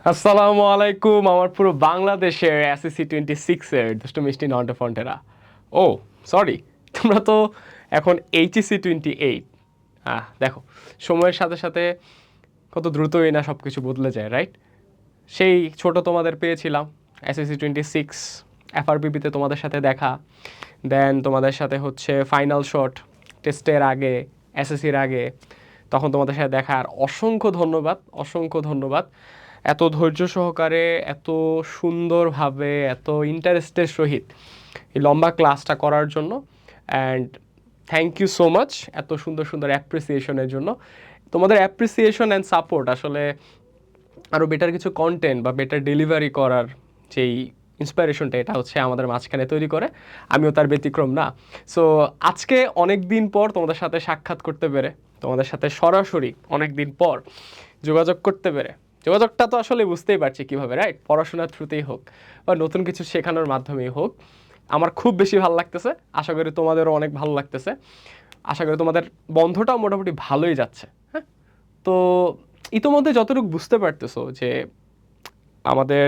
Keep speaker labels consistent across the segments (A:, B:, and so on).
A: আসসালামু আলাইকুম আমার পুরো বাংলাদেশের SSC 26 এর দুষ্ট মিষ্টি নন্টে ফন্টেরা। ও সরি, তোমরা তো এখন HSC 28। দেখো, সময়ের সাথে সাথে কত দ্রুতই না সব কিছু বদলে যায়, রাইট? সেই ছোট তোমাদের পেয়েছিলাম SSC 26, FRBP-তে তোমাদের সাথে দেখা, দেন তোমাদের সাথে হচ্ছে ফাইনাল শট টেস্টের আগে, এসএসসির আগে, তখন তোমাদের সাথে দেখা। আর অসংখ্য ধন্যবাদ, অসংখ্য ধন্যবাদ এত ধৈর্য সহকারে, এত সুন্দরভাবে, এত ইন্টারেস্টের সহিত এই লম্বা ক্লাসটা করার জন্য। And thank you so much এত সুন্দর সুন্দর অ্যাপ্রিসিয়েশনের জন্য। তোমাদের অ্যাপ্রিসিয়েশন অ্যান্ড সাপোর্ট আসলে আরও বেটার কিছু কন্টেন্ট বা বেটার ডেলিভারি করার যেই ইন্সপিরেশনটা, এটা হচ্ছে আমাদের মাঝখানে তৈরি করে। আমিও তার ব্যতিক্রম না। সো আজকে অনেক দিন পর তোমাদের সাথে সাক্ষাৎ করতে পেরে, তোমাদের সাথে সরাসরি অনেক দিন পর যোগাযোগ করতে পেরে, যোগাযোগটা তো আসলে বুঝতেই পারছি কীভাবে, রাইট? পড়াশোনার থ্রুতেই হোক বা নতুন কিছু শেখানোর মাধ্যমেই হোক, আমার খুব বেশি ভালো লাগতেছে। আশা করি তোমাদেরও অনেক ভালো লাগতেছে। আশা করি তোমাদের বন্ধটাও মোটামুটি ভালোই যাচ্ছে। হ্যাঁ, তো ইতোমধ্যে যতটুকু বুঝতে পারতেছো যে আমাদের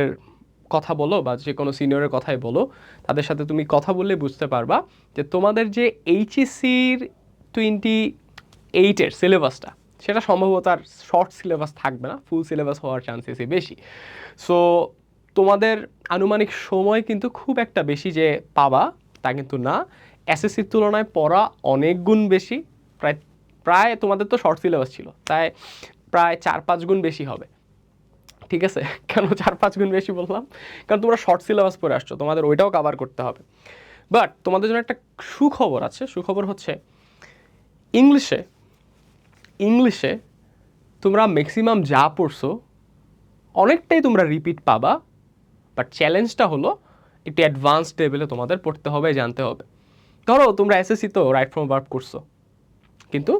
A: কথা বলো বা যে কোনো সিনিয়রের কথাই বলো, তাদের সাথে তুমি কথা বললে বুঝতে পারবা যে তোমাদের যে এইচএসসির 28-এর সিলেবাসটা, সেটা সম্ভবত আর শর্ট সিলেবাস থাকবে না, ফুল সিলেবাস হওয়ার চান্সেসই বেশি। সো তোমাদের আনুমানিক সময় কিন্তু খুব একটা বেশি যে পাবা তা কিন্তু না। এসএসসির তুলনায় পড়া অনেক গুণ বেশি। প্রায় প্রায় তোমাদের তো শর্ট সিলেবাস ছিল, তাই প্রায় 4-5 গুণ বেশি হবে। ঠিক আছে? কেন 4-5 গুণ বেশি বললাম? কারণ তোমরা শর্ট সিলেবাস পড়ে আসছো, তোমাদের ওইটাও কভার করতে হবে। বাট তোমাদের জন্য একটা সুখবর আছে। সুখবর হচ্ছে ইংলিশে, ইংলিশে তোমরা ম্যাক্সিমাম যা পড়ছো অনেকটাই তোমরা রিপিট পাবা। বাট চ্যালেঞ্জটা হলো একটু অ্যাডভান্স লেভেলে তোমাদের পড়তে হবে, জানতে হবে। ধরো তোমরা এসএসসি তো রাইট ফ্রম ভার্ব করছো, কিন্তু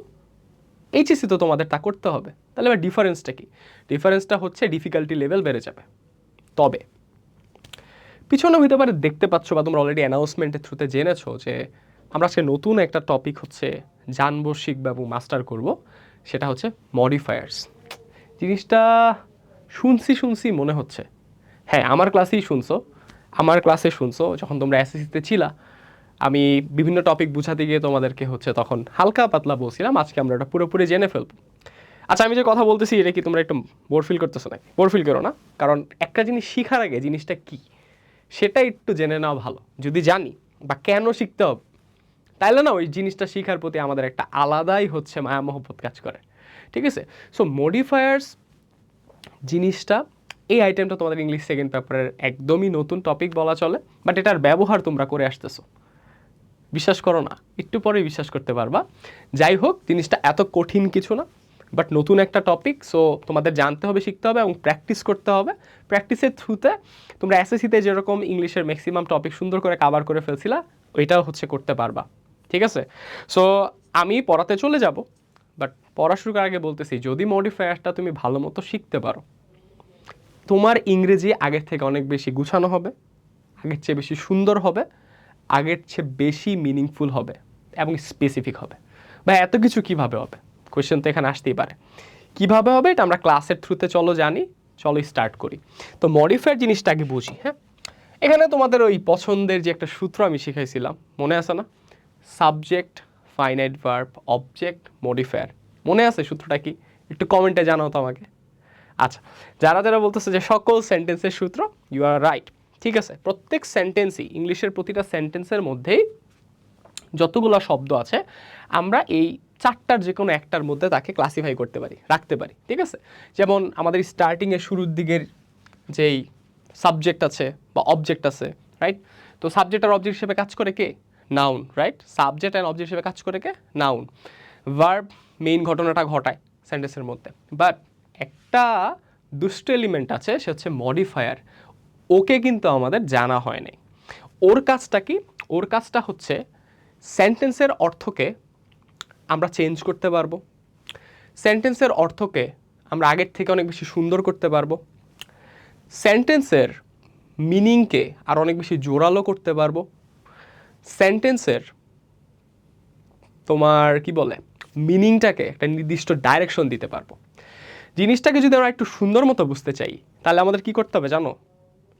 A: এইচএসসি তো তোমাদের তা করতে হবে। তাহলে এবার ডিফারেন্সটা কি? ডিফারেন্সটা হচ্ছে ডিফিকাল্টি লেভেল বেড়ে যাবে। তবে পিছনে হইতে পারে দেখতে পাচ্ছ বা তোমরা অলরেডি অ্যানাউন্সমেন্টের থ্রুতে জেনেছো যে আমরা আজকে নতুন একটা টপিক হচ্ছে জানবো, শিখবো এবং মাস্টার করব। সেটা হচ্ছে মডিফায়ার্স। জিনিসটা শুনছি শুনছি মনে হচ্ছে, হ্যাঁ আমার ক্লাসেই শুনছো, আমার ক্লাসে শুনছো যখন তোমরা এসএসসিতে ছিলা। আমি বিভিন্ন টপিক বুঝাতে গিয়ে তোমাদেরকে হচ্ছে তখন হালকা পাতলা বলছিলাম, আজকে আমরা এটা পুরোপুরি জেনে ফেলবো। আচ্ছা, আমি যে কথা বলতেছি এটা কি তোমরা একটু বোর ফিল করতেছো নাকি? বোর ফিল করো না, কারণ একটা জিনিস শিখার আগে জিনিসটা কি সেটা একটু জেনে নেওয়া ভালো। যদি জানি বা কেন শিখতে হবে, তাইলে না ওই জিনিসটা শিখার প্রতি আমাদের একটা আলাদাই হচ্ছে মায়া মহব্বত কাজ করে। ঠিক আছে? সো মডিফায়ার্স জিনিসটা, এই আইটেমটা তোমাদের ইংলিশ সেকেন্ড পেপারের একদমই নতুন টপিক বলা চলে। বাট এটার ব্যবহার তোমরা করে আসতেছো, বিশ্বাস করো না, একটু পরেই বিশ্বাস করতে পারবা। যাই হোক, জিনিসটা এত কঠিন কিছু না, বাট নতুন একটা টপিক। সো তোমাদের জানতে হবে, শিখতে হবে এবং প্র্যাকটিস করতে হবে। প্র্যাকটিসের থ্রুতে তোমরা এসএসসিতে যেরকম ইংলিশের ম্যাক্সিমাম টপিক সুন্দর করে কাভার করে ফেলছিলা, ওইটাও হচ্ছে করতে পারবা। ঠিক আছে? সো আমি পড়াতে চলে যাব, বাট পড়া শুরু করার আগে বলতেছি, যদি মডিফায়ারটা তুমি ভালো মতো শিখতে পারো, তোমার ইংরেজি আগের থেকে অনেক বেশি গুছানো হবে, আগের চেয়ে বেশি সুন্দর হবে, আগের চেয়ে বেশি মিনিংফুল হবে এবং স্পেসিফিক হবে। বা এত কিছু কিভাবে হবে, কোয়েশ্চেন তো এখানে আসতেই পারে। কিভাবে হবে এটা আমরা ক্লাসের থ্রুতে চলো জানি। চলো স্টার্ট করি। তো মডিফায়ার জিনিসটা আগে বুঝি। হ্যাঁ, এখানে তোমাদের ওই পছন্দের যে একটা সূত্র আমি শিখাইছিলাম, মনে আছে না? Subject, finite verb, object, modifier. মনে আছে সূত্রটা কি? একটু কমেন্টে জানাও তো আমাকে। আচ্ছা, যারা যারা বলতেছে যে সকল সেন্টেন্সের সূত্র, ইউ আর রাইট। ঠিক আছে, প্রত্যেক সেন্টেন্সই, ইংলিশের প্রতিটা সেন্টেন্সের মধ্যেই যতগুলো শব্দ আছে, আমরা এই চারটার যে কোনো একটার মধ্যে তাকে ক্লাসিফাই করতে পারি, রাখতে পারি। ঠিক আছে? যেমন আমাদের স্টার্টিংয়ের শুরুর দিকের যেই সাবজেক্ট আছে বা অবজেক্ট আছে, রাইট? তো সাবজেক্ট আর অবজেক্ট হিসেবে কাজ করে কে? Noun, right? Subject and object হিসেবে কাজ করে কে? নাউন। ভার্ব মেইন ঘটনাটা ঘটায় সেন্টেন্সের মধ্যে। বাট একটা দুষ্ট এলিমেন্ট আছে, সে হচ্ছে মডিফায়ার। ওকে কিন্তু আমাদের জানা হয় নাই। ওর কাজটা কি? ওর কাজটা হচ্ছে সেন্টেন্সের অর্থকে আমরা চেঞ্জ করতে পারবো, সেন্টেন্সের অর্থকে আমরা আগের থেকে অনেক বেশি সুন্দর করতে পারবো, সেন্টেন্সের মিনিংকে আর অনেক বেশি জোরালো করতে পারবো, সেন্টেন্সের তোমার কি বলে মিনিংটাকে একটা নির্দিষ্ট ডাইরেকশন দিতে পারবো। জিনিসটাকে যদি আমরা একটু সুন্দর মতো বুঝতে চাই, তাহলে আমাদের কি করতে হবে জানো?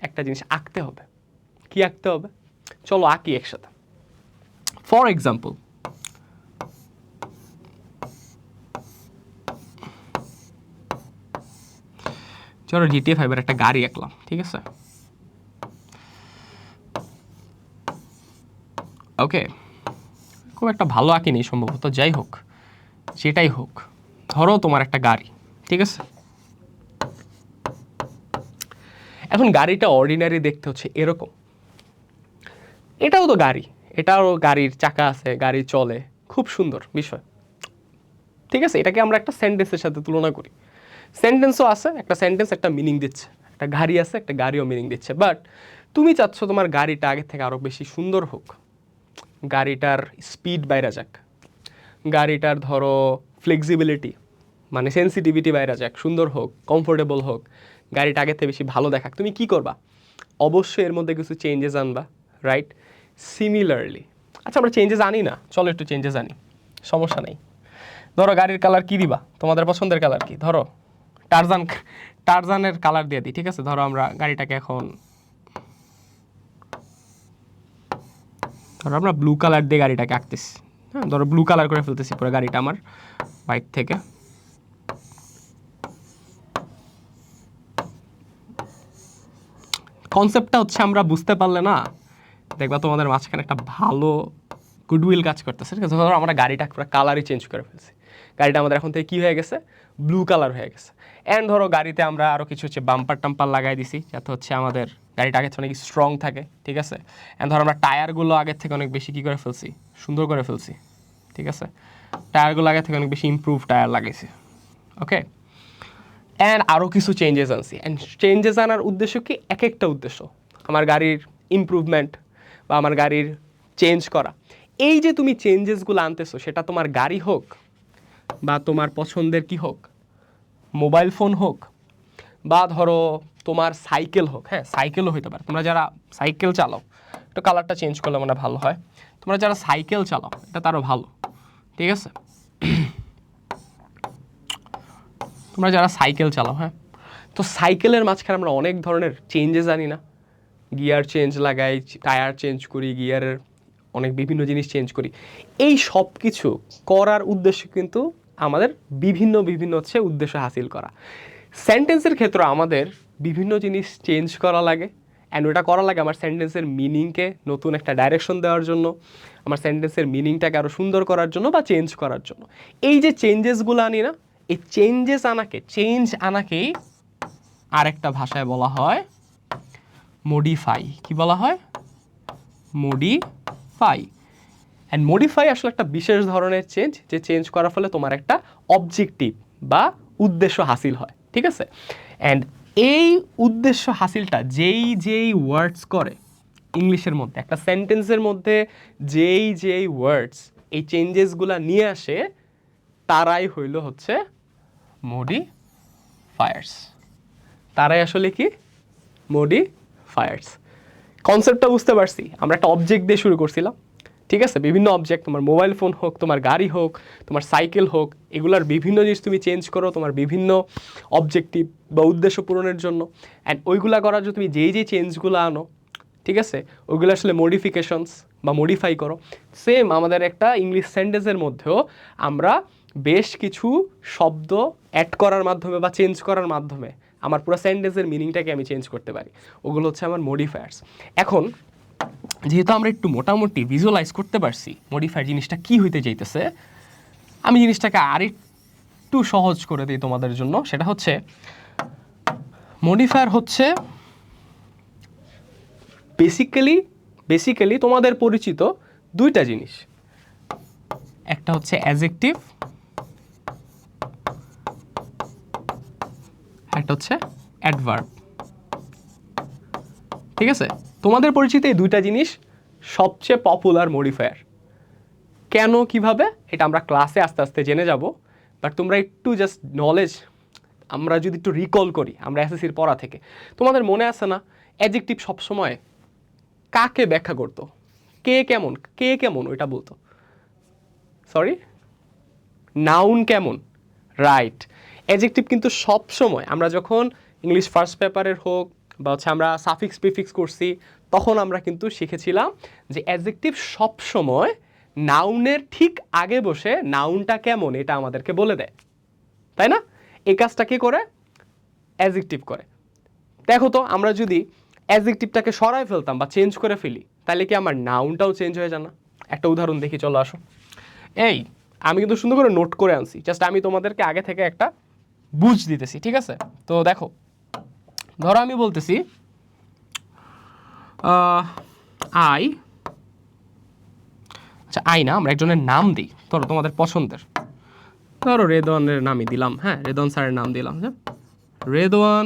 A: একটা জিনিস আঁকতে হবে। কি আঁকতে হবে? চলো আঁকি একসাথে। ফর এক্সাম্পল, চলো GTA 5 এর একটা গাড়ি আঁকলাম, ঠিক আছে? ওকে, খুব একটা ভালো আঁকিনি সম্ভবত, যাই হোক যেটাই হোক, ধরো তোমার একটা গাড়ি, ঠিক আছে? এখন গাড়িটা অর্ডিনারি দেখতে হচ্ছে এরকম, এটাও তো গাড়ি, এটাও গাড়ির চাকা আছে, গাড়ি চলে, খুব সুন্দর বিষয়, ঠিক আছে? এটাকে আমরা একটা সেন্টেন্সের সাথে তুলনা করি। সেন্টেন্সও আছে, একটা সেন্টেন্স একটা মিনিং দিচ্ছে, একটা গাড়ি আছে একটা গাড়িও মিনিং দিচ্ছে, বাট তুমি চাচ্ছ তোমার গাড়িটা আগের থেকে আরও বেশি সুন্দর হোক, গাড়িটার স্পিড বাইরে যাক, গাড়িটার ধরো ফ্লেক্সিবিলিটি মানে সেন্সিটিভিটি বাইরে যাক, সুন্দর হোক, কমফোর্টেবল হোক, গাড়িটা আগের থেকে বেশি ভালো দেখাক। তুমি কি করবা? অবশ্যই এর মধ্যে কিছু চেঞ্জেস আনবা, রাইট? সিমিলারলি, আচ্ছা আমরা চেঞ্জেস আনি না, চলো একটু চেঞ্জেস আনি, সমস্যা নেই। ধরো গাড়ির কালার কি দিবা? তোমাদের পছন্দের কালার কি? ধরো টারজানের কালার দিয়ে দিই, ঠিক আছে? ধরো আমরা গাড়িটাকে এখন ধরো আমরা ব্লু কালার দিয়ে গাড়িটাকে আঁকতেছি, হ্যাঁ ধরো ব্লু কালার করে ফেলতেছি পুরো গাড়িটা আমার বাইক থেকে। কনসেপ্টটা হচ্ছে আমরা বুঝতে পারলে না, দেখবা তোমাদের মাঝখানে একটা ভালো গুডউইল কাজ করতেছে, ঠিক আছে? ধরো আমরা গাড়িটা পুরো কালারই চেঞ্জ করে ফেলছি, গাড়িটা আমাদের এখন থেকে কী হয়ে গেছে? ব্লু কালার হয়ে গেছে। অ্যান্ড ধরো গাড়িতে আমরা আরও কিছু হচ্ছে বাম্পার টাম্পার লাগাই দিছি, যাতে হচ্ছে আমাদের গাড়িটা আগের থেকে অনেক স্ট্রং থাকে, ঠিক আছে? অ্যান্ড ধরো আমরা টায়ারগুলো আগের থেকে অনেক বেশি কী করে ফেলছি? সুন্দর করে ফেলছি, ঠিক আছে? টায়ারগুলো আগের থেকে অনেক বেশি ইমপ্রুভ টায়ার লাগাইছি, ওকে? অ্যান্ড আরও কিছু চেঞ্জেস আনছি। অ্যান্ড চেঞ্জেস আনার উদ্দেশ্য কি? এক একটা উদ্দেশ্য, আমার গাড়ির ইমপ্রুভমেন্ট বা আমার গাড়ির চেঞ্জ করা। এই যে তুমি চেঞ্জেসগুলো আনতেছো, সেটা তোমার গাড়ি হোক বা তোমার পছন্দের কি হোক, মোবাইল ফোন হোক, বা ধরো তোমার সাইকেল হোক, হ্যাঁ সাইকেলও হইতে পারে। তোমরা যারা সাইকেল চালাও, একটু কালারটা চেঞ্জ করলে মানে ভালো হয়। তোমরা যারা সাইকেল চালাও এটা তারও ভালো, ঠিক আছে? তোমরা যারা সাইকেল চালাও, হ্যাঁ, তো সাইকেলের মাঝখানে আমরা অনেক ধরনের চেঞ্জেস আনি না? গিয়ার চেঞ্জ লাগাই, টায়ার চেঞ্জ করি, গিয়ারের অনেক বিভিন্ন জিনিস চেঞ্জ করি। এই সব কিছু করার উদ্দেশ্য কিন্তু আমাদের বিভিন্ন বিভিন্ন হচ্ছে উদ্দেশ্য হাসিল করা। সেন্টেন্সের ক্ষেত্রে আমাদের বিভিন্ন জিনিস চেঞ্জ করা লাগে, অ্যান্ড ওটা করা লাগে আমার সেন্টেন্সের মিনিংকে নতুন একটা ডাইরেকশন দেওয়ার জন্য, আমার সেন্টেন্সের মিনিংটাকে আরও সুন্দর করার জন্য বা চেঞ্জ করার জন্য। এই যে চেঞ্জেসগুলো আনি না, এই চেঞ্জ আনাকেই আরেকটা ভাষায় বলা হয় মডিফাই। কি বলা হয়? মডিফাই। অ্যান্ড মডিফাই আসলে একটা বিশেষ ধরনের চেঞ্জ, যে চেঞ্জ করার ফলে তোমার একটা অবজেক্টিভ বা উদ্দেশ্য হাসিল হয়, ঠিক আছে? অ্যান্ড এই উদ্দেশ্য হাসিলটা যেই ওয়ার্ডস করে ইংলিশের মধ্যে, একটা সেন্টেন্সের মধ্যে যেই ওয়ার্ডস এই চেঞ্জেসগুলো নিয়ে আসে, তারাই হইল হচ্ছে মডিফায়ার্স। তারাই আসলে কি? মডিফায়ার্স। কনসেপ্টটা বুঝতে পারছি? আমরা একটা অবজেক্ট দিয়ে শুরু করছিলাম, ঠিক আছে? বিভিন্ন অবজেক্ট, তোমার মোবাইল ফোন হোক, তোমার গাড়ি হোক, তোমার সাইকেল হোক, এগুলার বিভিন্ন জিনিস তুমি চেঞ্জ করো তোমার বিভিন্ন অবজেক্টিভ বা উদ্দেশ্য পূরণের জন্য। অ্যান্ড ওইগুলা করার জন্য তুমি যেই চেঞ্জগুলো আনো, ঠিক আছে, ওইগুলো আসলে মডিফিকেশনস বা মডিফাই করো। সেম আমাদের একটা ইংলিশ সেন্টেন্সের মধ্যেও আমরা বেশ কিছু শব্দ অ্যাড করার মাধ্যমে বা চেঞ্জ করার মাধ্যমে আমার পুরো সেন্টেন্সের মিনিংটাকে আমি চেঞ্জ করতে পারি। ওগুলো হচ্ছে আমার মডিফায়ার্স। এখন যেহেতু আমরা একটু মোটামুটি ভিজুয়ালাইজ করতে পারছি মডিফায়ার জিনিসটা কি হইতে চাইতেছে, আমি জিনিসটাকে আরেকটু সহজ করে দিই তোমাদের জন্য। সেটা হচ্ছে মডিফায়ার হচ্ছে বেসিক্যালি তোমাদের পরিচিত দুইটা জিনিস, একটা হচ্ছে অ্যাডজেক্টিভ, একটা হচ্ছে অ্যাডভার্ব, ঠিক আছে? তোমাদের পরিচিত এই দুইটা জিনিস সবচেয়ে পপুলার মডিফায়ার। কেন, কিভাবে, এটা আমরা ক্লাসে আস্তে আস্তে জেনে যাব। বাট তোমরা একটু জাস্ট নলেজ, আমরা যদি একটু রিকল করি আমরা এসএসসির পড়া থেকে, তোমাদের মনে আছে না অ্যাডজেক্টিভ সবসময় কাকে ব্যাখ্যা করতো? কে কেমন ওইটা বলতো, সরি, নাউন কেমন, রাইট? অ্যাডজেক্টিভ কিন্তু সবসময় আমরা যখন ইংলিশ ফার্স্ট পেপারের হোক বা হচ্ছে আমরা সাফিক্স প্রিফিক্স করছি, তখন আমরা কিন্তু শিখেছিলাম যে অ্যাডজেক্টিভ সবসময় নাউনের ঠিক আগে বসে নাউনটা কেমন এটা আমাদেরকে বলে দেয়, তাই না? এই কাজটা কি করে? অ্যাডজেক্টিভ করে। দেখো তো আমরা যদি অ্যাডজেক্টিভটাকে সরায় ফেলতাম বা চেঞ্জ করে ফেলি, তাহলে কি আমার নাউনটাও চেঞ্জ হয়ে যায় না? একটা উদাহরণ দেখি, চলো আসো। এই আমি কিন্তু সুন্দর করে নোট করে আনছি, জাস্ট আমি তোমাদেরকে আগে থেকে একটা বুঝ দিতেছি, ঠিক আছে? তো দেখো, ধরো আমি বলতেছি আই, আচ্ছা আই না, আমরা একজনের নাম দিই, ধরো তোমাদের পছন্দের, ধরো রেদওয়ানের নামই দিলাম, হ্যাঁ রেদওয়ান স্যারের নাম দিলাম, হ্যাঁ Redwan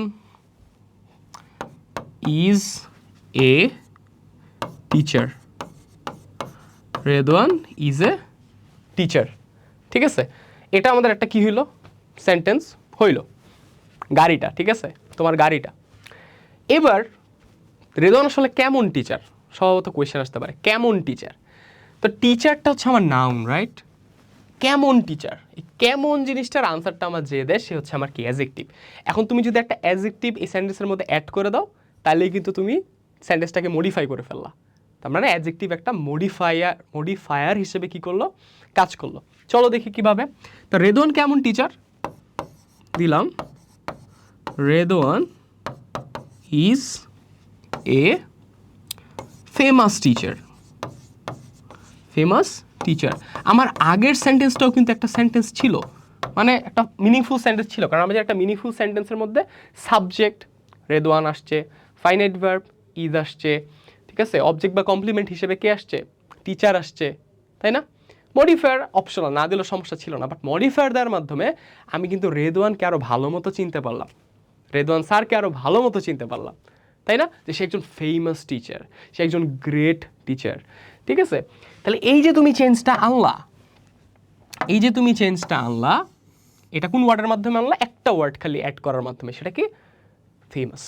A: is a teacher, Redwan is a teacher, ঠিক আছে? এটা আমাদের একটা কি হইলো? সেন্টেন্স হইলো, গাড়িটা, ঠিক আছে, তোমার গাড়িটা। এবার রেদওয়ান আসলে কেমন টিচার, স্বভাবত কোয়েশ্চেন আসতে পারে, কেমন টিচার? তো টিচারটা হচ্ছে আমার নাউন, রাইট? কেমন টিচার, এই কেমন জিনিসটার আনসারটা আমার যে দেয় সে হচ্ছে আমার কি? অ্যাডজেক্টিভ। এখন তুমি যদি একটা অ্যাডজেক্টিভ এই সেন্টেন্সের মধ্যে অ্যাড করে দাও, তাহলেই কিন্তু তুমি সেন্টেন্সটাকে মডিফাই করে ফেললা। তার মানে অ্যাডজেক্টিভ একটা মডিফায়ার হিসেবে কি করলো? কাজ করলো। চলো দেখি কিভাবে। তো রেদওয়ান কেমন টিচার দিলাম, Redwan is a famous teacher, famous teacher. আমার আগের সেন্টেন্সটাও কিন্তু একটা সেন্টেন্স ছিল, মানে একটা মিনিংফুল সেন্টেন্স ছিল, কারণ আমাদের একটা মিনিংফুল সেন্টেন্সের মধ্যে সাবজেক্ট রেদওয়ান আসছে, ফাইনাইট ভার্ব ইজ আসছে, ঠিক আছে, অবজেক্ট বা কমপ্লিমেন্ট হিসেবে কে আসছে? টিচার আসছে, তাই না? মডিফায়ার অপশনাল, না দিলেও সমস্যা ছিল না, বাট মডিফায়ার দেওয়ার মাধ্যমে আমি কিন্তু রেদওয়ানকে আরও ভালো মতো চিনতে পারলাম, রেদওয়ান স্যারকে আরও ভালো মতো চিনতে পারলাম, তাই না? যে সে একজন ফেমাস টিচার, সে একজন গ্রেট টিচার, ঠিক আছে? তাহলে এই যে তুমি চেঞ্জটা আনলা, এই যে তুমি চেঞ্জটা আনলা, এটা কোন ওয়ার্ডের মাধ্যমে আনলা? একটা ওয়ার্ড খালি অ্যাড করার মাধ্যমে, সেটা কি? ফেমাস।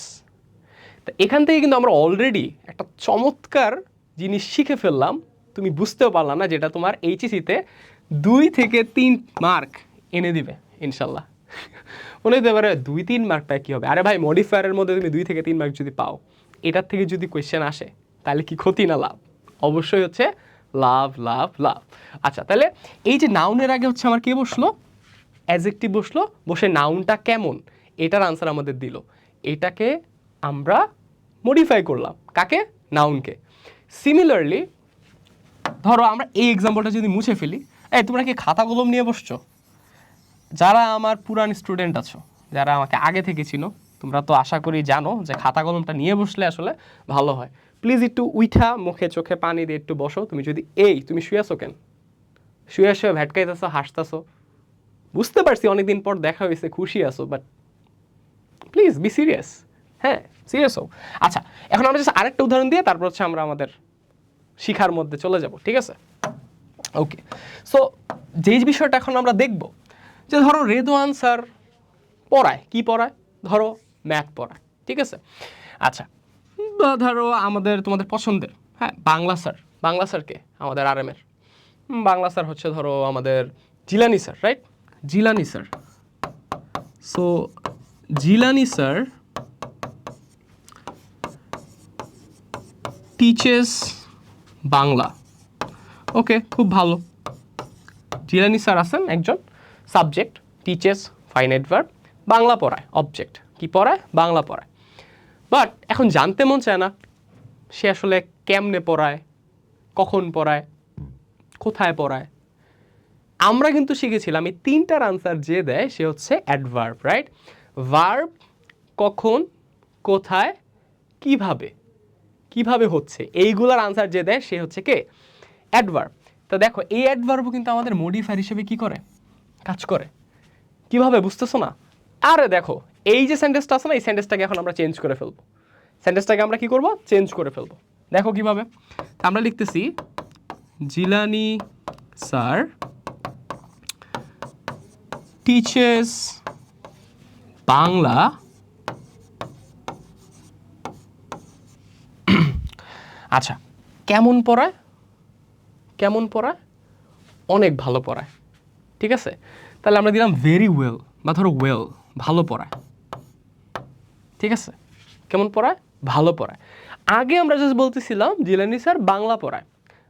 A: তা এখান থেকে কিন্তু আমরা অলরেডি একটা চমৎকার জিনিস শিখে ফেললাম, তুমি বুঝতেও পারলাম না, যেটা তোমার এইচএসিতে 2 থেকে 3 মার্ক এনে দিবে ইনশাল্লাহ। মনে হতে পারে 2-3 মার্কটা কী হবে? আরে ভাই, মডিফায়ারের মধ্যে তুমি 2 থেকে 3 মার্ক যদি পাও, এটার থেকে যদি কোয়েশ্চেন আসে, তাহলে কি ক্ষতি না লাভ? অবশ্যই হচ্ছে লাভ, লাভ, লাভ। আচ্ছা, তাহলে এই যে নাউনের আগে হচ্ছে আমার কে বসলো? অ্যাডজেক্টিভ বসলো, বসে নাউনটা কেমন এটার আনসার আমাদের দিল। এটাকে আমরা মডিফাই করলাম, কাকে? নাউনকে। সিমিলারলি ধরো আমরা এই এক্সাম্পলটা যদি মুছে ফেলি, এই তোমরা কি খাতা কলম নিয়ে বসছো? যারা আমার পুরান স্টুডেন্ট আছো, যারা আমাকে আগে থেকে চিনো, তোমরা তো আশা করি জানো যে খাতা কলমটা নিয়ে বসলে আসলে ভালো হয়। প্লিজ একটু উইঠা মুখে চোখে পানি দিয়ে একটু বসো। তুমি যদি তুমি শুয়ে আছো কেন? শুয়ে ভ্যাটকাইতেছো, হাসতেছো, বুঝতে পারছি অনেকদিন পর দেখা হয়েছে, খুশি আছো, বাট প্লিজ বি সিরিয়াস। হ্যাঁ, সিরিয়াস হও। আচ্ছা, এখন আমরা জাস্ট আরেকটা উদাহরণ দিয়ে তারপর হচ্ছে আমরা আমাদের শিখার মধ্যে চলে যাব, ঠিক আছে? ওকে, সো যেই বিষয়টা এখন আমরা দেখব, যে ধরো রেদওয়ান স্যার পড়ায়, কি পড়ায়? ধরো ম্যাথ পড়ায়, ঠিক আছে? আচ্ছা, বা ধরো আমাদের তোমাদের পছন্দের, হ্যাঁ বাংলা স্যার, বাংলা স্যারকে আমাদের আরএমের বাংলা স্যার হচ্ছে ধরো আমাদের Jilani sir, right? Jilani sir. So Jilani sir teaches Bangla. Okay, খুব ভালো। জিলানি স্যার আছেন একজন, subject teaches, finite verb, Bangla পড়ায়, অবজেক্ট কি পড়ায়? বাংলা পড়ায়। বাট এখন জানতে মন চায় না সে আসলে কেমনে পড়ায়, কখন পড়ায়, কোথায় পড়ায়। আমরা কিন্তু শিখেছিলাম এই 3টার আনসার যে দেয় সে হচ্ছে অ্যাডভার্ব, রাইট? ভার্ব কখন, কোথায়, কিভাবে, কিভাবে হচ্ছে, এইগুলোর আনসার যে দেয় সে হচ্ছে কে? অ্যাডভার্ব। তো দেখো এই অ্যাডভার্বও কিন্তু আমাদের মডিফায়ার হিসেবে কি করে? কাজ করে। কিভাবে, বুঝতেছো না? আরে দেখো, এই যে সেন্টেন্সটা আছে না, এই সেন্টেন্সটাকে এখন আমরা চেঞ্জ করে ফেলবো। সেন্টেন্সটাকে আমরা কি করব? চেঞ্জ করে ফেলবো। দেখো কিভাবে। আমরা লিখতেছি জিলানি স্যার টিচেস বাংলা আচ্ছা, কেমন পড়ায়? কেমন পড়ায়? অনেক ভালো পড়ায়, ঠিক আছে? তাহলে আমরা দিলাম ভেরি ওয়েল, বা ধরো ওয়েল, ভালো পড়ায়। ঠিক আছে? কেমন পড়ায়? ভালো পড়ায়। আগে আমরা জাস্ট বলতেছিলাম জিলানি স্যার বাংলা পড়ায়,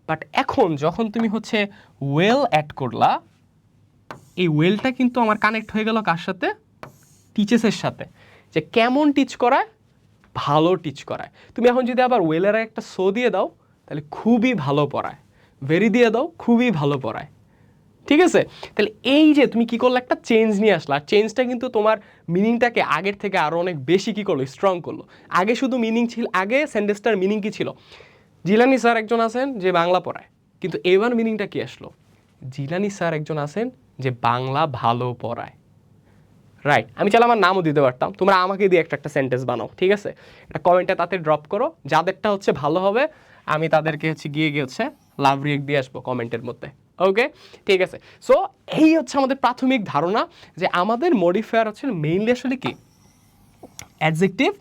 A: বাট এখন যখন তুমি হচ্ছে ওয়েল অ্যাড করলা, এই ওয়েলটা কিন্তু আমার কানেক্ট হয়ে গেল কার সাথে? টিচেসের সাথে, যে কেমন টিচ করায়? ভালো টিচ করায়। তুমি এখন যদি আবার ওয়েলের একটা শো দিয়ে দাও তাহলে খুবই ভালো পড়ায়, ভেরি দিয়ে দাও খুবই ভালো পড়ায়। ঠিক আছে? তাহলে এই যে তুমি কি করলে, একটা চেঞ্জ নিয়ে আসলা, আর চেঞ্জটা কিন্তু তোমার মিনিংটাকে আগের থেকে আরও অনেক বেশি কি করলো, স্ট্রং করলো। আগে শুধু মিনিং ছিল, আগে সেন্টেন্সটার মিনিং কি ছিল? জিলানি স্যার একজন আছেন যে বাংলা পড়ায়, কিন্তু এবার মিনিংটা কি আসলো? জিলানি স্যার একজন আছেন যে বাংলা ভালো পড়ায়। রাইট? আমি চাইলে আমার নামও দিতে পারতাম, তোমরা আমাকে দিয়ে একটা সেন্টেন্স বানাও, ঠিক আছে? একটা কমেন্টে তাতে ড্রপ করো, যাদেরটা হচ্ছে ভালো হবে আমি তাদেরকে হচ্ছে গিয়ে হচ্ছে লাভ রিয়েক্ট দিয়ে আসবো কমেন্টের মধ্যে। ওকে, ঠিক আছে। সো এই হচ্ছে আমাদের প্রাথমিক ধারণা যে আমাদের মডিফায়ার হচ্ছে মেইনলি আসলে কি অ্যাডজেক্টিভ,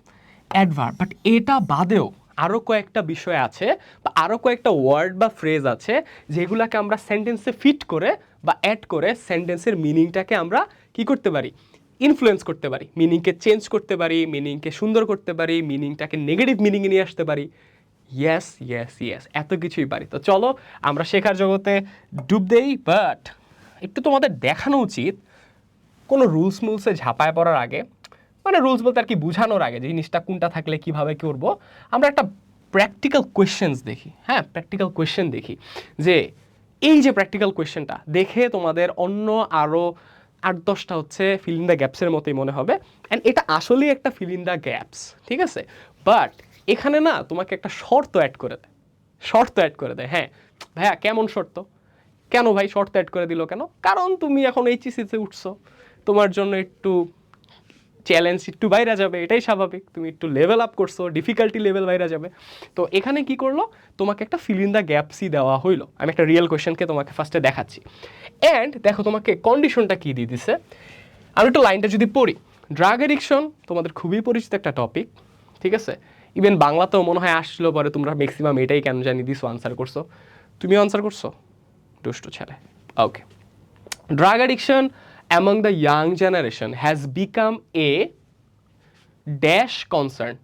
A: অ্যাডভার্ব, বাট এটা বাদেও আরও কয়েকটা বিষয় আছে বা আরও কয়েকটা ওয়ার্ড বা ফ্রেজ আছে যেগুলোকে আমরা সেন্টেন্সে ফিট করে বা অ্যাড করে সেন্টেন্সের মিনিংটাকে আমরা কি করতে পারি, ইনফ্লুয়েন্স করতে পারি, মিনিংকে চেঞ্জ করতে পারি, মিনিংকে সুন্দর করতে পারি, মিনিংটাকে নেগেটিভ মিনিংয়ে নিয়ে আসতে পারি। ইয়েস ইয়েস ইয়েস, এত কিছুই পারি। তো চলো আমরা শেখার জগতে ডুব দেই, বাট একটু তোমাদের দেখানো উচিত কোনো রুলস মুলসে ঝাঁপায় পড়ার আগে, মানে রুলস বলতে আর কি বোঝানোর আগে, যে জিনিসটা কোনটা থাকলে কিভাবে করবো, আমরা একটা প্র্যাকটিক্যাল কোয়েশ্চেন্স দেখি। হ্যাঁ, প্র্যাকটিক্যাল কোয়েশ্চেন দেখি, যে এই যে প্র্যাকটিক্যাল কোয়েশ্চেনটা দেখে তোমাদের অন্য আরও 8-10টা হচ্ছে ফিল ইন দ্য গ্যাপসের মতোই মনে হবে, অ্যান্ড এটা আসলেই একটা ফিল ইন দ্য গ্যাপস, ঠিক আছে? বাট এখানে না তোমাকে একটা শর্ত অ্যাড করে দেয়, শর্ত অ্যাড করে দেয়। হ্যাঁ ভাইয়া, কেমন শর্ত? কেন ভাই শর্ত অ্যাড করে দিল কেন? কারণ তুমি এখন এইচএসসিতে উঠছো, তোমার জন্য একটু চ্যালেঞ্জ একটু বাইরে যাবে, এটাই স্বাভাবিক। তুমি একটু লেভেল আপ করছো, ডিফিকাল্টি লেভেল বাইরে যাবে। তো এখানে কি করলো, তোমাকে একটা ফিল ইন দ্য গ্যাপসই দেওয়া হইলো। আমি একটা রিয়েল কোয়েশ্চেনকে তোমাকে ফার্স্টে দেখাচ্ছি, অ্যান্ড দেখো তোমাকে কন্ডিশনটা কী দিয়ে দিছে। আমি একটু লাইনটা যদি পড়ি, ড্রাগ এডিকশন তোমাদের খুবই পরিচিত একটা টপিক, ঠিক আছে? ইভেন বাংলাতেও মনে হয় আসছিল, পরে তোমরা ম্যাক্সিমাম এটাই কেন জানি দিছো, আনসার করছো। তুমিও আনসার করছো, দুষ্টু ছেলে। ওকে, drug addiction among the young generation has become a dash concern.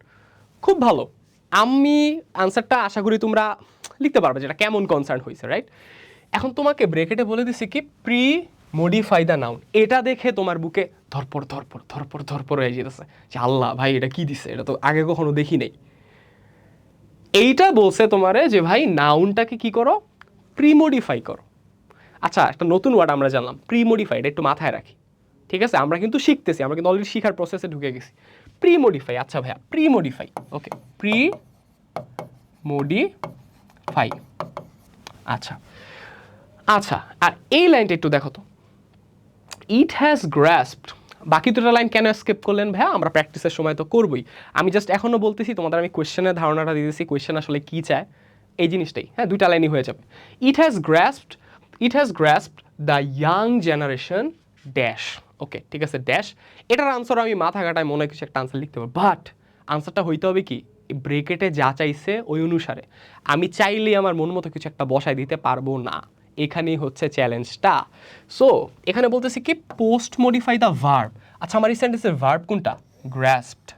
A: খুব ভালো, আমি আনসারটা আশা করি তোমরা লিখতে পারবে, যেটা কেমন কনসার্ন হয়েছে, রাইট? এখন তোমাকে ব্রেকেটে বলে দিছি কি প্রি মডিফাই দ্য নাউন। এটা দেখে তোমার বুকে ধরপড় ধরপড় ধরপড় ধরপড় হয়ে যেতেছে যে আল্লাহ ভাই এটা কি দিছে, এটা তো আগে কখনো দেখি নাই। এইটা বলছে তোমারে যে ভাই নাউনটাকে কি করো, প্রি মডিফাই করো। আচ্ছা, একটা নতুন ওয়ার্ড আমরা জানলাম, প্রি মডিফাইড, একটু মাথায় রাখি, ঠিক আছে? আমরা কিন্তু শিখতেছি, আমরা কিন্তু অলরেডি শিখার প্রসেসে ঢুকে গেছি। প্রি মডিফাই, আচ্ছা ভাইয়া প্রি মডিফাই, ওকে, প্রি মডিফাই, আচ্ছা আচ্ছা। আর এই লাইনটা একটু দেখো তো, ইট হ্যাজ গ্রাস্পড। বাকি দুটো লাইন কেন স্কিপ করলেন ভাইয়া? আমরা প্র্যাকটিসের সময় তো করবই। আমি জাস্ট এখনও বলতেছি তোমাদের, আমি কোয়েশ্চেনের ধারণাটা দিয়ে দিচ্ছি, কোয়েশ্চেন আসলে কী চায় এই জিনিসটাই। হ্যাঁ, দুইটা লাইনই হয়ে যাবে। It has grasped, it has grasped the young generation dash. Okay, ঠিক আছে, ড্যাশ। এটার আনসার আমি মাথা ঘাটায় মনে কিছু একটা আনসার লিখতে পারবো, বাট আনসারটা হইতে হবে কি ব্রেকেটে যা চাইছে ওই অনুসারে। আমি চাইলেই আমার মন মতো কিছু একটা বসায় দিতে পারবো না, এখানেই হচ্ছে চ্যালেঞ্জটা। সো এখানে বলতেছি কি পোস্ট মডিফাই দ্য ভার্ব। আচ্ছা, আমার এই সেন্টেন্সের ভার্ব কোনটা? গ্রাস্পড।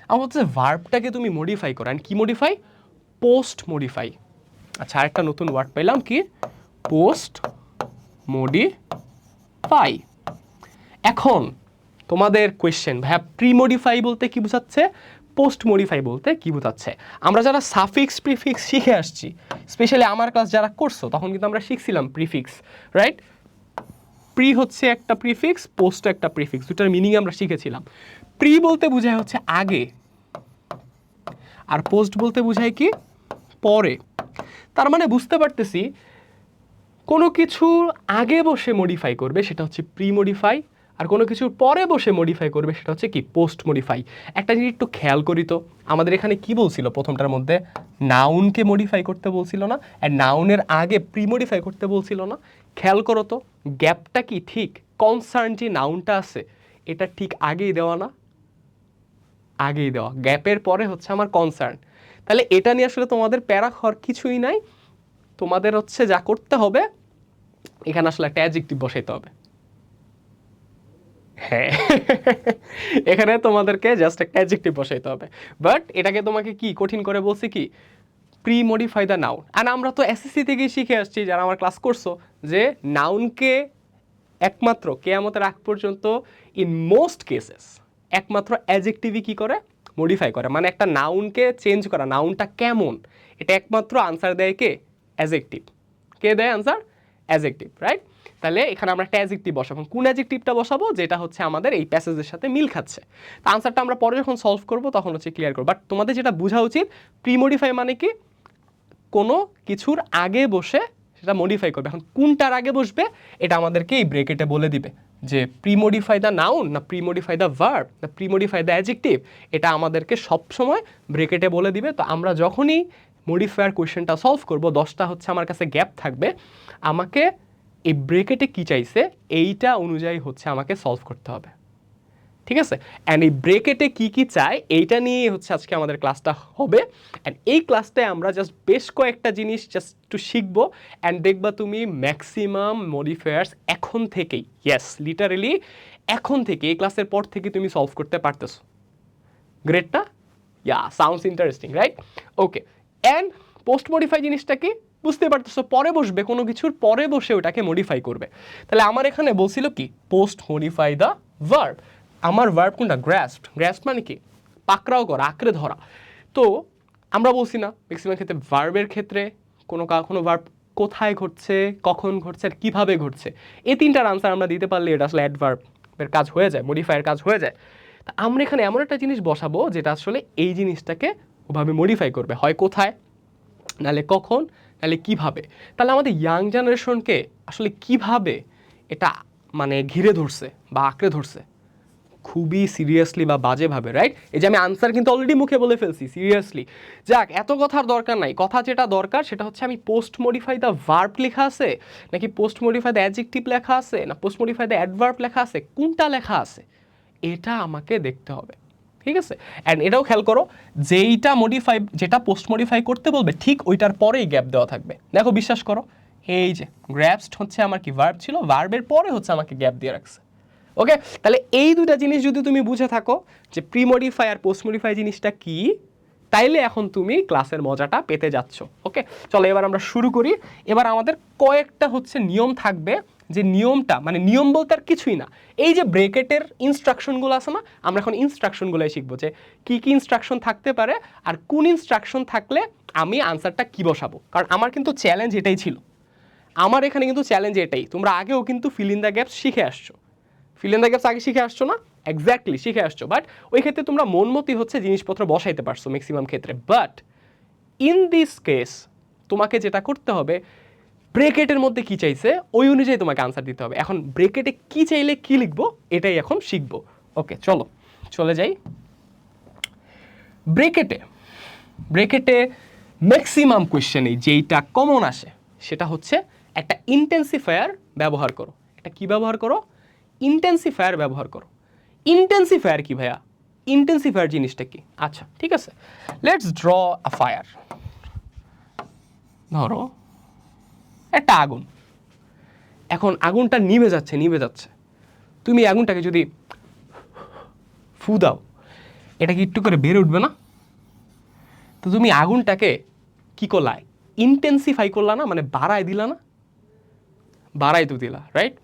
A: আমার বলতেছে ভার্বটাকে তুমি মডিফাই করো, অ্যান্ড কি মডিফাই? Post modify. আচ্ছা, আরেকটা নতুন ওয়ার্ড পাইলাম, কি? Post modify. এখন তোমাদের কোয়েশ্চেন, ভাইয়া প্রি মডিফাই বলতে কি বোঝাচ্ছে, পোস্ট মডিফাই বলতে কি বোঝাচ্ছে? আমরা যারা সাফিক্স প্রিফিক্স শিখে আসছি, স্পেশালি আমার ক্লাস যারা করছো, তখন কিন্তু আমরা শিখছিলাম প্রিফিক্স, রাইট? প্রি হচ্ছে একটা প্রিফিক্স, পোস্ট একটা প্রিফিক্স, দুটার মিনিং আমরা শিখেছিলাম। প্রি বলতে বোঝায় হচ্ছে আগে, আর পোস্ট বলতে বোঝায় কি পরে। তার মানে বুঝতে পারতেছি কোনো কিছু আগে বসে মডিফাই করবে সেটা হচ্ছে প্রি মডিফাই, আর কোনো কিছুর পরে বসে মডিফাই করবে সেটা হচ্ছে কি পোস্ট মডিফাই। একটা জিনিস একটু খেয়াল করি তো, আমাদের এখানে কি বলছিল প্রথমটার মধ্যে? নাউনকে মডিফাই করতে বলছিল না, আর নাউনের আগে প্রি মডিফাই করতে বলছিল না? খেয়াল করো তো, গ্যাপটা কি ঠিক কনসার্ন যে নাউনটা আছে এটা ঠিক আগেই দেওয়া না? আগেই দেওয়া, গ্যাপের পরে হচ্ছে আমার কনসার্ন। তাহলে এটা নিয়ে আসলে তোমাদের প্যারা খাওয়ার কিছুই নাই, তোমাদের হচ্ছে যা করতে হবে এখানে আসলে একটা অ্যাডজেক্টিভ বসাইতে হবে। হ্যাঁ, এখানে তোমাদেরকে জাস্ট একটা অ্যাডজেক্টিভ বসাইতে হবে, বাট এটাকে তোমাকে কি কঠিন করে বলছি কি, প্রি মডিফাই দ্য নাউন। আর আমরা তো এসএসসি থেকে শিখে আসছি, যারা আমার ক্লাস করছো, যে নাউনকে একমাত্র কেয়ামতের আগ পর্যন্ত ইন মোস্ট কেসেস একমাত্র অ্যাডজেক্টিভই কি করে, মডিফাই করে। মানে একটা নাউনকে চেঞ্জ করা, নাউনটা কেমন, এটা একমাত্র আনসার দেয় কে, অ্যাডজেক্টিভ। কে দেয় আনসার, অ্যাডজেক্টিভ, রাইট? তাহলে এখানে আমরা একটা অ্যাডজেক্টিভ বসাবো। কোন অ্যাডজেক্টিভটা বসাবো, যেটা হচ্ছে আমাদের এই প্যাসেজের সাথে মিল খাচ্ছে। তো আনসারটা আমরা পরে যখন সলভ করবো তখন হচ্ছে ক্লিয়ার করবো। বাট তোমাদের যেটা বোঝা উচিত, প্রি মডিফাই মানে কি, কোনো কিছুর আগে বসে সেটা মডিফাই করবে। এখন কোনটার আগে বসবে এটা আমাদেরকে এই ব্রেকেটে বলে দিবে, যে প্রি মডিফাই দ্য নাউন না প্রি মডিফাই দ্য ভার্ব না প্রি মডিফাই দ্য অ্যাডজেক্টিভ, এটা আমাদেরকে সবসময় ব্রেকেটে বলে দিবে। তো আমরা যখনই মডিফায়ার কোয়েশ্চেনটা সলভ করব, 10টা হচ্ছে আমার কাছে গ্যাপ থাকবে, আমাকে এই ব্রেকেটে কী চাইছে এইটা অনুযায়ী হচ্ছে আমাকে সলভ করতে হবে, ঠিক আছে? অ্যান্ড এই ব্রেকেটে কী কী চাই এইটা নিয়েই হচ্ছে আজকে আমাদের ক্লাসটা হবে। অ্যান্ড এই ক্লাসটায় আমরা জাস্ট বেশ কয়েকটা জিনিস জাস্ট একটু শিখবো, অ্যান্ড দেখবা তুমি ম্যাক্সিমাম মডিফায়ার্স এখন থেকেই, ইয়েস লিটারেলি এখন থেকে, এই ক্লাসের পর থেকে তুমি সলভ করতে পারতেছো। গ্রেট না? Yeah, sounds interesting, right? Okay, and post modify জিনিসটা কি বুঝতে পারতেছো, পরে বসবে, কোনো কিছুর পরে বসে ওটাকে মডিফাই করবে। তাহলে আমার এখানে বলছিল কি, পোস্ট মডিফাই দ্য ভার্ব। আমার ভার্ব কোনটা, গ্রাস্পড। গ্রাস্প মানে কি, পাকড়াও করা, আঁকড়ে ধরা। তো আমরা বলছি না ম্যাক্সিমাম ক্ষেত্রে ভার্বের ক্ষেত্রে কোনো ভার্ব কোথায় ঘটছে, কখন ঘটছে, আর কীভাবে ঘটছে, এই তিনটার আনসার আমরা দিতে পারলে এটা আসলে অ্যাডভার্বের কাজ হয়ে যায়, মডিফায়ার কাজ হয়ে যায়। তা আমরা এখানে এমন একটা জিনিস বসাবো যেটা আসলে এই জিনিসটাকে ওভাবে মডিফাই করবে, হয় কোথায়, নাহলে কখন, নাহলে কিভাবে। তাহলে আমাদের ইয়াং জেনারেশনকে আসলে কিভাবে এটা মানে ঘিরে ধরছে বা আঁকড়ে ধরছে, খুবই সিরিয়াসলি বা বাজেভাবে, রাইট? এই যে আমি আনসার কিন্তু অলরেডি মুখে বলে ফেলছি, সিরিয়াসলি। যাক, এত কথার দরকার নাই, কথা যেটা দরকার সেটা হচ্ছে আমি পোস্ট মডিফাই দ্য ভার্ব লেখা আছে নাকি পোস্ট মডিফাই দ্য অ্যাডজেক্টিভ লেখা আছে না পোস্ট মডিফাই দ্য অ্যাডভার্ব লেখা আছে, কোনটা লেখা আছে এটা আমাকে দেখতে হবে, ঠিক আছে? অ্যান্ড এটাও খেয়াল করো, যেটা পোস্ট মডিফাই করতে বলবে ঠিক ওইটার পরেই গ্যাপ দেওয়া থাকবে। দেখো, বিশ্বাস করো, এই যে গ্র্যাপসড হচ্ছে আমার কি ভার্ব ছিল, ভার্বের পরে হচ্ছে আমাকে গ্যাপ দিয়ে রাখছে। ওকে, তাহলে এই দুটা জিনিস যদি তুমি বুঝে থাকো যে প্রি মডিফাই আর পোস্ট মডিফাই জিনিসটা কি, তাইলে এখন তুমি ক্লাসের মজাটা পেতে যাচ্ছ। ওকে, চলো এবার আমরা শুরু করি। এবার আমাদের কয়েকটা হচ্ছে নিয়ম থাকবে, যে নিয়মটা মানে নিয়ম বলতে আর কিছুই না, এই যে ব্রেকেটের ইনস্ট্রাকশনগুলো আছে না, আমরা এখন ইনস্ট্রাকশনগুলোই শিখবো, যে কী কী ইনস্ট্রাকশন থাকতে পারে আর কোন ইনস্ট্রাকশন থাকলে আমি আনসারটা কী বসাবো। কারণ আমার কিন্তু চ্যালেঞ্জ এটাই ছিল, আমার এখানে কিন্তু চ্যালেঞ্জ এটাই। তোমরা আগেও কিন্তু ফিল ইন দ্য গ্যাপস শিখে আসছো, ফিল ইন দ্য গ্যাপস আগে শিখে আসছো না, এক্স্যাক্টলি শিখে আসছো, বাট ওই ক্ষেত্রে তোমরা মন মতোই হচ্ছে জিনিসপত্র বসাইতে পারছো ম্যাক্সিমাম ক্ষেত্রে। বাট ইন দিস কেস তোমাকে যেটা করতে হবে, ব্রেকেটের মধ্যে কী চাইছে ওই অনুযায়ী তোমাকে আনসার দিতে হবে। এখন ব্রেকেটে কী চাইলে কী লিখবো এটাই এখন শিখবো। ওকে, চলো চলে যাই। ব্রেকেটে ম্যাক্সিমাম কোয়েশ্চেনেই যেইটা কমন আসে সেটা হচ্ছে একটা ইন্টেন্সিফায়ার ব্যবহার করো। একটা কী ব্যবহার করো, ইন্টেন্সিফায়ার ব্যবহার করো। ইন্টেন্সিফায়ার কি ভাইয়া, ইন্টেন্সিফায়ার জিনিসটা কি? আচ্ছা ঠিক আছে, লেটস ড্র আ ফায়ার। ধরো একটা আগুন, এখন আগুনটা নিভে যাচ্ছে, তুমি আগুনটাকে যদি ফু দাও, এটা কি একটু করে বেড়ে উঠবে না? তো তুমি আগুনটাকে কি করলা, ইন্টেন্সিফাই করলা না, মানে বাড়ায় দিলা না, বাড়াই তো দিলা, রাইট?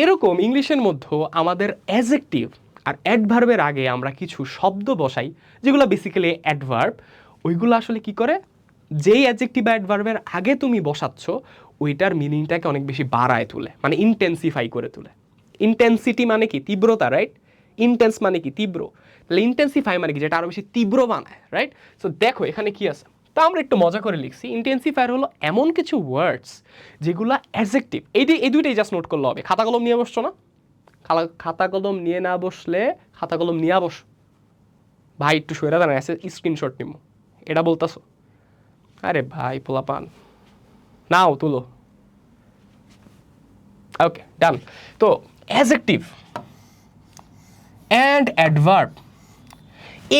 A: এরকম ইংলিশের মধ্যে আমাদের অ্যাডজেক্টিভ আর অ্যাডভার্বের আগে আমরা কিছু শব্দ বসাই যেগুলো বেসিক্যালি অ্যাডভার্ব। ওইগুলো আসলে কি করে, যেই অ্যাডজেক্টিভ বা অ্যাডভার্বের আগে তুমি বসাচ্ছ ওইটার মিনিংটাকে অনেক বেশি বাড়ায় তুলে, মানে ইন্টেন্সিফাই করে তোলে। ইন্টেন্সিটি মানে কি, তীব্রতা, রাইট? ইন্টেন্স মানে কি, তীব্র। তাহলে ইন্টেন্সিফাই মানে কি, যেটা আরও বেশি তীব্র বানায়, রাইট? সো দেখো এখানে কি আছে, তা আমরা একটু মজা করে লিখছি। ইন্টেন্সিফায়ার হলো এমন কিছু ওয়ার্ডস যেগুলো অ্যাডজেক্টিভ। এই দুইটাই জাস্ট নোট করলে হবে। খাতা কলম নিয়ে বসছো না, খাতা কলম নিয়ে না বসলে খাতা কলম নিয়ে বস ভাই, একটু সরে দাঁড়ান, স্ক্রিনশট নিব, এটা বলতাছো? আরে ভাই পোলাপান, নাও তুলো। ওকে, ডান। তো অ্যাডজেক্টিভ অ্যান্ড অ্যাডভার্ব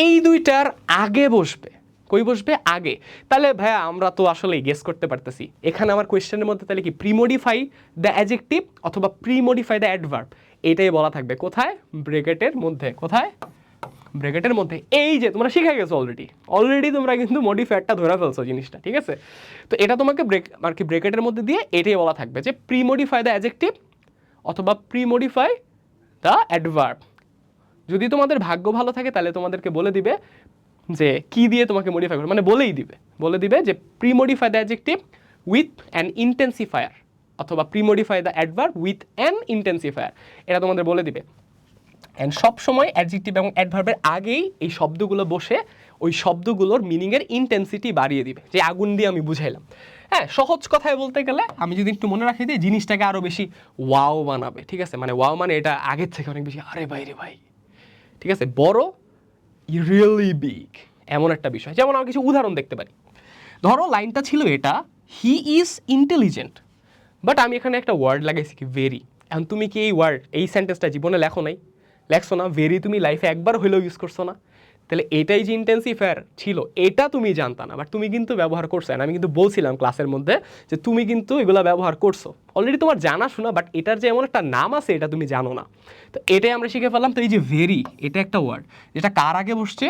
A: এই দুইটার আগে বসবে কই বসবে? আগে। তাহলে ভাইয়া আমরা তো আসলে গেস করতে পারতেছি এখানে আমার কোয়েশ্চেনের মধ্যে তাহলে কি প্রিমডিফাই দ্য অ্যাডজেক্টিভ অথবা প্রিমডিফাই দ্য অ্যাডভার্ব, এটাই বলা থাকবে কোথায়? ব্র্যাকেটের মধ্যে। কোথায়? ব্র্যাকেটের মধ্যে। এই যে তোমরা শিখে গেছো অলরেডি তোমরা কিন্তু মডিফায়ারটা ধরে ফেলছো জিনিসটা, ঠিক আছে? তো এটা তোমাকে আর কি ব্র্যাকেটের মধ্যে দিয়ে এটাই বলা থাকবে যে প্রিমডিফাই দ্য অ্যাডজেক্টিভ অথবা প্রিমডিফাই দ্য অ্যাডভার্ব। যদি তোমাদের ভাগ্য ভালো থাকে তাহলে তোমাদেরকে বলে দিবে যে কি দিয়ে তোমাকে মডিফাই করবে, মানে বলে দিবে যে premodify the adjective with an intensifier অথবা premodify the adverb with an intensifier, এটা তোমাদের বলে দিবে। অ্যান্ড সবসময় অ্যাডজেক্টিভ এবং অ্যাডভার্বের আগেই এই শব্দগুলো বসে ওই শব্দগুলোর মিনিংয়ের ইন্টেন্সিটি বাড়িয়ে দিবে, যে আগুন দিয়ে আমি বুঝাইলাম। হ্যাঁ, সহজ কথায় বলতে গেলে আমি যদি একটু মনে রাখি দিই, জিনিসটাকে আরও বেশি ওয়াও বানাবে, ঠিক আছে? মানে ওয়াও মানে এটা আগের থেকে অনেক বেশি আরে ভাই রে ভাই, ঠিক আছে, বড়, রিয়েলি বিগ, এমন একটা বিষয়। যেমন আমরা কিছু উদাহরণ দেখতে পারি। ধরো লাইনটা ছিল এটা, হি ইজ ইন্টেলিজেন্ট, বাট আমি এখানে একটা ওয়ার্ড লাগাইছি কি ভেরি। এখন তুমি কি এই সেন্টেন্সটা জীবনে লেখছো না? ভেরি তুমি লাইফে একবার হইলেও ইউজ করছো না? তাহলে এটাই যে ইন্টেন্সিফায়ার ছিল এটা তুমি জানতা না, বাট তুমি কিন্তু ব্যবহার করছো। আমি কিন্তু বলছিলাম ক্লাসের মধ্যে যে তুমি কিন্তু এগুলো ব্যবহার করছো, অলরেডি তোমার জানা শোনা, বাট এটার যে এমন একটা নাম আছে এটা তুমি জানো না। তো এটাই আমরা শিখে ফেললাম। তো এই যে ভেরি, এটা একটা ওয়ার্ড যেটা কার আগে বসছে?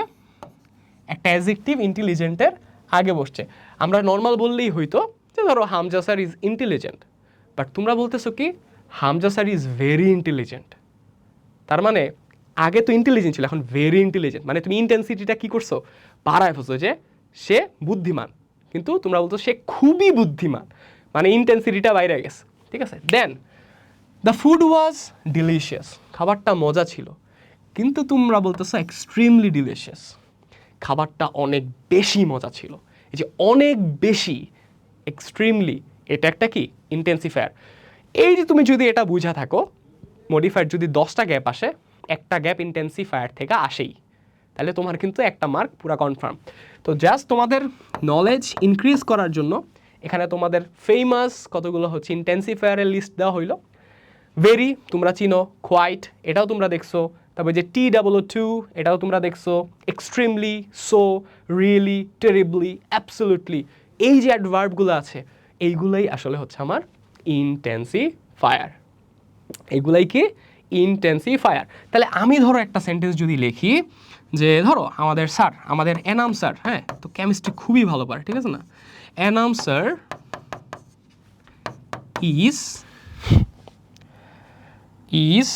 A: একটা অ্যাডজেক্টিভ ইন্টেলিজেন্টের আগে বসছে। আমরা নর্মাল বললেই হইতো যে ধরো Hamza sir is intelligent, but তোমরা বলতেছো কি Hamza sir is very intelligent. তার মানে আগে তো ইন্টেলিজেন্ট ছিল, এখন ভেরি ইন্টেলিজেন্ট, মানে তুমি ইন্টেন্সিটিটা কি করছো? বাড়ায় ফেলছো, যে সে বুদ্ধিমান, কিন্তু তোমরা বলতো সে খুবই বুদ্ধিমান, মানে ইন্টেন্সিটিটা বাইরে গেছে, ঠিক আছে? দেন দ্য ফুড ওয়াজ ডিলিশিয়াস, খাবারটা মজা ছিল, কিন্তু তোমরা বলতেছো এক্সট্রিমলি ডিলিশিয়াস, খাবারটা অনেক বেশি মজা ছিল। এই যে অনেক বেশি, এক্সট্রিমলি, এটা একটা কি ইন্টেন্সিফায়ার। এই যে তুমি যদি এটা বুঝা থাকো, মডিফায়ার যদি 10টা গ্যাপ আসে, একটা গ্যাপ ইন্টেন্সিফায়ার থেকে আসেই, তাহলে তোমার কিন্তু একটা মার্ক পুরা কনফার্ম। তো জাস্ট তোমাদের নলেজ ইনক্রিজ করার জন্য এখানে তোমাদের ফেমাস কতগুলো হচ্ছে ইন্টেন্সিফায়ারের লিস্ট দেওয়া হইলো। ভেরি তোমরা চিনো, কোয়াইট এটাও তোমরা দেখছো, তারপরে যে TOO2 এটাও তোমরা দেখছো, extremely, so, really, terribly, absolutely, এই যে অ্যাডভার্বগুলো আছে এইগুলোই আসলে হচ্ছে আমার ইন্টেন্সিফায়ার। এগুলাই কি ইন্টেন্সিফায়ার। তাহলে আমি ধরো একটা সেন্টেন্স যদি লিখি যে ধরো আমাদের এনাম স্যার, হ্যাঁ, তো কেমিস্ট্রি খুবই ভালো পারে, ঠিক আছে না? Enam sir is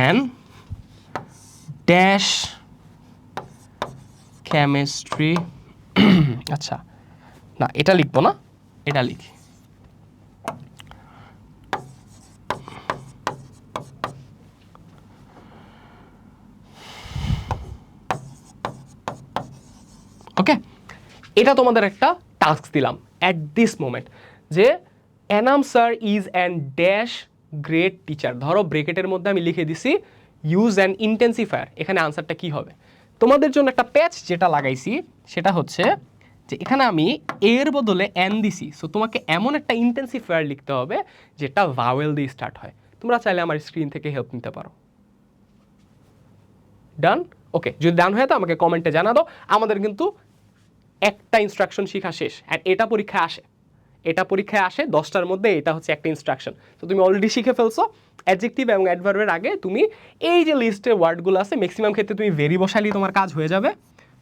A: an dash chemistry আচ্ছা না, এটা লিখবো না, এটা লিখি। ওকে, এটা তোমাদের একটা টাস্ক দিলাম অ্যাট দিস মোমেন্ট, যে Enam sir is an dash great teacher. ধরো ব্রেকেটের মধ্যে আমি লিখে দিছি ইউজ অ্যান ইন্টেন্সিফায়ার, এখানে আনসারটা কি হবে? তোমাদের জন্য একটা প্যাচ যেটা লাগাইছি সেটা হচ্ছে যে এখানে আমি এর বদলে এন দিছি, সো তোমাকে এমন একটা ইন্টেন্সিফায়ার লিখতে হবে যেটা ভাওয়েল দিয়ে স্টার্ট হয়। তোমরা চাইলে আমার স্ক্রিন থেকে হেল্প নিতে পারো। ডান? ওকে, যদি ডান হয়ে তো আমাকে কমেন্টে জানা দাও। আমাদের কিন্তু একটা ইনস্ট্রাকশন শেখা শেষ, আর এটা পরীক্ষায় আসে 10টার মধ্যে, এটা হচ্ছে একটা ইনস্ট্রাকশন। তো তুমি অলরেডি শিখে ফেলছো অ্যাডজেক্টিভ এবং অ্যাডভার্বের আগে তুমি এই যে লিস্টে ওয়ার্ডগুলো আছে ম্যাক্সিমাম ক্ষেত্রে তুমি ভেরি বসালেই তোমার কাজ হয়ে যাবে,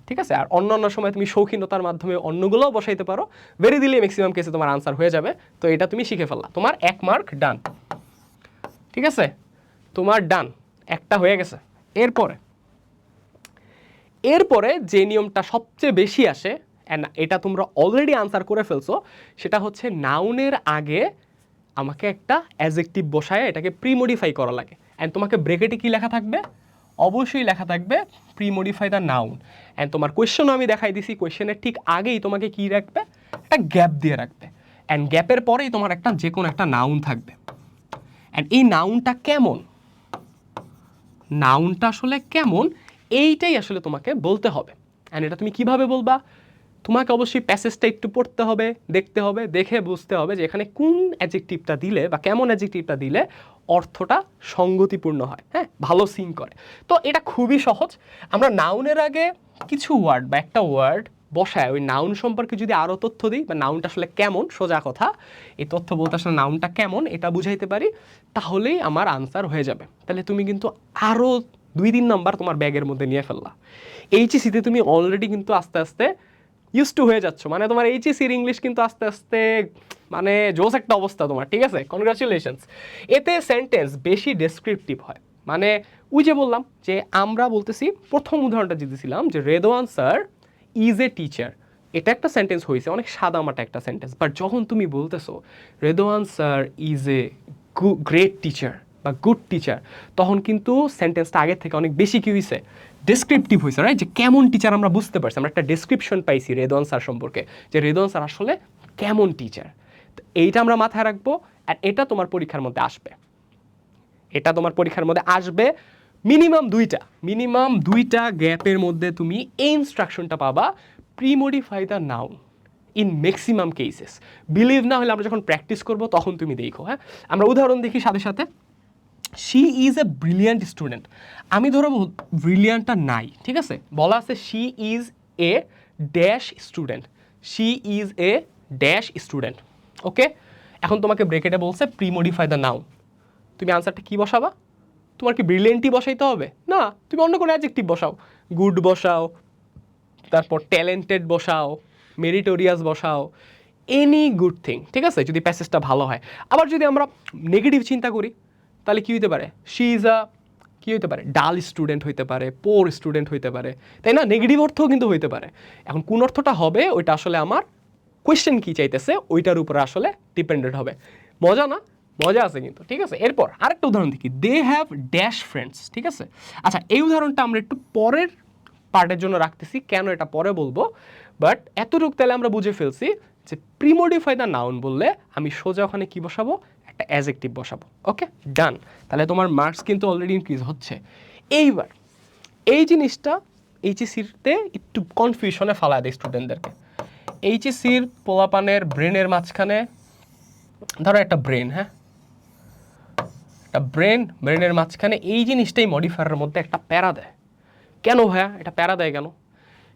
A: ঠিক আছে? আর অন্য সময় তুমি শৌখিনতার মাধ্যমে অন্যগুলোও বসাইতে পারো, ভেরি দিলে ম্যাক্সিমাম কেসে তোমার আনসার হয়ে যাবে। তো এটা তুমি শিখে ফেললা, তোমার 1 মার্ক ডান, ঠিক আছে? তোমার ডান, একটা হয়ে গেছে। এরপরে যে নিয়মটা সবচেয়ে বেশি আসে, অ্যান্ড এটা তোমরা অলরেডি আনসার করে ফেলছো, সেটা হচ্ছে নাউনের আগে আমাকে একটা অ্যাডজেক্টিভ বসায় এটাকে প্রিমডিফাই করা লাগে। অ্যান্ড তোমাকে ব্রেকেটে কি লেখা থাকবে? অবশ্যই লেখা থাকবে প্রিমডিফাই দ্য নাউন। অ্যান্ড তোমার কোয়েশ্চেনও আমি দেখাই দিছি, কোয়েশ্চেনের ঠিক আগেই তোমাকে কি রাখবে? একটা গ্যাপ দিয়ে রাখবে। অ্যান্ড গ্যাপের পরেই তোমার একটা যে কোনো একটা নাউন থাকবে। অ্যান্ড এই নাউনটা আসলে কেমন এইটাই আসলে তোমাকে বলতে হবে। অ্যান্ড এটা তুমি কিভাবে বলবা? তোমাকে অবশ্যই প্যাসেজটা একটু পড়তে হবে, দেখতে হবে, দেখে বুঝতে হবে যে এখানে কোন অ্যাডজেক্টিভটা দিলে বা কেমন অ্যাডজেক্টিভটা দিলে অর্থটা সঙ্গতিপূর্ণ হয়, হ্যাঁ, ভালো সিং করে। তো এটা খুবই সহজ। আমরা নাউনের আগে কিছু ওয়ার্ড বা একটা ওয়ার্ড বসায় ওই নাউন সম্পর্কে যদি আরও তথ্য দিই, বা নাউনটা আসলে কেমন, সোজা কথা এই তথ্য বলতে আসলে নাউনটা কেমন এটা বুঝাইতে পারি, তাহলেই আমার আনসার হয়ে যাবে। তাহলে তুমি কিন্তু আরও 2-3 নাম্বার তোমার ব্যাগের মধ্যে নিয়ে ফেললা। এইচএসিতে তুমি অলরেডি কিন্তু আস্তে আস্তে ইউজ টু হয়ে যাচ্ছ, মানে তোমার এইচএসির ইংলিশ কিন্তু আস্তে আস্তে মানে জোস একটা অবস্থা তোমার, ঠিক আছে, কনগ্রাচুলেশনস। এতে সেন্টেন্স বেশি ডেসক্রিপটিভ হয়, মানে ওই যে বললাম যে আমরা বলতেছি, প্রথম উদাহরণটা দিতেছিলাম যে Redwan sir is a teacher, এটা একটা সেন্টেন্স হয়েছে, অনেক সাদামাটা একটা সেন্টেন্স, বাট যখন তুমি বলতেছো Redwan sir is a great teacher বা গুড টিচার, তখন কিন্তু সেন্টেন্সটা আগের থেকে অনেক বেশি কি হয়েছে, ডেসক্রিপটিভ হয়েছে, রাইট? যে কেমন টিচার আমরা বুঝতে পারছি, আমরা একটা ডেসক্রিপশন পাইছি রেদওয়ান স্যার সম্পর্কে, যে রেদওয়ান স্যার আসলে কেমন টিচার। এইটা আমরা মাথায় রাখবো, আর এটা তোমার পরীক্ষার মধ্যে আসবে, এটা তোমার পরীক্ষার মধ্যে আসবে। মিনিমাম দুইটা গ্যাপের মধ্যে তুমি এই ইনস্ট্রাকশনটা পাবা, premodify the noun in maximum cases. Believe না হলে আমরা যখন প্র্যাকটিস করব তখন তুমি দেখো, হ্যাঁ। আমরা উদাহরণ দেখি সাথে সাথে। She is a brilliant student, আমি ধরবো ব্রিলিয়ান্টটা নাই, ঠিক আছে, বলা আছে she is a dash student, she is a dash student, okay. এখন তোমাকে ব্রেকেটে বলছে প্রিমডিফাই দ্য নাউন, তুমি আনসারটা কি বসাবা? তোমার কি ব্রিলিয়েন্টই বসাইতে হবে? না, তুমি অন্য কোনো অ্যাডজেক্টিভ বসাও, গুড বসাও, তারপর ট্যালেন্টেড বসাও, মেরিটোরিয়াস বসাও, এনি গুড থিং, ঠিক আছে, যদি প্যাসেজটা ভালো হয়। আবার যদি আমরা নেগেটিভ চিন্তা করি, তাহলে কী হইতে পারে? শি ইজ আ কী হইতে পারে? ডাল স্টুডেন্ট হইতে পারে, পোর স্টুডেন্ট হইতে পারে, তাই না? নেগেটিভ অর্থও কিন্তু হইতে পারে। এখন কোন অর্থটা হবে ওইটা আসলে আমার কোয়েশ্চেন কী চাইতেছে ওইটার উপরে আসলে ডিপেন্ডেন্ট হবে। মজা না? মজা আছে কিন্তু, ঠিক আছে। এরপর আরেকটা উদাহরণ দেখি, দে হ্যাভ ড্যাশ ফ্রেন্ডস, ঠিক আছে। আচ্ছা, এই উদাহরণটা আমরা একটু পরের পার্টের জন্য রাখতেছি, কেন এটা পরে বলবো, বাট এতটুকু তাহলে আমরা বুঝে ফেলছি যে প্রিমডিফাই দ্য নাউন বললে আমি সোজা ওখানে কি বসাবো? একটা অ্যাডজেক্টিভ বসাবো, ওকে, ডান। তাহলে তোমার মার্কস কিন্তু অলরেডি ইনক্রিজ হচ্ছে। এইবার এই জিনিসটা এইচএসিতে একটু কনফিউশনে ফালা দেয় স্টুডেন্টদেরকে। এইচএসির পোলাপানের ব্রেনের মাঝখানে ধরো একটা ব্রেন, হ্যাঁ, একটা ব্রেনের মাঝখানে এই জিনিসটাই মডিফায়ারের মধ্যে একটা প্যারা দেয়। কেন ভাইয়া এটা প্যারা দেয় কেন?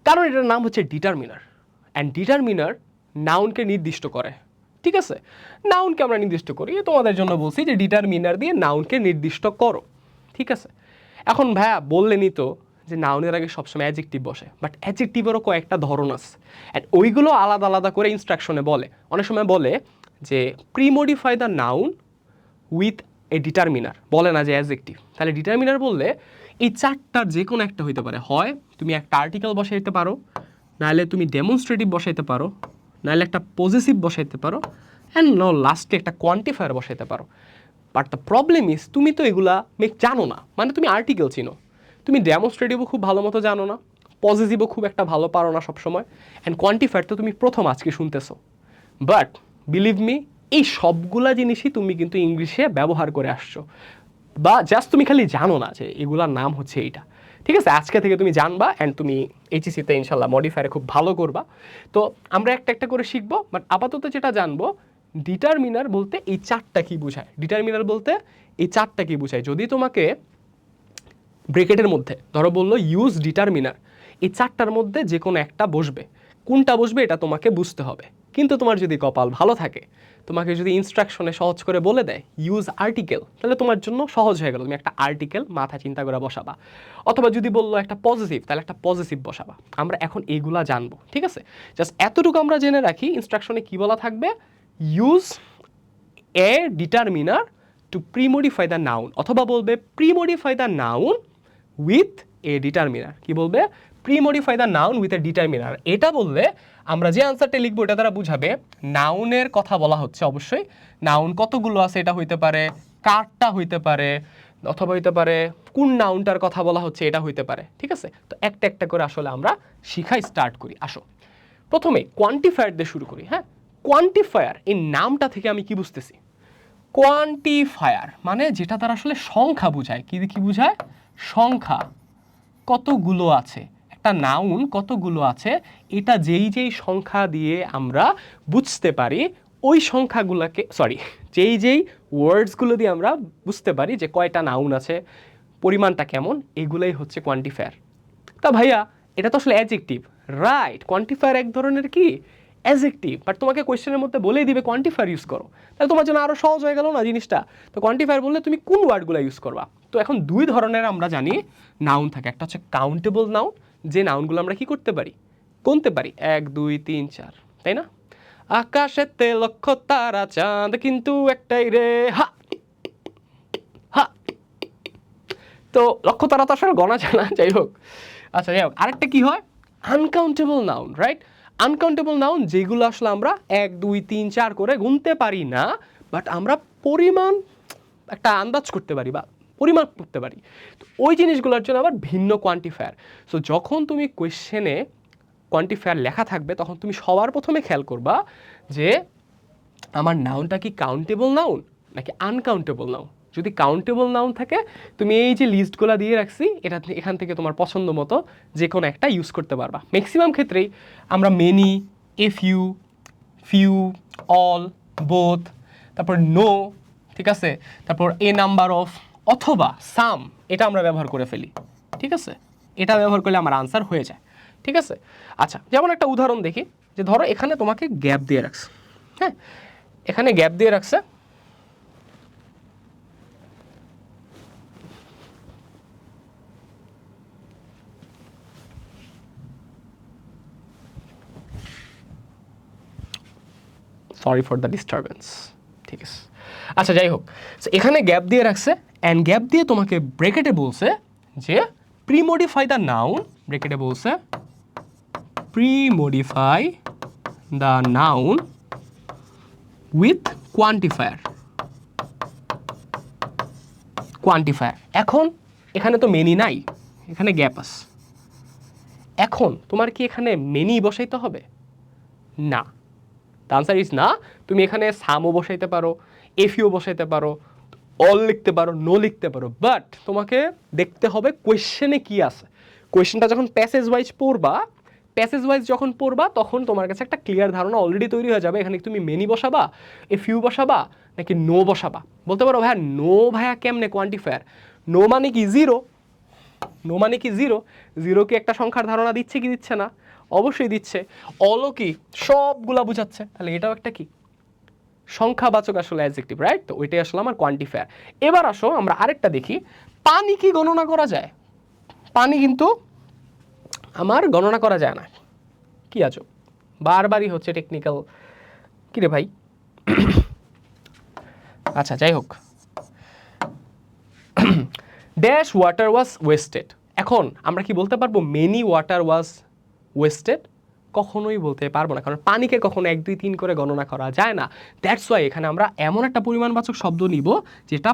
A: কারণ এটার নাম হচ্ছে ডিটারমিনার, অ্যান্ড ডিটারমিনার নাউনকে নির্দিষ্ট করে, ঠিক আছে। নাউনকে আমরা নির্দিষ্ট করি, তোমাদের জন্য বলছি যে ডিটারমিনার দিয়ে নাউনকে নির্দিষ্ট করো, ঠিক আছে। এখন ভাইয়া বললেনই তো যে নাউনের আগে সবসময় অ্যাডজেক্টিভ বসে, বাট অ্যাডজেক্টিভেরও কয়েকটা ধরন আছে, অ্যান্ড ওইগুলো আলাদা আলাদা করে ইনস্ট্রাকশনে বলে। অনেক সময় বলে যে premodify the noun with a determiner, বলে না যে অ্যাডজেক্টিভ। তাহলে ডিটারমিনার বললে এই চারটার যে কোনো একটা হইতে পারে, হয় তুমি একটা আর্টিকেল বসাইতে পারো, নাহলে তুমি ডেমনস্ট্রেটিভ বসাইতে পারো, নাহলে একটা পজিটিভ বসাইতে পারো, অ্যান্ড নো লাস্টে একটা কোয়ান্টিফায়ার বসাইতে পারো। বাট দ্য প্রবলেম ইজ তুমি তো এগুলা জানো না, মানে তুমি আর্টিকেল চিনো, তুমি ডেমনস্ট্রেটিভও খুব ভালো মতো জানো না, পজিটিভও খুব একটা ভালো পারো না সবসময়, অ্যান্ড কোয়ান্টিফায়ার তো তুমি প্রথম আজকে শুনতেছো। বাট বিলিভ মি, এই সবগুলা জিনিসই তুমি কিন্তু ইংলিশে ব্যবহার করে আসছো, বা জাস্ট তুমি খালি জানো না যে এগুলার নাম হচ্ছে এইটা, ঠিক আছে। আজকে থেকে তুমি জানবা, অ্যান্ড তুমি এইচএসিতে ইনশাল্লাহ মডিফায়ারে খুব ভালো করবা। তো আমরা একটা একটা করে শিখবো, বাট আপাতত যেটা জানবো, ডিটারমিনার বলতে এই চারটা কি বোঝায়। ডিটারমিনার বলতে এই চারটা কি বোঝায়, যদি তোমাকে ব্রেকেটের মধ্যে ধরো বললো ইউজ ডিটারমিনার, এই চারটার মধ্যে যে কোনো একটা বসবে, কোনটা বসবে এটা তোমাকে বুঝতে হবে। কিন্তু তোমার যদি কপাল ভালো থাকে, তোমাকে যদি ইনস্ট্রাকশনে সহজ করে বলে দেয় ইউজ আর্টিকেল, তাহলে তোমার জন্য সহজ হয়ে গেল, তুমি একটা আর্টিকেল মাথা চিন্তা করে বসাবা। অথবা যদি বললো একটা পজিটিভ, তাহলে একটা পজিটিভ বসাবা। আমরা এখন এইগুলা জানবো, ঠিক আছে। জাস্ট এতটুকু আমরা জেনে রাখি, ইনস্ট্রাকশনে কি বলা থাকবে, use a determiner to premodify the noun, অথবা বলবে premodify the noun with a determiner. কি বলবে? Premodify the noun with a determiner. এটা বললে আমরা যে আনসারটা লিখবো এটা দ্বারা বুঝাবে নাউনের কথা বলা হচ্ছে। অবশ্যই নাউন কতগুলো আছে এটা হইতে পারে, কারটা হইতে পারে, অথবা হইতে পারে কোন নাউনটার কথা বলা হচ্ছে এটা হইতে পারে, ঠিক আছে। তো একটা একটা করে আসলে আমরা শিখাই স্টার্ট করি। আসো প্রথমে কোয়ান্টিফায়ার দিয়ে শুরু করি। হ্যাঁ, কোয়ান্টিফায়ার এই নামটা থেকে আমি কি বুঝতেছি? কোয়ান্টিফায়ার মানে যেটা তার আসলে সংখ্যা বোঝায়। কি কি বোঝায়? সংখ্যা, কতগুলো আছে, একটা একটা নাউন কতগুলো আছে এটা যেই যেই সংখ্যা দিয়ে আমরা বুঝতে পারি, ওই সংখ্যাগুলোকে যেই যেই ওয়ার্ডসগুলো দিয়ে আমরা বুঝতে পারি যে কয়টা নাউন আছে, পরিমাণটা কেমন, এগুলোই হচ্ছে কোয়ান্টিফায়ার। তা ভাইয়া এটা তো আসলে অ্যাডজেক্টিভ, রাইট? কোয়ান্টিফায়ার এক ধরনের কি অ্যাডজেক্টিভ, বাট তোমাকে কোয়েশ্চেনের মধ্যে বলেই দিবে কোয়ান্টিফায়ার ইউজ করো, তাহলে তোমার জন্য আরও সহজ হয়ে গেল না জিনিসটা? তো কোয়ান্টিফায়ার বললে তুমি কোন ওয়ার্ডগুলো ইউজ করবা? তো এখন দুই ধরনের আমরা জানি নাউন থাকে, একটা হচ্ছে কাউন্টেবল নাউন, যে নাউনগুলো আমরা কি করতে পারি, গুনতে পারি, 1 2 3 4, তাই না? আকাশেতে লক্ষ তারা চাঁদ কিন্তু একটাই রে, হা হা। তো লক্ষ তারা তো আসলে গণা যায় না, যাই হোক। আচ্ছা যাই হোক, আরেকটা কি হয়, uncountable noun, right? Uncountable noun যেগুলো আসলে আমরা 1 2 3 4 করে গুনতে পারি না, বাট আমরা পরিমাণ একটা আন্দাজ করতে পারি বা পরিমাপ করতে পারি। তো ওই জিনিসগুলোর জন্য আবার ভিন্ন কোয়ান্টিফায়ার। সো যখন তুমি কোয়েশ্চেনে কোয়ান্টিফায়ার লেখা থাকবে তখন তুমি সবার প্রথমে খেয়াল করবা যে আমার নাউনটা কি কাউন্টেবল নাউন নাকি আনকাউন্টেবল নাউন। যদি কাউন্টেবল নাউন থাকে তুমি এই যে লিস্টগুলো দিয়ে রাখছি এখান থেকে তোমার পছন্দ মতো যে কোনো একটা ইউজ করতে পারবা। ম্যাক্সিমাম ক্ষেত্রেই আমরা many, a few, few, all, both, তারপর নো, ঠিক আছে, তারপর এ নাম্বার অফ অথবা সাম, এটা আমরা ব্যবহার করে ফেলি, ঠিক আছে? এটা ব্যবহার করলে আমার আনসার হয়ে যায়, ঠিক আছে? আচ্ছা, যেমন একটা উদাহরণ দেখি, যে ধরো এখানে তোমাকে গ্যাপ দিয়ে রাখছে, হ্যাঁ, এখানে গ্যাপ দিয়ে রাখছে, সরি ফর দ্য ডিস্টারবেন্স, ঠিক আছে? আচ্ছা যাই হোক, এখানে গ্যাপ দিয়ে রাখছে অ্যান্ড গ্যাপ দিয়ে তোমাকে ব্রেকেটে বলছে যে প্রিমডিফাই দ্য নাউন, ব্রেকেটে বলছে premodify the noun with quantifier. Quantifier, এখন এখানে তো মেনি নাই, এখানে গ্যাপ আছে, এখন তোমার কি এখানে মেনি বসাইতে হবে? না, দ্য আনসার ইজ না। তুমি এখানে সামও বসাইতে পারো, এফিও বসাইতে পারো, অল লিখতে পারো, নো লিখতে পারো, বাট তোমাকে দেখতে হবে কোয়েশ্চেনে কি আছে। কোয়েশ্চেনটা যখন প্যাসেজ ওয়াইজ পড়বা, প্যাসেজ ওয়াইজ যখন পড়বা তখন তোমার কাছে একটা ক্লিয়ার ধারণা অলরেডি তৈরি হয়ে যাবে এখানে তুমি মেনি বসাবা, এ ফিউ বসাবা নাকি নো বসাবা। বলতে পারো ভাইয়া নো, ভাইয়া কেমনে কোয়ান্টিফায়ার? নো মানে কি জিরো, নো মানে কি জিরো, জিরো কি একটা সংখ্যার ধারণা দিচ্ছে কি দিচ্ছে না? অবশ্যই দিচ্ছে। অলও কি সবগুলা বুঝাচ্ছে, তাহলে এটাও একটা কি সংখ্যাবাচক আসলে অ্যাডজেক্টিভ, রাইট? তো ওইটাই আসলে আমার কোয়ান্টিফায়ার। এবার আসো আমরা আরেকটা দেখি, পানি কি গণনা করা যায়? পানি কিন্তু আমার গণনা করা যায় না, কি আছো বারবারই হচ্ছে টেকনিক্যাল, কি রে ভাই? আচ্ছা যাই হোক, ড্যাশ ওয়াটার ওয়াজ ওয়েস্টেড, এখন আমরা কি বলতে পারবো মেনি ওয়াটার ওয়াজ ওয়েস্টেড? কখনোই বলতে পারবো না, কারণ পানিকে কখনো 1 2 3 করে গণনা করা যায় না। দ্যাটস ওয়াই এখানে আমরা এমন একটা পরিমাণবাচক শব্দ নিব যেটা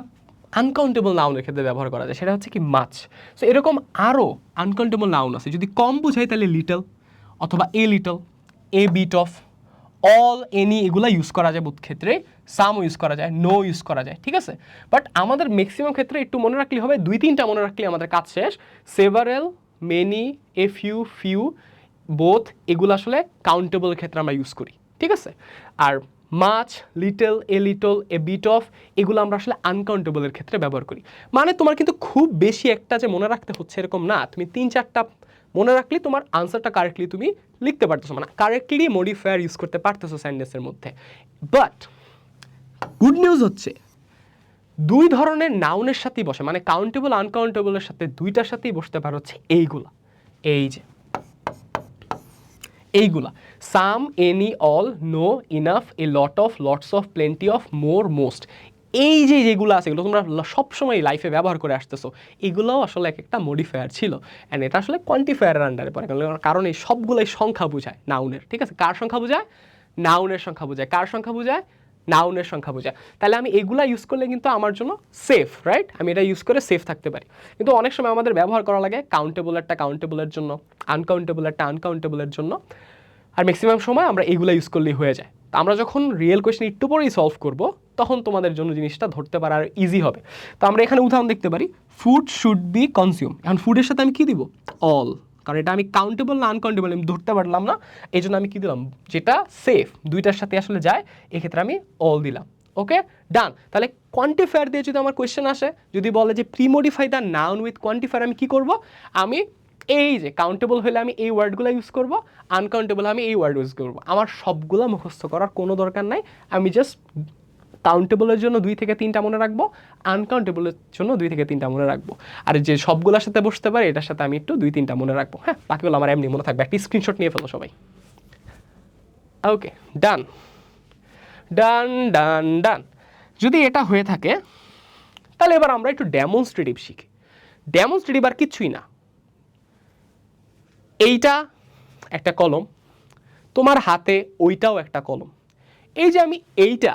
A: আনকাউন্টেবল নাউনের ক্ষেত্রে ব্যবহার করা যায়, সেটা হচ্ছে কি মাছ। সো এরকম আরও আনকাউন্টেবল নাউন আছে, যদি কম বুঝাই তাহলে লিটল অথবা a little, a bit of, all, any, এগুলো ইউজ করা যায় বোধ ক্ষেত্রে, সামও ইউজ করা যায়, নো ইউজ করা যায়, ঠিক আছে? বাট আমাদের ম্যাক্সিমাম ক্ষেত্রে একটু মনে রাখলে হবে, 2 3টা মনে রাখলে আমাদের কাজ শেষ। Several, many, a few, few, both, এগুলো আসলে কাউন্টেবলের ক্ষেত্রে আমরা ইউজ করি, ঠিক আছে? আর much, little, a little, a bit of, এগুলো আমরা আসলে আনকাউন্টেবলের ক্ষেত্রে ব্যবহার করি। মানে তোমার কিন্তু খুব বেশি একটা যে মনে রাখতে হচ্ছে এরকম না, তুমি 3 4টা মনে রাখলে তোমার আনসারটা কারেক্টলি তুমি লিখতে পারতেছো, মানে কারেক্টলি মডিফায়ার ইউজ করতে পারতেছো সেন্টেন্সের মধ্যে। বাট গুড নিউজ হচ্ছে 2 ধরনের নাউনের সাথেই বসে, মানে কাউন্টেবল আনকাউন্টেবলের সাথে দুইটার সাথেই বসতে পারে হচ্ছে এইগুলা, এই যে এইগুলা, some, any, all, no, enough, a lot of, lots of, plenty of, more, most, এই যে যেগুলো আছে এগুলো তোমরা সবসময় লাইফে ব্যবহার করে আসতেছো, এগুলোও আসলে এক একটা মডিফায়ার ছিল, অ্যান্ড এটা আসলে কোয়ান্টিফায়ারের আন্ডারে পড়ে, কারণ এই সবগুলোই সংখ্যা বোঝায় নাউনের, ঠিক আছে? কার সংখ্যা বোঝায়? নাউনের সংখ্যা বোঝায়। কার সংখ্যা বোঝায়? নাউনের সংখ্যা বোঝায়। তাহলে আমি এগুলা ইউজ করলে কিন্তু আমার জন্য সেফ, রাইট? আমি এটা ইউজ করে সেফ থাকতে পারি। কিন্তু অনেক সময় আমাদের ব্যবহার করা লাগে কাউন্টেবলেরটা কাউন্টেবলের জন্য, আনকাউন্টেবলেরটা আনকাউন্টেবলের জন্য, আর ম্যাক্সিমাম সময় আমরা এইগুলো ইউজ করলেই হয়ে যায়। তো আমরা যখন রিয়েল কোয়েশ্চেন একটু পরেই সলভ করব তখন তোমাদের জন্য জিনিসটা ধরতে পারা আর ইজি হবে। তো আমরা এখানে উদাহরণ দেখতে পারি, ফুড শুড বি কনজিউম, এখন ফুডের সাথে আমি কি দিব? অল, কারণ এটা আমি কাউন্টেবল না আনকাউন্টেবল আমি ধরতে পারলাম না, এই জন্য আমি কি দিলাম, যেটা সেফ দুইটার সাথে আসলে যায় এক্ষেত্রে আমি অল দিলাম। ওকে ডান। তাহলে কোয়ান্টিফায়ার দিয়ে যদি আমার কোয়েশ্চেন আসে, যদি বলে যে premodify the noun with quantifier, আমি কি করব, আমি এই যে কাউন্টেবল হলে আমি এই ওয়ার্ডগুলো ইউজ করব, আনকাউন্টেবল আমি এই ওয়ার্ড ইউজ করব। আমার সবগুলো মুখস্থ করার কোনো দরকার নাই, আমি জাস্ট কাউন্টেবলের জন্য 2 থেকে 3টা মনে রাখবো, আনকাউন্টেবলের জন্য 2 থেকে 3টা মনে রাখবো, আর যে সবগুলোর সাথে বসতে পারে এটার সাথে আমি একটু 2-3টা মনে রাখবো। হ্যাঁ, বাকিগুলো আমার এমনি মনে থাকবে। একটা স্ক্রিনশট নিয়ে ফেলো সবাই। ওকে ডান ডান ডান ডান। যদি এটা হয়ে থাকে তাহলে এবার আমরা একটু ডেমনস্ট্রেটিভ শিখি। ডেমনস্ট্রেটিভ আর কিচ্ছুই না, এইটা একটা কলম, তোমার হাতে ওইটাও একটা কলম, এই যে আমি এইটা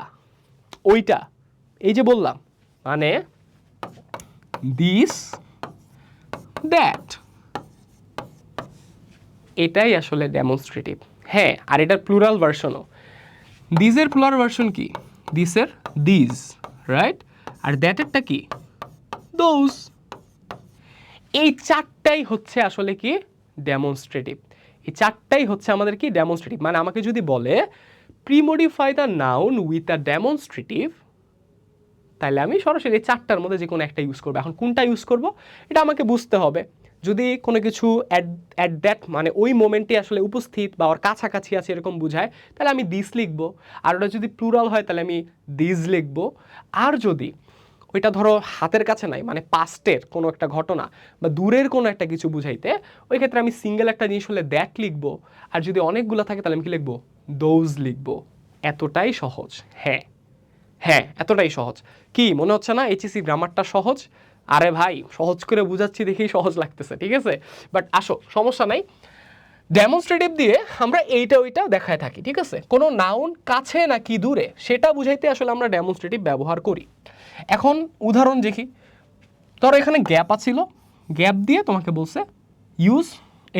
A: ওইটা এই যে বললাম, মানে দিস দ্যাট, এটাই আসলে ডেমনস্ট্রেটিভ। হ্যাঁ, আর এটার প্লুরাল ভার্সনও। দিসের প্লুরাল ভার্সন কি, দিসের দিস, রাইট? আর দ্যাটেরটা কি, দোজ। এই চারটাই হচ্ছে আসলে কি ডেমনস্ট্রেটিভ। এই চারটাই হচ্ছে আমাদের কি ডেমনস্ট্রেটিভ। মানে আমাকে যদি বলে premodify the noun with a demonstrative, তাহলে আমি সরাসরি এই চারটার মধ্যে যে কোনো একটা ইউজ করবো। এখন কোনটা ইউজ করব এটা আমাকে বুঝতে হবে। যদি কোনো কিছু অ্যাট দ্যাট মানে ওই মোমেন্টে আসলে উপস্থিত বা ওর কাছাকাছি আছে এরকম বোঝায়, তাহলে আমি দিস লিখবো। আর ওটা যদি প্লুরাল হয় তাহলে আমি দিস লিখবো। আর যদি ওইটা ধরো হাতের কাছে নাই, মানে পাস্টের কোনো একটা ঘটনা বা দূরের কোনো একটা কিছু বুঝাইতে, ওই ক্ষেত্রে আমি সিঙ্গেল একটা জিনিস হলে দ্যাট লিখবো। আর যদি অনেকগুলো থাকে তাহলে আমি কি লিখবো, দোজ লিখবো। এতটাই সহজ। হ্যাঁ হ্যাঁ, এতটাই সহজ। কি মনে হচ্ছে না এইচএসসি গ্রামারটা সহজ? আরে ভাই, সহজ করে বুঝাচ্ছি দেখেই সহজ লাগতেছে, ঠিক আছে? বাট আসো, সমস্যা নাই। ডেমনস্ট্রেটিভ দিয়ে আমরা এইটা ওইটা দেখায় থাকি, ঠিক আছে? কোনো নাউন কাছে নাকি দূরে সেটা বুঝাইতে আসলে আমরা ডেমনস্ট্রেটিভ ব্যবহার করি। এখন উদাহরণ দেখি, ধরো এখানে গ্যাপ আছিল, গ্যাপ দিয়ে তোমাকে বলছে ইউজ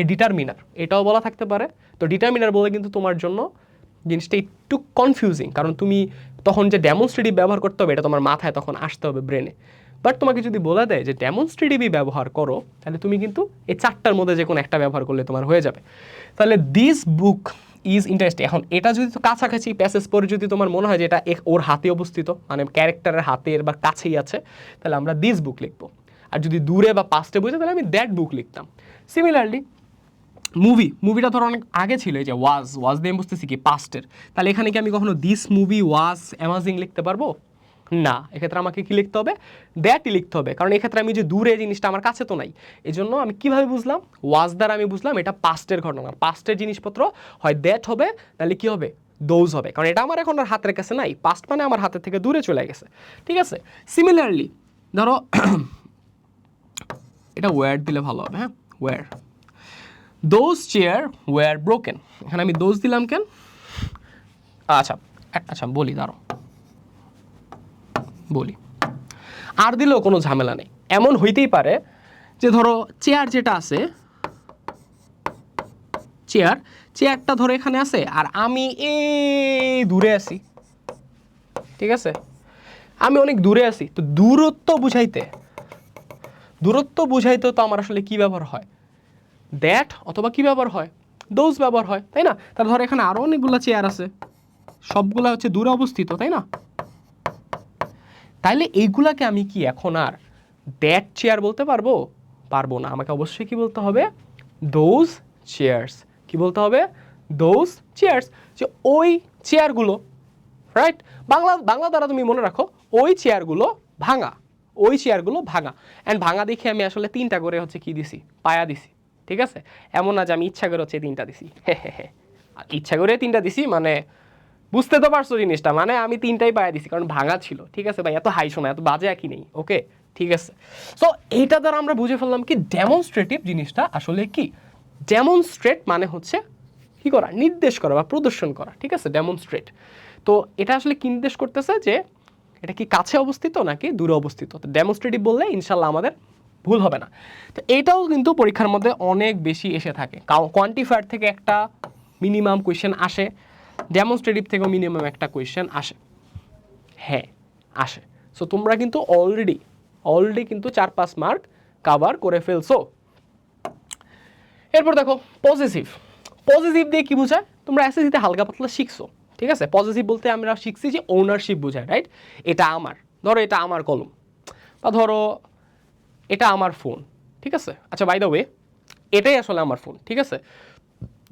A: এ ডিটারমিনার, এটাও বলা থাকতে পারে। তো ডিটারমিনার বলে কিন্তু তোমার জন্য জিনিসটা একটু কনফিউজিং, কারণ তুমি তখন যে ডেমনস্ট্রেটিভ ব্যবহার করতে হবে এটা তোমার মাথায় তখন আসতে হবে, ব্রেনে। বাট তোমাকে যদি বলে দেয় যে ডেমনস্ট্রেটিভই ব্যবহার করো, তাহলে তুমি কিন্তু এই চারটার মধ্যে যে কোনো একটা ব্যবহার করলে তোমার হয়ে যাবে। তাহলে দিস বুক ইজ ইন্টারেস্টিং। এখন এটা যদি তো কাছাকাছি প্যাসেজ পরে যদি তোমার মনে হয় যে এটা ওর হাতে অবস্থিত, মানে ক্যারেক্টারের হাতের বা কাছেই আছে, তাহলে আমরা দিস বুক লিখবো। আর যদি দূরে বা পাস্টে বুঝে তাহলে আমি দ্যাট বুক লিখতাম। সিমিলারলি মুভিটা ধরো অনেক আগে ছিল, এই যে ওয়াজ দিয়ে বুঝতেছি কি পাস্টের, তাহলে এখানে কি আমি কখনো দিস মুভি ওয়াজ অ্যামাজিং লিখতে পারবো না? এক্ষেত্রে আমাকে কি লিখতে হবে, দ্যাটই লিখতে হবে। কারণ এক্ষেত্রে আমি যে দূরে জিনিসটা আমার কাছে তো নাই, এই জন্য আমি কিভাবে বুঝলাম, ওয়াজ দ্বারা আমি বুঝলাম এটা পাস্টের ঘটনা, পাস্টের জিনিসপত্র হয় দ্যাট হবে, তাহলে কি হবে, দোজ হবে। কারণ এটা আমার এখন আর হাতের কাছে নাই, পাস্ট মানে আমার হাতের থেকে দূরে চলে গেছে, ঠিক আছে? সিমিলারলি ধরো এটা ওয়্যার দিলে ভালো হবে। হ্যাঁ, were those chair were broken, এখানে আমি দোজ দিলাম কেন? আচ্ছা আচ্ছা বলি, দাঁড়ো বলি, আর দিলেও কোনো ঝামেলা নেই। এমন হইতেই পারে যে ধরো চেয়ার যেটা আছে, চেয়ারটা ধরো এখানে আছে আর আমি এই দূরে আছি, ঠিক আছে? আমি অনেক দূরে আছি, তো দূরত্ব বুঝাইতে তো আমার আসলে কি ব্যবহার হয়, দ্যাট অথবা কি ব্যবহার হয়, দোজ ব্যবহার হয়, তাই না? তাহলে ধরো এখানে আরো অনেকগুলো চেয়ার আছে, সবগুলা হচ্ছে দূরে অবস্থিত, তাই না? তাইলে এইগুলাকে আমি কি এখন আর দ্যাট চেয়ার বলতে পারবো না। আমাকে অবশ্যই কি বলতে হবে, দোজ চেয়ার্স। কি বলতে হবে, দোজ চেয়ার্স, যে ওই চেয়ারগুলো, রাইট? বাংলা দ্বারা তুমি মনে রাখো ওই চেয়ারগুলো ভাঙা, অ্যান্ড ভাঙা দেখে আমি আসলে 3টা করে হচ্ছে কি দিছি, পায়া দিছি, ঠিক আছে? এমন না যে আমি ইচ্ছা করে হচ্ছে 3টা দিছি, ইচ্ছা করে 3টা দিছি, মানে বুঝতে তো পারছো জিনিসটা, মানে আমি 3টাই পায়া দিছি কারণ ভাঙা ছিল, ঠিক আছে ভাই? এত হাই শোনা, এত বাজে একই নেই, ওকে ঠিক আছে? সো এইটা দ্বারা আমরা বুঝে ফেললাম কি ডেমনস্ট্রেটিভ জিনিসটা আসলে কি। ডেমনস্ট্রেট মানে হচ্ছে কি করা, নির্দেশ করা বা প্রদর্শন করা, ঠিক আছে? ডেমনস্ট্রেট। তো এটা আসলে কি নির্দেশ করতেছে যে এটা কি কাছে অবস্থিত নাকি দূরে অবস্থিত। তো ডেমনস্ট্রেটিভ বললে ইনশাল্লাহ আমাদের ভুল হবে না। তো এটাও কিন্তু পরীক্ষার মধ্যে অনেক বেশি এসে থাকে। কোয়ান্টিফায়ার থেকে একটা মিনিমাম কোয়েশ্চেন আসে, ডেমনস্ট্রেটিভ থেকেও মিনিমাম একটা কোয়েশ্চেন আসে, হ্যাঁ আসে। সো তোমরা কিন্তু অলরেডি কিন্তু 4-5 মার্ক কাভার করে ফেলছো। এরপর দেখো পজিটিভ। পজিটিভ দিয়ে কি বোঝায়? তোমরা এসএসসিতে হালকা পাতলা শিখছো, ঠিক আছে? পজিটিভ বলতে আমরা শিখছি যে ওনারশিপ বোঝায়, রাইট? এটা আমার, ধরো এটা আমার কলম, বা ধরো এটা আমার ফোন, ঠিক আছে? আচ্ছা, বাই দ্য ওয়ে, এটাই আসলে আমার ফোন, ঠিক আছে?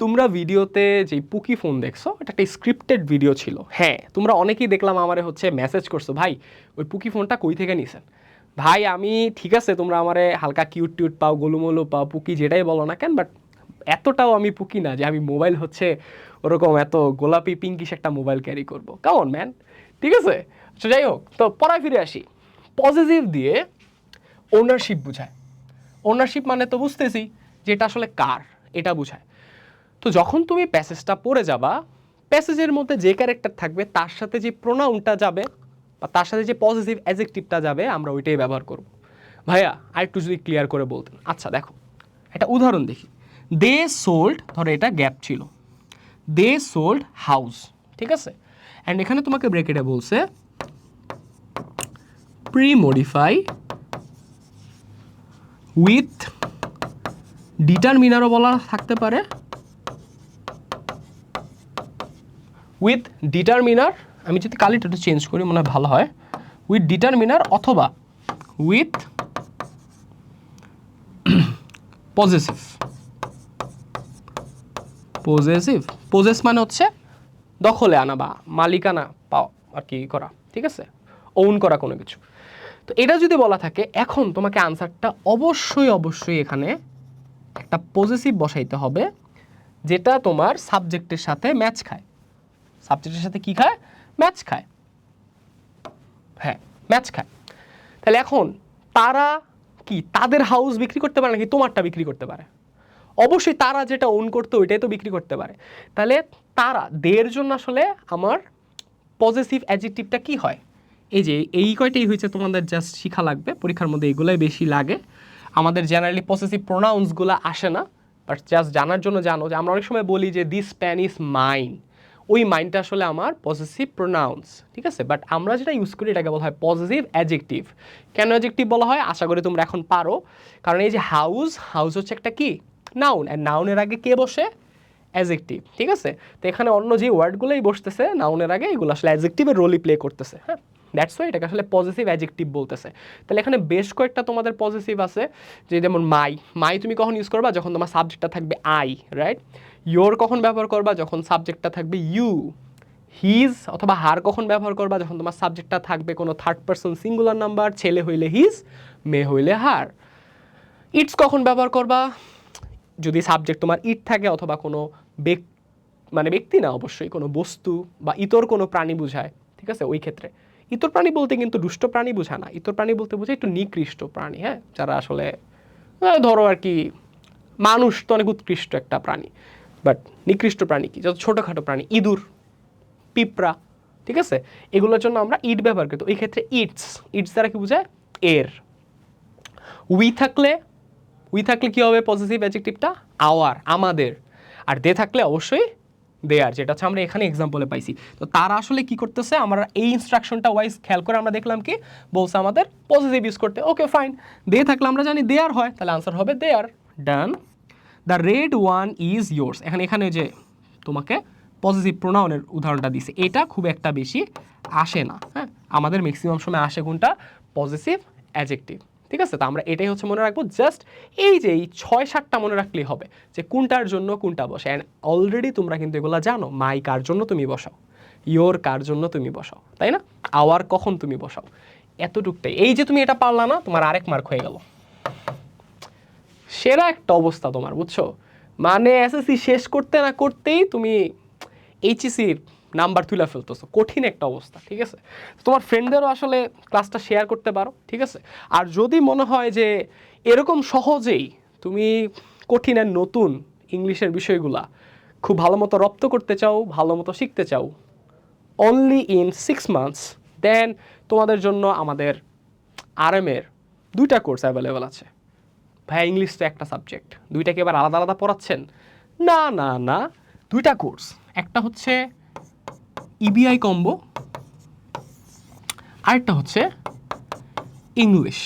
A: তোমরা ভিডিওতে যে পুকি ফোন দেখছো, এটা একটা স্ক্রিপ্টেড ভিডিও ছিল। হ্যাঁ, তোমরা অনেকেই দেখলাম আমারে হচ্ছে মেসেজ করছো, ভাই ওই পুকি ফোনটা কই থেকে নিছেন? ভাই আমি, ঠিক আছে তোমরা আমারে হালকা কিউট টিউট পাও, গোলুমোলু পাও, পুকি যেটাই বলো না কেন, বাট এতটাও আমি পুকি না যে আমি মোবাইল হচ্ছে ওরকম এত গোলাপি পিঙ্কিশ একটা মোবাইল ক্যারি করবো। কেমন ম্যান, ঠিক আছে? তো যাই হোক, তো পড়ায় ফিরে আসি। পজিটিভ দিয়ে ওনারশিপ বোঝায়। ওনারশিপ মানে তো বুঝতেছি যে এটা আসলে কার, এটা বোঝায়। তো যখন তুমি প্যাসেজটা পড়ে যাবা, প্যাসেজের মধ্যে যে ক্যারেক্টার থাকবে তার সাথে যে প্রোনাউনটা যাবে বা তার সাথে যে পজিটিভ অ্যাডজেক্টিভটা যাবে, আমরা ওইটাই ব্যবহার করব। ভাইয়া আরেকটু যদি ক্লিয়ার করে বলতেন। আচ্ছা দেখো, একটা উদাহরণ দেখি। দে সোল্ড, ধরো এটা গ্যাপ ছিল, দে সোল্ড হাউস, ঠিক আছে? অ্যান্ড এখানে তোমাকে ব্রেকেটে বলছে প্রি মডিফাই উইথ ডিটারমিনারও বলা থাকতে পারে, উইথ ডিটারমিনার, আমি যদি কালিটা একটু চেঞ্জ করি মনে হয় ভালো হয়, উইথ ডিটারমিনার অথবা উইথ পজেসিভ। পজেসিভ, পজেস মানে হচ্ছে দখলে আনা বা মালিকানা পাওয়া আর কি করা, ঠিক আছে? ওন করা কোনো কিছু। তো এটা যদি বলা থাকে, এখন তোমাকে আনসারটা অবশ্যই অবশ্যই এখানে একটা পজেসিভ বসাইতে হবে, যেটা তোমার সাবজেক্টের সাথে ম্যাচ খায়। সাবজেক্টের সাথে কি খায়? ম্যাচ খায়। হ্যাঁ, ম্যাচ খায়। তাহলে এখন তারা কি তাদের হাউস বিক্রি করতে পারে নাকি তোমারটা বিক্রি করতে পারে? অবশ্যই তারা যেটা ওন করতো ওইটাই তো বিক্রি করতে পারে। তাহলে তারা, দের জন্য আসলে আমার পজিটিভ অ্যাডজেক্টিভটা কি হয়? এই যে এই কয়টাই হয়েছে তোমাদের জাস্ট শিখা লাগবে, পরীক্ষার মধ্যে এগুলাই বেশি লাগে। আমাদের জেনারেলি পজিটিভ প্রোনাউন্সগুলো আসে না, বাট জাস্ট জানার জন্য জানো যে আমরা অনেক সময় বলি যে দিস প্যান ইজ মাইন, ওই মাইনটা আসলে আমার পজিটিভ প্রোনাউন্স, ঠিক আছে? বাট আমরা যেটা ইউজ করি এটাকে বলা হয় পজিটিভ অ্যাডজেক্টিভ। কেন অ্যাডজেক্টিভ বলা হয় আশা করি তোমরা এখন পারো, কারণ এই যে হাউস, হাউস হচ্ছে একটা কি নাউন, অ্যান্ড নাউনের আগে কে বসে? অ্যাডজেক্টিভ, ঠিক আছে? তো এখানে অন্য যে ওয়ার্ডগুলোই বসতেছে নাউনের আগে, এগুলো আসলে অ্যাডজেক্টিভের রোলই প্লে করতেছে। হ্যাঁ, দ্যাটস ওয়াই এটাকে আসলে পজিটিভ অ্যাডজেক্টিভ বলতেছে। তাহলে এখানে বেশ কয়েকটা তোমাদের পজিটিভ আছে, যে যেমন মাই। মাই তুমি কখন ইউজ করবা? যখন তোমার সাবজেক্টটা থাকবে আই, রাইট? ইয়োর কখন ব্যবহার করবা? যখন সাবজেক্টটা থাকবে ইউ। হিজ অথবা হার কখন ব্যবহার করবা? যখন তোমার সাবজেক্টটা থাকবে কোনো থার্ড পারসন সিঙ্গুলার নাম্বার, ছেলে হইলে হিজ, মেয়ে হইলে হার। ইটস কখন ব্যবহার করবা? যদি সাবজেক্ট তোমার ইট থাকে অথবা কোনো মানে ব্যক্তি না, অবশ্যই কোনো বস্তু বা ইতর কোনো প্রাণী বোঝায়, ঠিক আছে? ওই ক্ষেত্রে ইতর প্রাণী বলতে কিন্তু দুষ্ট প্রাণী বোঝায় না, ইতর প্রাণী বলতে বোঝায় একটু নিকৃষ্ট প্রাণী, হ্যাঁ, যারা আসলে ধরো আর কি, মানুষ তো অনেক উৎকৃষ্ট একটা প্রাণী, বাট নিকৃষ্ট প্রাণী কি? যত ছোটোখাটো প্রাণী, ইঁদুর, পিঁপড়া, ঠিক আছে? এগুলোর জন্য আমরা ইট ব্যবহার করি। তো এই ক্ষেত্রে ইটস, ইটস দ্বারা কি বোঝায়? এর। উই থাকলে, উই থাকলে কি হবে পজিটিভ অ্যাডজেক্টিভটা? আওয়ার, আমাদের। আর দে থাকলে অবশ্যই দেয়ার, যেটা হচ্ছে আমরা এখানে এক্সাম্পলে পাইছি। তো তারা আসলে কি করতেছে, আমরা এই ইনস্ট্রাকশনটা ওয়াইজ খেয়াল করে আমরা দেখলাম কি বলছে আমাদের পজিটিভ ইউজ করতে। ওকে ফাইন, দে থাকলে আমরা জানি দেয়ার হয়, তাহলে আনসার হবে their. Done. The red one is yours. এখানে যে তোমাকে পজিটিভ প্রোনাউনের উদাহরণটা দিছে, এটা খুব একটা বেশি আসে না। হ্যাঁ, আমাদের ম্যাক্সিমাম সময় আসে কোনটা? পজিটিভ অ্যাডজেক্টিভ, ঠিক আছে? তো আমরা এটাই হচ্ছে মনে রাখবো, জাস্ট এই যে এই 6-7টা মনে রাখলেই হবে যে কোনটার জন্য কোনটা বসে। অ্যান্ড অলরেডি তোমরা কিন্তু এগুলো জানো, মাই কার জন্য তুমি বসাও, ইয়োর কার জন্য তুমি বসাও, তাই না? আওয়ার কখন তুমি বসাও, এতটুকটাই। এই যে তুমি এটা পারলা না, তোমার আরেক মার্ক হয়ে গেল। সেরা একটা অবস্থা তোমার, বুঝছো? মানে এসএসসি শেষ করতে না করতেই তুমি এইচএসির নাম্বার তুলে ফেলতেছো, কঠিন একটা অবস্থা, ঠিক আছে? তোমার ফ্রেন্ডদেরও আসলে ক্লাসটা শেয়ার করতে পারো, ঠিক আছে? আর যদি মনে হয় যে এরকম সহজেই তুমি কঠিন আর নতুন ইংলিশের বিষয়গুলা খুব ভালো মতো রপ্ত করতে চাও, ভালো মতো শিখতে চাও, অনলি ইন 6 মান্থস, দেন তোমাদের জন্য আমাদের আরএমের 2টা কোর্স অ্যাভেলেবেল আছে। ভাই ইংলিশ তো একটা সাবজেক্ট, দুইটাকে এবার আলাদা আলাদা পড়াচ্ছেন? না না না, 2টা কোর্স। একটা হচ্ছে ইবিআই কম্বো, আরেকটা হচ্ছে ইংলিশ,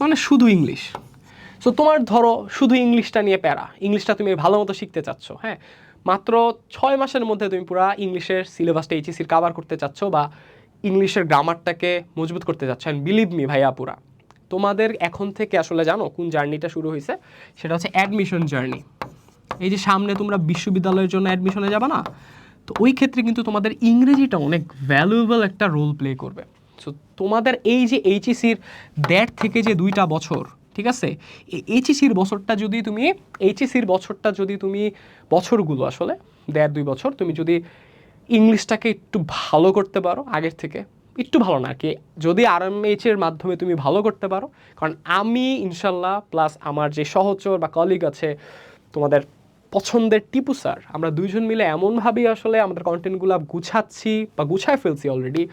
A: মানে শুধু ইংলিশ। সো তোমার ধরো শুধু ইংলিশটা নিয়ে প্যারা, ইংলিশটা তুমি ভালো মতো শিখতে চাচ্ছ, হ্যাঁ, মাত্র 6 মাসের মধ্যে তুমি পুরো ইংলিশের সিলেবাসটা এইচএসসির কাভার করতে চাচ্ছ বা ইংলিশের গ্রামারটাকে মজবুত করতে চাচ্ছ, অ্যান্ড বিলিভ মি ভাইয়া পুরা তোমাদের এখন থেকে আসলে জানো কোন জার্নিটা শুরু হয়েছে, সেটা হচ্ছে অ্যাডমিশন জার্নি। এই যে সামনে তোমরা বিশ্ববিদ্যালয়ের জন্য অ্যাডমিশনে যাবে না, তো ওই ক্ষেত্রে কিন্তু তোমাদের ইংরেজিটা অনেক ভ্যালুয়েবল একটা রোল প্লে করবে। সো তোমাদের এই যে এইচএসসির 1.5 থেকে যে 2টা বছর, ঠিক আছে, এই এইচএসসির বছরটা যদি তুমি বছরগুলো আসলে 1.5-2 বছর তুমি যদি ইংলিশটাকে একটু ভালো করতে পারো, আগের থেকে একটু ভালো না আর কি, যদি RMH এর মাধ্যমে তুমি ভালো করতে পারো, কারণ আমি ইনশাল্লাহ প্লাস আমার যে সহচর বা কলিগ আছে তোমাদের পছন্দের টিপু স্যার, আমরা দুইজন মিলে এমনভাবেই আসলে আমাদের কন্টেন্টগুলো গুছাচ্ছি বা গুছায় ফেলছি অলরেডি,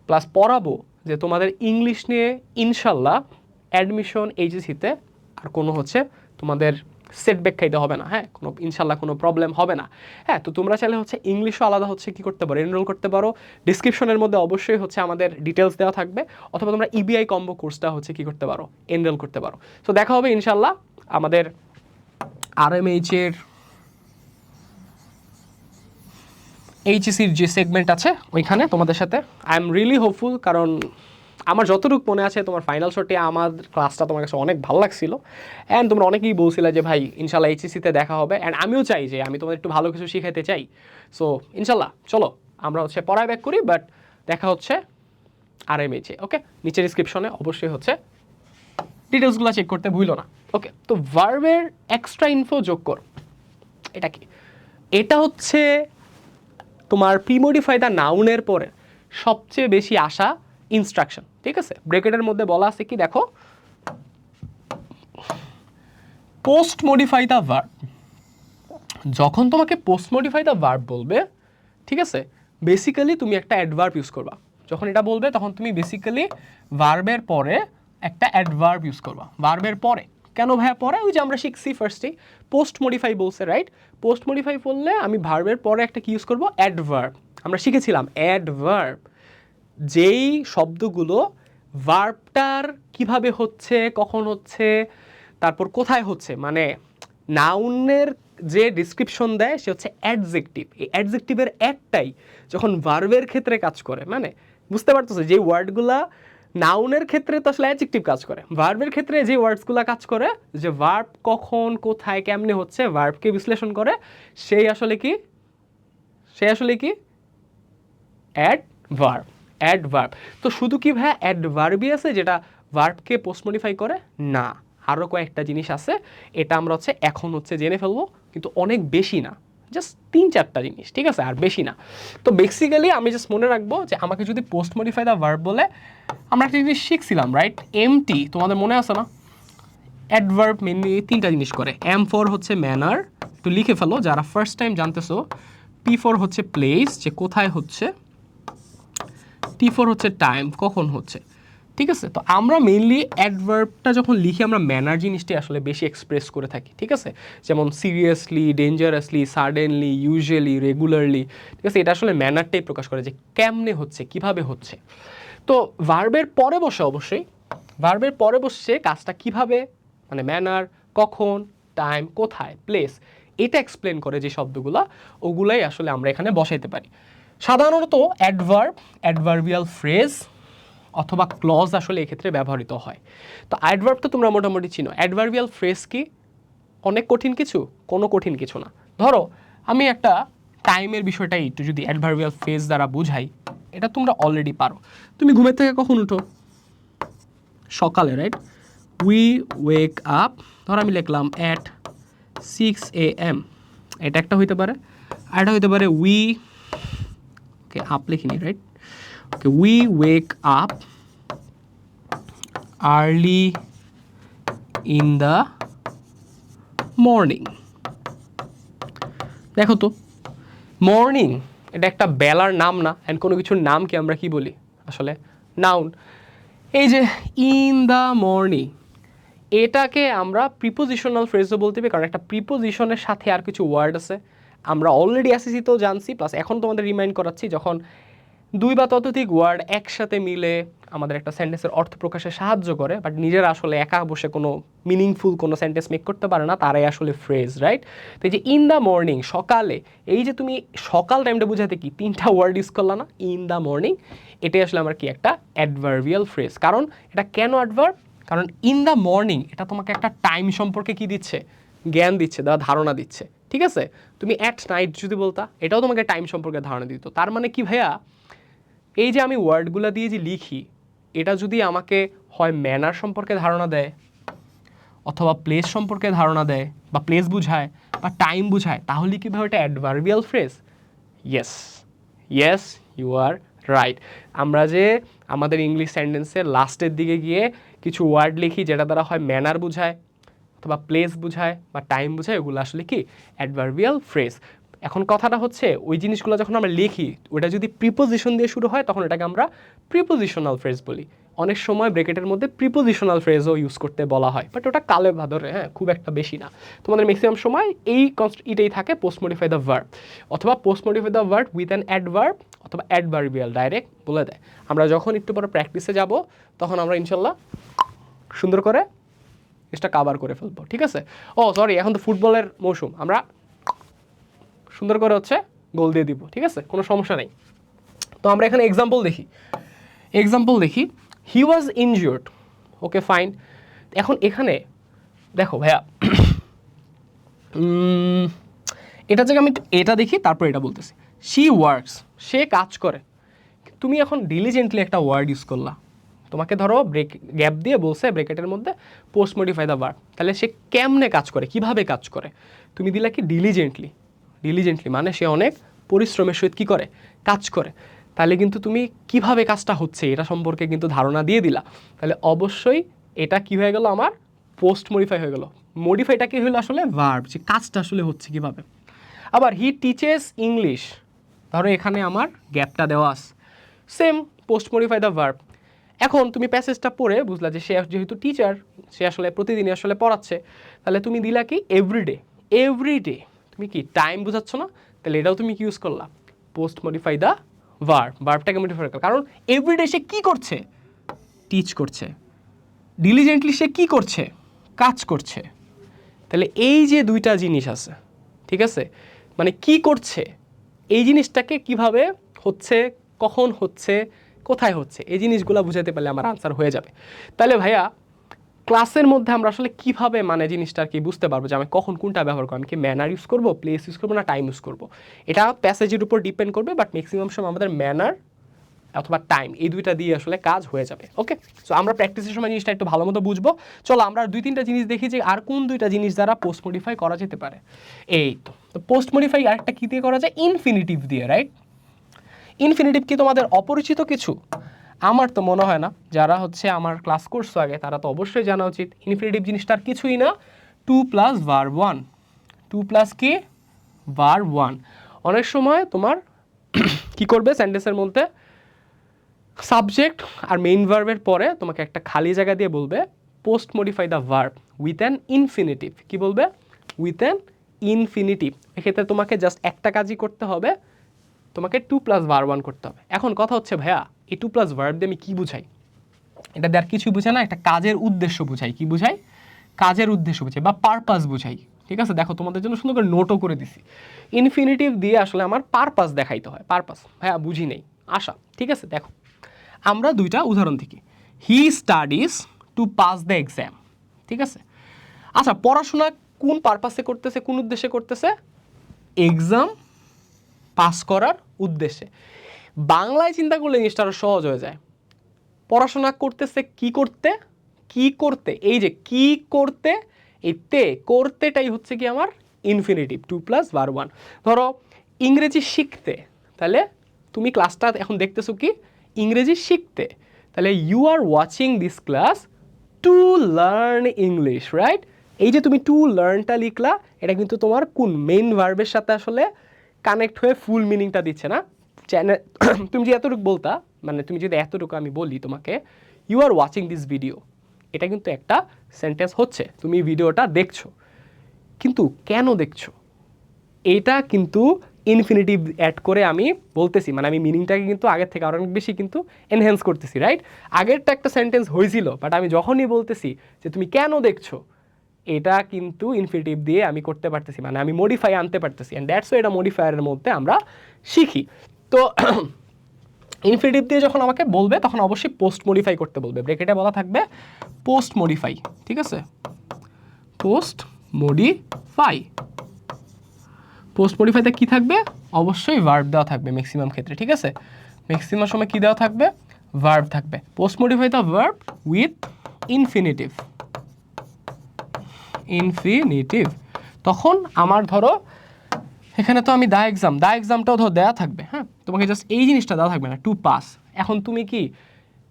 A: প্লাস পড়াবো যে তোমাদের ইংলিশ নিয়ে ইনশাল্লাহ অ্যাডমিশন এইচএসসিতে আর কোনো হচ্ছে তোমাদের সেটব্যাক খাইতে হবে না, হ্যাঁ, কোনো ইনশাল্লাহ কোনো প্রবলেম হবে না। হ্যাঁ, তো তোমরা চাইলে হচ্ছে ইংলিশও আলাদা হচ্ছে কি করতে পারো, এনরোল করতে পারো, ডিসক্রিপশনের মধ্যে অবশ্যই হচ্ছে আমাদের ডিটেলস দেওয়া থাকবে, অথবা তোমরা ইবিআই কম্বো কোর্সটা হচ্ছে কি করতে পারো, এনরোল করতে পারো। সো দেখা হবে ইনশাল্লাহ আমাদের RMH এর এইচএসির যে সেগমেন্ট আছে ওইখানে তোমাদের সাথে। আই এম রিয়েলি হোপফুল, কারণ আমার যতটুকু মনে আছে তোমার ফাইনাল শটে আমার ক্লাসটা তোমার কাছে অনেক ভালো লাগছিল, অ্যান্ড তোমরা অনেকেই বলছিলে যে ভাই ইনশাল্লাহ এইচএসিতে দেখা হবে, অ্যান্ড আমিও চাই যে আমি তোমাদের একটু ভালো কিছু শিখাতে চাই। সো ইনশাল্লাহ চলো আমরা হচ্ছে পড়ায় ব্যাক করি, বাট দেখা হচ্ছে RMH-এ। ওকে, নিচে ডিসক্রিপশনে অবশ্যই হচ্ছে ডিটেলসগুলো চেক করতে ভুলো না। ওকে, তো ভার্বের এক্সট্রা ইনফো যোগ করো, এটা কি? এটা হচ্ছে তোমার প্রিমডিফাই দ্য নাউনের পরে সবচেয়ে বেশি আসা ইনস্ট্রাকশন, ঠিক আছে। ব্রেকেটের মধ্যে বলা আছে কি দেখো, পোস্ট মডিফাই দ্য ভার্ব। যখন তোমাকে পোস্ট মডিফাই দ্য ভার্ব বলবে, ঠিক আছে, বেসিক্যালি তুমি একটা অ্যাডভার্ব ইউজ করবা। যখন এটা বলবে তখন তুমি বেসিক্যালি ভার্বের পরে একটা অ্যাডভার্ব ইউজ করবা। ভার্বের পরে কেন ভাইয়া পরে? ওই যে আমরা শিখছি ফার্স্টেই পোস্ট মডিফাই বলছে, রাইট? পোস্ট মডিফাই বললে আমি ভার্বের পরে একটা কি ইউজ করবো? অ্যাডভার্ব। আমরা শিখেছিলাম অ্যাডভার্ব, যেই শব্দগুলো ভার্বটার কিভাবে হচ্ছে, কখন হচ্ছে, তারপর কোথায় হচ্ছে, মানে নাউনের যে ডিসক্রিপশন দেয় সে হচ্ছে অ্যাডজেক্টিভ। এই অ্যাডজেক্টিভের একটাই যখন ভার্বের ক্ষেত্রে কাজ করে, মানে বুঝতে পারতেছো যে ওয়ার্ডগুলা নাউনের ক্ষেত্রে তো আসলে অ্যাডজেক্টিভ কাজ করে, ভার্বের ক্ষেত্রে যে ওয়ার্ডসগুলো কাজ করে, যে ভার্ব কখন কোথায় কেমনে হচ্ছে ভার্বকে বিশ্লেষণ করে, সেই আসলে কি অ্যাডভার্ব। অ্যাডভার্ব তো শুধু কি ভাইয়া অ্যাডভার্বই আছে যেটা ভার্বকে পোস্ট মডিফাই করে? না, আরও কয়েকটা জিনিস আছে, এটা আমরা হচ্ছে এখন হচ্ছে জেনে ফেলবো, কিন্তু অনেক বেশি না, জাস্ট 3-4টা জিনিস, ঠিক আছে, আর বেশি না। তো বেসিক্যালি আমি জাস্ট মনে রাখবো যে আমাকে যদি পোস্ট মডিফাই দ্য ভার্ব বলে, আমরা একটা জিনিস শিখছিলাম, রাইট? এমটি, তোমাদের মনে আছে না? অ্যাডভার্ব মেনলি 3টা জিনিস করে। এম ফর হচ্ছে ম্যানার, একটু লিখে ফেলো যারা ফার্স্ট টাইম জানতেছো। পি ফর হচ্ছে প্লেস, যে কোথায় হচ্ছে। টি ফর হচ্ছে টাইম, কখন হচ্ছে, ঠিক আছে। তো আমরা মেইনলি অ্যাডভার্বটা যখন লিখি আমরা ম্যানার জিনিসটাই আসলে বেশি এক্সপ্রেস করে থাকি, ঠিক আছে। যেমন seriously, dangerously, suddenly, usually, regularly, ঠিক আছে, এটা আসলে ম্যানারটাই প্রকাশ করে যে কেমনে হচ্ছে, কিভাবে হচ্ছে। তো ভার্বের পরে বসে, অবশ্যই ভার্বের পরে বসে কাজটা কিভাবে, মানে ম্যানার, কখন, টাইম, কোথায়, প্লেস, এটা এক্সপ্লেন করে যে শব্দগুলো, ওগুলাই আসলে আমরা এখানে বসাইতে পারি। সাধারণত অ্যাডভার্ব, অ্যাডভার্বিয়াল ফ্রেজ অথবা ক্লজ আসলে এক্ষেত্রে ব্যবহৃত হয়। তো অ্যাডভার্ব তো তোমরা মোটামুটি চিনো। অ্যাডভার্বিয়াল ফ্রেজ কি অনেক কঠিন কিছু? কোনো কঠিন কিছু না। ধরো আমি একটা টাইমের বিষয়টাই একটু যদি অ্যাডভার্বিয়াল ফ্রেজ দ্বারা বুঝাই, এটা তোমরা অলরেডি পারো। তুমি ঘুমের থেকে কখন উঠো? সকালে, রাইট? উই ওয়েক আপ, ধরো আমি লিখলাম অ্যাট 6 AM, এটা একটা হইতে পারে। আর এটা হইতে পারে উই, ওকে আপ লিখিনি, right? Okay, we wake up early in the morning. দেখো তো, মর্নিং এটা একটা বেলার নাম না, অ্যান্ড কোনো কিছুর নামকে আমরা কি বলি আসলে? নাউন। এই যে ইন দ্য মর্নিং, এটাকে আমরা প্রিপোজিশনাল ফ্রেজও বলতে পারি, কারণ একটা প্রিপোজিশনের সাথে আর কিছু ওয়ার্ড আছে, আমরা অলরেডি এসএসসিতেও জানছি, প্লাস এখন তোমাদের রিমাইন্ড করাচ্ছি, যখন 2 বা ততোধিক ওয়ার্ড একসাথে মিলে আমাদের একটা সেন্টেন্সের অর্থ প্রকাশে সাহায্য করে, বাট নিজেরা আসলে একা বসে কোনো মিনিংফুল কোনো সেন্টেন্স মেক করতে পারে না, তারাই আসলে ফ্রেজ, রাইট? তো এই যে ইন দ্য মর্নিং, সকালে, এই যে তুমি সকাল টাইমটা বোঝাতে কি 3টা ওয়ার্ড ইউজ করলা না, ইন দ্য মর্নিং, এটাই আসলে আমার কি একটা অ্যাডভার্বিয়াল ফ্রেজ। কারণ এটা কেন অ্যাডভার্ব? কারণ ইন দ্য মর্নিং এটা তোমাকে একটা টাইম সম্পর্কে কি দিচ্ছে, জ্ঞান দিচ্ছে, দেওয়া ধারণা দিচ্ছে, ঠিক আছে? তুমি অ্যাট নাইট যদি বলতা, এটাও তোমাকে টাইম সম্পর্কে ধারণা দিত। তার মানে কি ভাইয়া, এই যে আমি ওয়ার্ডগুলো দিয়ে যে লিখি, এটা যদি আমাকে হয় ম্যানার সম্পর্কে ধারণা দেয়, অথবা প্লেস সম্পর্কে ধারণা দেয়, বা প্লেস বুঝায়, বা টাইম বুঝায়, তাহলে কীভাবে এটা adverbial phrase? Yes, yes, you are right. আমরা যে আমাদের ইংলিশ সেন্টেন্সের লাস্টের দিকে গিয়ে কিছু ওয়ার্ড লিখি যেটা দ্বারা হয় ম্যানার বুঝায়, অথবা প্লেস বুঝায়, বা টাইম বুঝায়, ওগুলো আসলে কি অ্যাডভার্বিয়াল ফ্রেজ। এখন কথাটা হচ্ছে, ওই জিনিসগুলো যখন আমরা লিখি, ওটা যদি প্রিপোজিশন দিয়ে শুরু হয়, তখন এটাকে আমরা প্রিপোজিশনাল ফ্রেজ বলি। অনেক সময় ব্রেকেটের মধ্যে প্রিপোজিশনাল ফ্রেজও ইউজ করতে বলা হয়, বাট ওটা কালে ভাদরে, হ্যাঁ, খুব একটা বেশি না। তোমাদের ম্যাক্সিমাম সময় এটাই থাকে, পোস্ট মডিফাই দ্য ভার্ব, অথবা post modify the verb with an adverb, অথবা অ্যাডভার্বিয়াল ডাইরেক্ট বলে দেয়। আমরা যখন একটু পরে প্র্যাকটিসে যাব, তখন আমরা ইনশাল্লাহ সুন্দর করে এটা কাভার করে ফেলবো, ঠিক আছে? ও সরি, এখন তো ফুটবলের মৌসুম, আমরা সুন্দর করে হচ্ছে গোল দিয়ে দিব, ঠিক আছে, কোনো সমস্যা নেই। তো আমরা এখানে এক্সাম্পল দেখি, হি ওয়াজ ইনজিওর্ড, ওকে ফাইন। এখন এখানে দেখো ভাইয়া, এটা থেকে আমি এটা দেখি, তারপর এটা বলতেছি। শি ওয়ার্কস, সে কাজ করে। তুমি এখন ডিলিজেন্টলি একটা ওয়ার্ড ইউজ করলা, তোমাকে ধরো গ্যাপ দিয়ে বলছে ব্রেকেটের মধ্যে পোস্ট মডিফাই দ্য ভার্ব, তাহলে সে কেমনে কাজ করে, কিভাবে কাজ করে, তুমি দিলা কি ডিলিজেন্টলি। মানে সে অনেক পরিশ্রমের সহিত কী করে, কাজ করে। তাহলে কিন্তু তুমি কিভাবে কাজটা হচ্ছে এটা সম্পর্কে কিন্তু ধারণা দিয়ে দিলা। তাহলে অবশ্যই এটা কি হয়ে গেল, আমার পোস্ট মডিফাই হয়ে গেল। মডিফাইটা কি হলো আসলে ভার্ব, যে কাজটা আসলে হচ্ছে কিভাবে। আবার হি টিচেস ইংলিশ, ধরো এখানে আমার গ্যাপটা দেওয়া আছে, same post modify the verb. এখন তুমি প্যাসেজটা পড়ে বুঝলা যে সে যেহেতু টিচার, সে আসলে প্রতিদিনই আসলে পড়াচ্ছে, তাহলে তুমি দিলা কি এভরিডে। তুমি কি টাইম বুঝাচ্ছ না, তাহলে এটাও তুমি কি ইউজ করলা, পোস্ট মডিফাই দ্য ভার্বটাকে মডিফাই করলা। কারণ এভরিডে সে কী করছে, টিচ করছে। ডিলিজেন্টলি সে কী করছে, কাজ করছে। তাহলে এই যে দুইটা জিনিস আছে, ঠিক আছে, মানে কি করছে, এই জিনিসটাকে কিভাবে হচ্ছে, কখন হচ্ছে, কোথায় হচ্ছে, এই জিনিসগুলো বুঝাতে পারলে আমার আনসার হয়ে যাবে। তাহলে ভাইয়া, ক্লাসের মধ্যে আমরা আসলে কিভাবে মানে জিনিসটা কি বুঝতে পারবো যে আমি কখন কোনটা ব্যবহার করবো, আমি কি ম্যানার ইউজ করবো, প্লেস ইউজ করবো, না টাইম ইউজ করবো? এটা প্যাসেজের উপর ডিপেন্ড করবে, বাট ম্যাক্সিমাম সময় আমাদের ম্যানার অথবা টাইম, এই দুইটা দিয়ে আসলে কাজ হয়ে যাবে। ওকে, সো আমরা প্র্যাকটিসের সময় জিনিসটা একটু ভালো মতো বুঝবো। চলো আমরা 2-3টা জিনিস দেখি যে আর কোন 2টা জিনিস দ্বারা পোস্ট মডিফাই করা যেতে পারে। এই তো পোস্ট মডিফাই আরেকটা কী দিয়ে করা যায়, ইনফিনিটিভ দিয়ে, রাইট? ইনফিনিটিভ কি তোমাদের অপরিচিত কিছু? আমার তো মনে হয় না, যারা হচ্ছে আমার ক্লাস করছো আগে তারা তো অবশ্যই জানা উচিত। ইনফিনিটিভ জিনিসটার কিছুই না, 2 + ভার্ব 1, 2 কি ভার্ব 1। অনেক সময় তোমার কি করবে, সেন্টেন্সের মধ্যে সাবজেক্ট আর মেইন ভার্বের পরে তোমাকে একটা খালি জায়গা দিয়ে বলবে post modify the verb with an infinitive. কি বলবে, উইথ অ্যান ইনফিনিটিভ। এক্ষেত্রে তোমাকে জাস্ট একটা কাজই করতে হবে, তোমাকে 2 + ভার্ব 1 করতে হবে। এখন কথা হচ্ছে ভাইয়া, এই 2 + ভার্ব দিয়ে আমি কী বুঝাই? এটা দিয়ে আর কিছুই বুঝাই না, একটা কাজের উদ্দেশ্য বুঝাই। কি বুঝাই? কাজের উদ্দেশ্য বুঝাই, বা পারপাস বুঝাই। ঠিক আছে, দেখো তোমাদের জন্য সুন্দর করে নোটও করে দিছি। ইনফিনিটিভ দিয়ে আসলে আমার পারপাস দেখাইতে হয়। পারপাস ভাইয়া বুঝি নেই, আশা, ঠিক আছে। দেখো আমরা 2টা উদাহরণ থেকে, he studies to pass the exam, ঠিক আছে। আচ্ছা, পড়াশোনা কোন পারপাসে করতেছে, কোন উদ্দেশ্যে করতেছে? এক্সাম পাস করার উদ্দেশ্যে। বাংলায় চিন্তা করলে জিনিসটা আরও সহজ হয়ে যায়। পড়াশোনা করতেছে কি করতে, এই যে কি করতে, এই করতেটাই হচ্ছে কি আমার ইনফিনিটিভ, 2 + ভার্ব 1। ধরো ইংরেজি শিখতে, তাহলে তুমি ক্লাসটা এখন দেখতেছো কি ইংরেজি শিখতে, তাহলে you are watching this class to learn English, right? এই যে তুমি টু লার্নটা লিখলা, এটা কিন্তু তোমার কোন মেইন ভার্বের সাথে আসলে কানেক্ট হয়ে ফুল মিনিংটা দিচ্ছে না। তুমি যে এতটুকু বলতা, মানে তুমি যদি এতটুকু আমি বলি তোমাকে, you are watching this video, এটা কিন্তু একটা সেন্টেন্স হচ্ছে, তুমি ভিডিওটা দেখছো। কিন্তু কেন দেখছো, এটা কিন্তু ইনফিনিটিভ অ্যাড করে আমি বলতেছি, মানে আমি মিনিংটাকে কিন্তু আগের থেকে আরও অনেক বেশি কিন্তু এনহ্যান্স করতেছি, রাইট? আগেরটা একটা সেন্টেন্স হয়েছিল, বাট আমি যখনই বলতেছি যে তুমি কেন দেখছো, এটা কিন্তু ইনফিনিটিভ দিয়ে আমি করতে পারতেছি, মানে আমি মডিফাই আনতে পারতেছি, অ্যান্ড দ্যাটস এটা মডিফায়ারের মধ্যে আমরা শিখি। তো ইনফিনিটিভ দিয়ে যখন আমাকে বলবে তখন অবশ্যই পোস্ট মডিফাই করতে বলবে, ব্রেকেটে বলা থাকবে পোস্ট মডিফাই, ঠিক আছে? পোস্ট মডিফাই, পোস্ট মডিফাইতে কী থাকবে? অবশ্যই ভার্ব দেওয়া থাকবে ম্যাক্সিমাম ক্ষেত্রে, ঠিক আছে? ম্যাক্সিমাম সময় কী দেওয়া থাকবে? ভার্ব থাকবে। Post modify the verb with infinitive, infinitive. তখন আমার ধরো এখানে তো আমি দা এক্সামটাও ধরো দেওয়া থাকবে, হ্যাঁ? তোমাকে জাস্ট এই জিনিসটা দেওয়া থাকবে না, টু পাস। এখন তুমি কি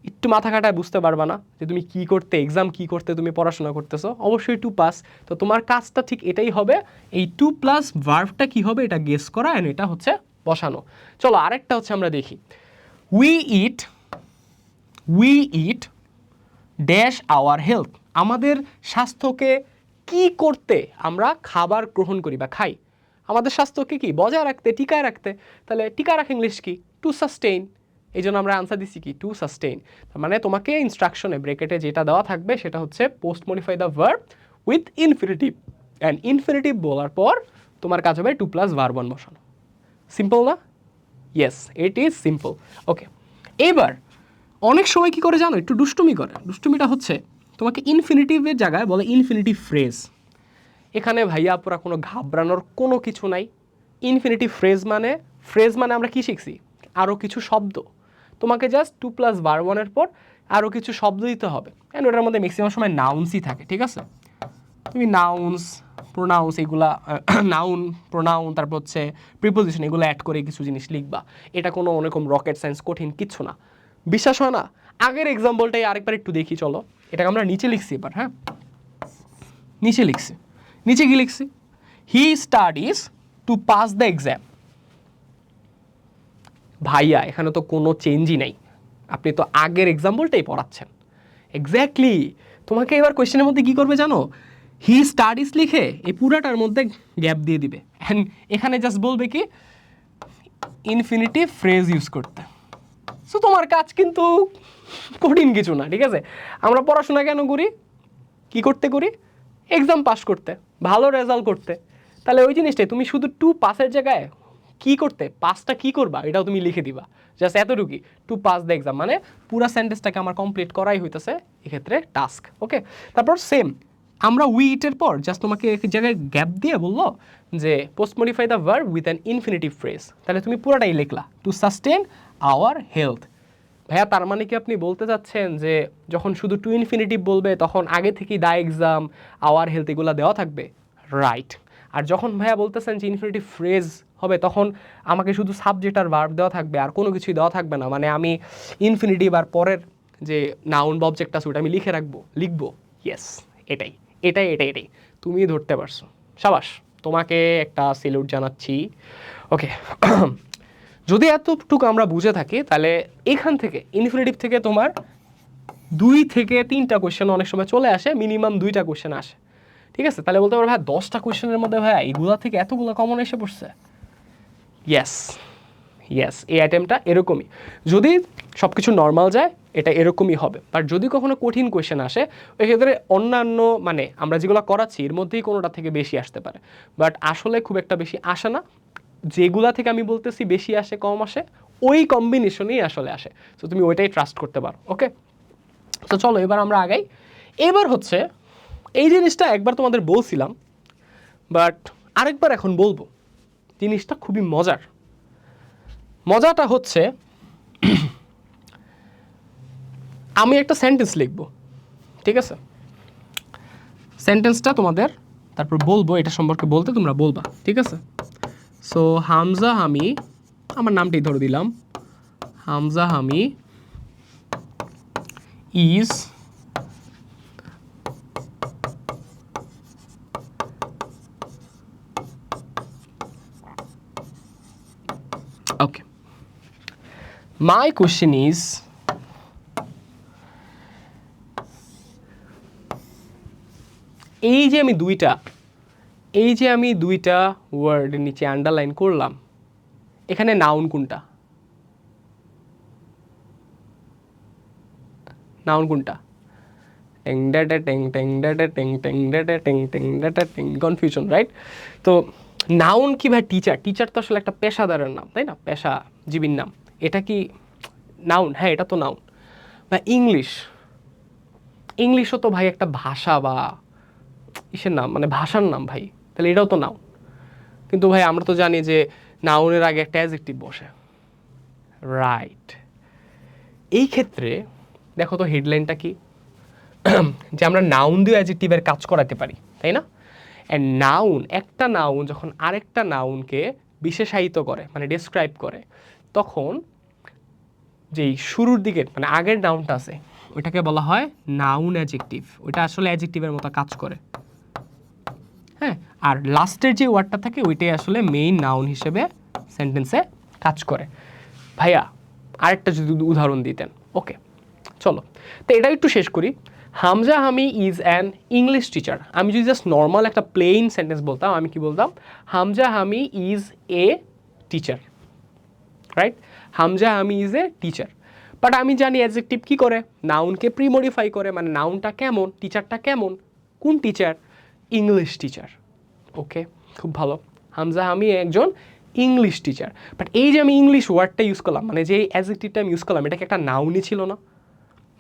A: একটু মাথা কাটায় বুঝতে পারবা না যে তুমি কি করতে, এক্সাম কি করতে তুমি পড়াশোনা করতেছো? অবশ্যই টু পাস। তো তোমার কাজটা ঠিক এটাই হবে, এই টু প্লাস ভার্বটা কি হবে এটা গেস করা, অ্যান্ড এটা হচ্ছে বসানো। চলো আরেকটা হচ্ছে আমরা দেখি, we it dash our health. আমাদের স্বাস্থ্যকে কি করতে আমরা খাবার গ্রহণ করি বা খাই? আমাদের স্বাস্থ্যকে কি বজায় রাখতে, টিকায় রাখতে। তাহলে টিকায় রাখা ইংলিশ কি? Two sustain. এই জন্য আমরা আনসার দিচ্ছি কি? Two sustain. তার মানে তোমাকে ইনস্ট্রাকশনে ব্রেকেটে যেটা দেওয়া থাকবে সেটা হচ্ছে post modify the verb with infinitive, and infinitive বলার পর তোমার কাজ হবে টু প্লাস ভার্ব ওয়ান বসানো। সিম্পল না? Yes, it is simple. Okay, এবার অনেক সময় কি করে জানো, একটু দুষ্টুমি করে। দুষ্টুমিটা হচ্ছে তোমাকে ইনফিনিটিভের জায়গায় বলে ইনফিনিটিভ ফ্রেজ। এখানে ভাইয়া পুরা কোনো ঘাবড়ানোর কোনো কিছু নাই। ইনফিনিটিভ ফ্রেজ মানে আমরা কি শিখছি? আরও কিছু শব্দ। তোমাকে জাস্ট টু প্লাস ভার্ব ওয়ানের পর আরও কিছু শব্দ দিতে হবে, অ্যান্ড ওটার মধ্যে ম্যাক্সিমাম সময় নাউন্সই থাকে, ঠিক আছে? তুমি নাউন্স, প্রোনাউন্স, এগুলা নাউন, প্রোনাউন, তারপর হচ্ছে প্রিপোজিশন, এগুলো অ্যাড করে কিছু জিনিস লিখবা। এটা কোনো অনেকম রকেট সায়েন্স, কঠিন কিচ্ছু না। বিশ্বাস হয় না? আগের এক্সাম্পলটাই আরেকবার একটু দেখি, চলো। এটাকে আমরা নিচে লিখছি এবার, হ্যাঁ? নিচে কি লিখছি? He studies to pass the exam. ভাইয়া এখানে তো কোনো চেঞ্জই নাই, আপনি তো আগের এক্সাম্পলটাই পড়াচ্ছেন। এক্স্যাক্টলি। তোমাকে এবার কোয়েশ্চেনের মধ্যে কি করবে জানো? হি স্টাডিজ লিখে এই পুরাটার মধ্যে গ্যাপ দিয়ে দিবে, অ্যান্ড এখানে জাস্ট বলবে কি ইনফিনিটিভ ফ্রেজ ইউজ করতে। সো তোমার কাজ কিন্তু কঠিন কিছু না, ঠিক আছে? আমরা পড়াশোনা কেন করি? কি করতে করি? এক্সাম পাস করতে, ভালো রেজাল্ট করতে। তাহলে ওই জিনিসটাই তুমি শুধু টু পাসের জায়গায় কি করতে, পাসটা কি করবা এটাও তুমি লিখে দিবা, জাস্ট এতটুকুই, টু পাস দ্য এক্সাম। মানে পুরো সেন্টেন্সটাকে আমার কমপ্লিট করাই হইতেছে এক্ষেত্রে টাস্ক। ওকে, তারপর সেম আমরা উইটের পর জাস্ট তোমাকে এক জায়গায় গ্যাপ দিয়ে বললো যে post modify the verb with an infinitive phrase. তাহলে তুমি পুরোটাই লিখলা টু সাস্টেন আওয়ার হেলথ। ভাইয়া তার মানে কি আপনি বলতে চাচ্ছেন যে যখন শুধু টু ইনফিনিটিভ বলবে তখন আগে থেকেই দা এক্সাম, আওয়ার হেলথ এগুলো দেওয়া থাকবে? রাইট। আর যখন ভাইয়া বলতেছেন যে ইনফিনিটিভ ফ্রেজ হবে তখন আমাকে শুধু সাবজেক্ট আর ভার্ব দেওয়া থাকবে, আর কোনো কিছুই দেওয়া থাকবে না? মানে আমি ইনফিনিটিভ আর পরের যে নাউন বা অবজেক্ট আছে ওটা আমি লিখবো। ইয়েস, এটাই তুমি ধরতে পারছো। সাবাস, তোমাকে একটা সেলুট জানাচ্ছি। ওকে, যদি এতটুকু আমরা বুঝে থাকি তাহলে এখান থেকে ইনফিনিটিভ থেকে তোমার 2 থেকে 3টা কোয়েশ্চেন অনেক সময় চলে আসে, মিনিমাম 2টা কোয়েশ্চেন আসে, ঠিক আছে? তাহলে বলতে পারো ভাই 10টা কোয়েশ্চেনের মধ্যে ভাই এগুলা থেকে এতগুলো কমন এসে পড়ছে। ইয়েস, এই আইটেমটা এরকমই। যদি সব কিছু নর্মাল যায় এটা এরকমই হবে, বাট যদি কখনো কঠিন কোয়েশ্চেন আসে ওই ক্ষেত্রে অন্যান্য মানে আমরা যেগুলো করাচ্ছি এর মধ্যেই কোনোটা থেকে বেশি আসতে পারে, বাট আসলে খুব একটা বেশি আসে না। যেগুলা থেকে আমি বলতেছি বেশি আসে কম আসে ওই কম্বিনেশনেই আসলে আসে, তো তুমি ওইটাই ট্রাস্ট করতে পারো। ওকে, তো চলো এবার আমরা আগাই। এবার হচ্ছে এই জিনিসটা একবার তোমাদের বলছিলাম, বাট আরেকবার এখন বলবো। জিনিসটা খুবই মজাটা হচ্ছে আমি একটা সেন্টেন্স লিখবো, ঠিক আছে? সেন্টেন্সটা তোমাদের তারপর বলবো, এটা সম্পর্কে বলতে তোমরা বলবা, ঠিক আছে? সো হামজা হামি, আমার নামটাই ধরে দিলাম, হামজা হামি is okay. My question is, এই যে আমি দুইটা ওয়ার্ড নিচে আন্ডারলাইন করলাম, এখানে নাউন কোনটা? নাউন কোনটা? Confusion, right? তো নাউন কি ভাই? টিচার, টিচার তো আসলে একটা পেশাদারের নাম, তাই না? পেশাজীবীর নাম। এটা কি নাউন? হ্যাঁ, এটা তো নাউন। বা ইংলিশ, ইংলিশও তো ভাই একটা ভাষা বা ইসের নাম, মানে ভাষার নাম ভাই, তাহলে এটাও তো নাউন। কিন্তু ভাই আমরা তো জানি যে নাউনের আগে একটা অ্যাডজেক্টিভ বসে, রাইট? এই ক্ষেত্রে দেখো তো হেডলাইনটা কি, যে আমরা নাউন দিয়ে অ্যাডজেক্টিভের কাজ করাতে পারি, তাই না? অ্যান্ড নাউন, একটা নাউন যখন আরেকটা নাউনকে বিশেষায়িত করে, মানে ডেসক্রাইব করে, তখন যেই শুরুর দিকের মানে আগের নাউনটা আছে ওইটাকে বলা হয় নাউন অ্যাডজেক্টিভ। ওইটা আসলে অ্যাডজেক্টিভের মতো কাজ করে, হ্যাঁ। আর লাস্টের যে ওয়ার্ডটা থাকে ওইটাই আসলে মেইন নাউন হিসেবে সেন্টেন্সে কাজ করে। ভাইয়া আরেকটা যদি উদাহরণ দিতেন। ওকে, চলো তো এটা একটু শেষ করি। হামজা হামি ইজ অ্যান ইংলিশ টিচার। আমি যদি জাস্ট নর্মাল একটা প্লেন সেন্টেন্স বলতাম, আমি কি বলতাম? হামজা হামি is a teacher, right? Hamza হামি ইজ এ টিচার। বাট আমি জানি অ্যাডজেক্টিভ কি করে, নাউনকে প্রিমডিফাই করে, মানে নাউনটা কেমন, টিচারটা কেমন, কোন টিচার? English teacher. ওকে, খুব ভালো। হামজা হামি একজন ইংলিশ টিচার। বাট এই যে আমি ইংলিশ ওয়ার্ডটা ইউজ করলাম, মানে যে অ্যাডজেক্টিভটা আমি ইউজ করলাম, এটা কি একটা নাউনই ছিল না?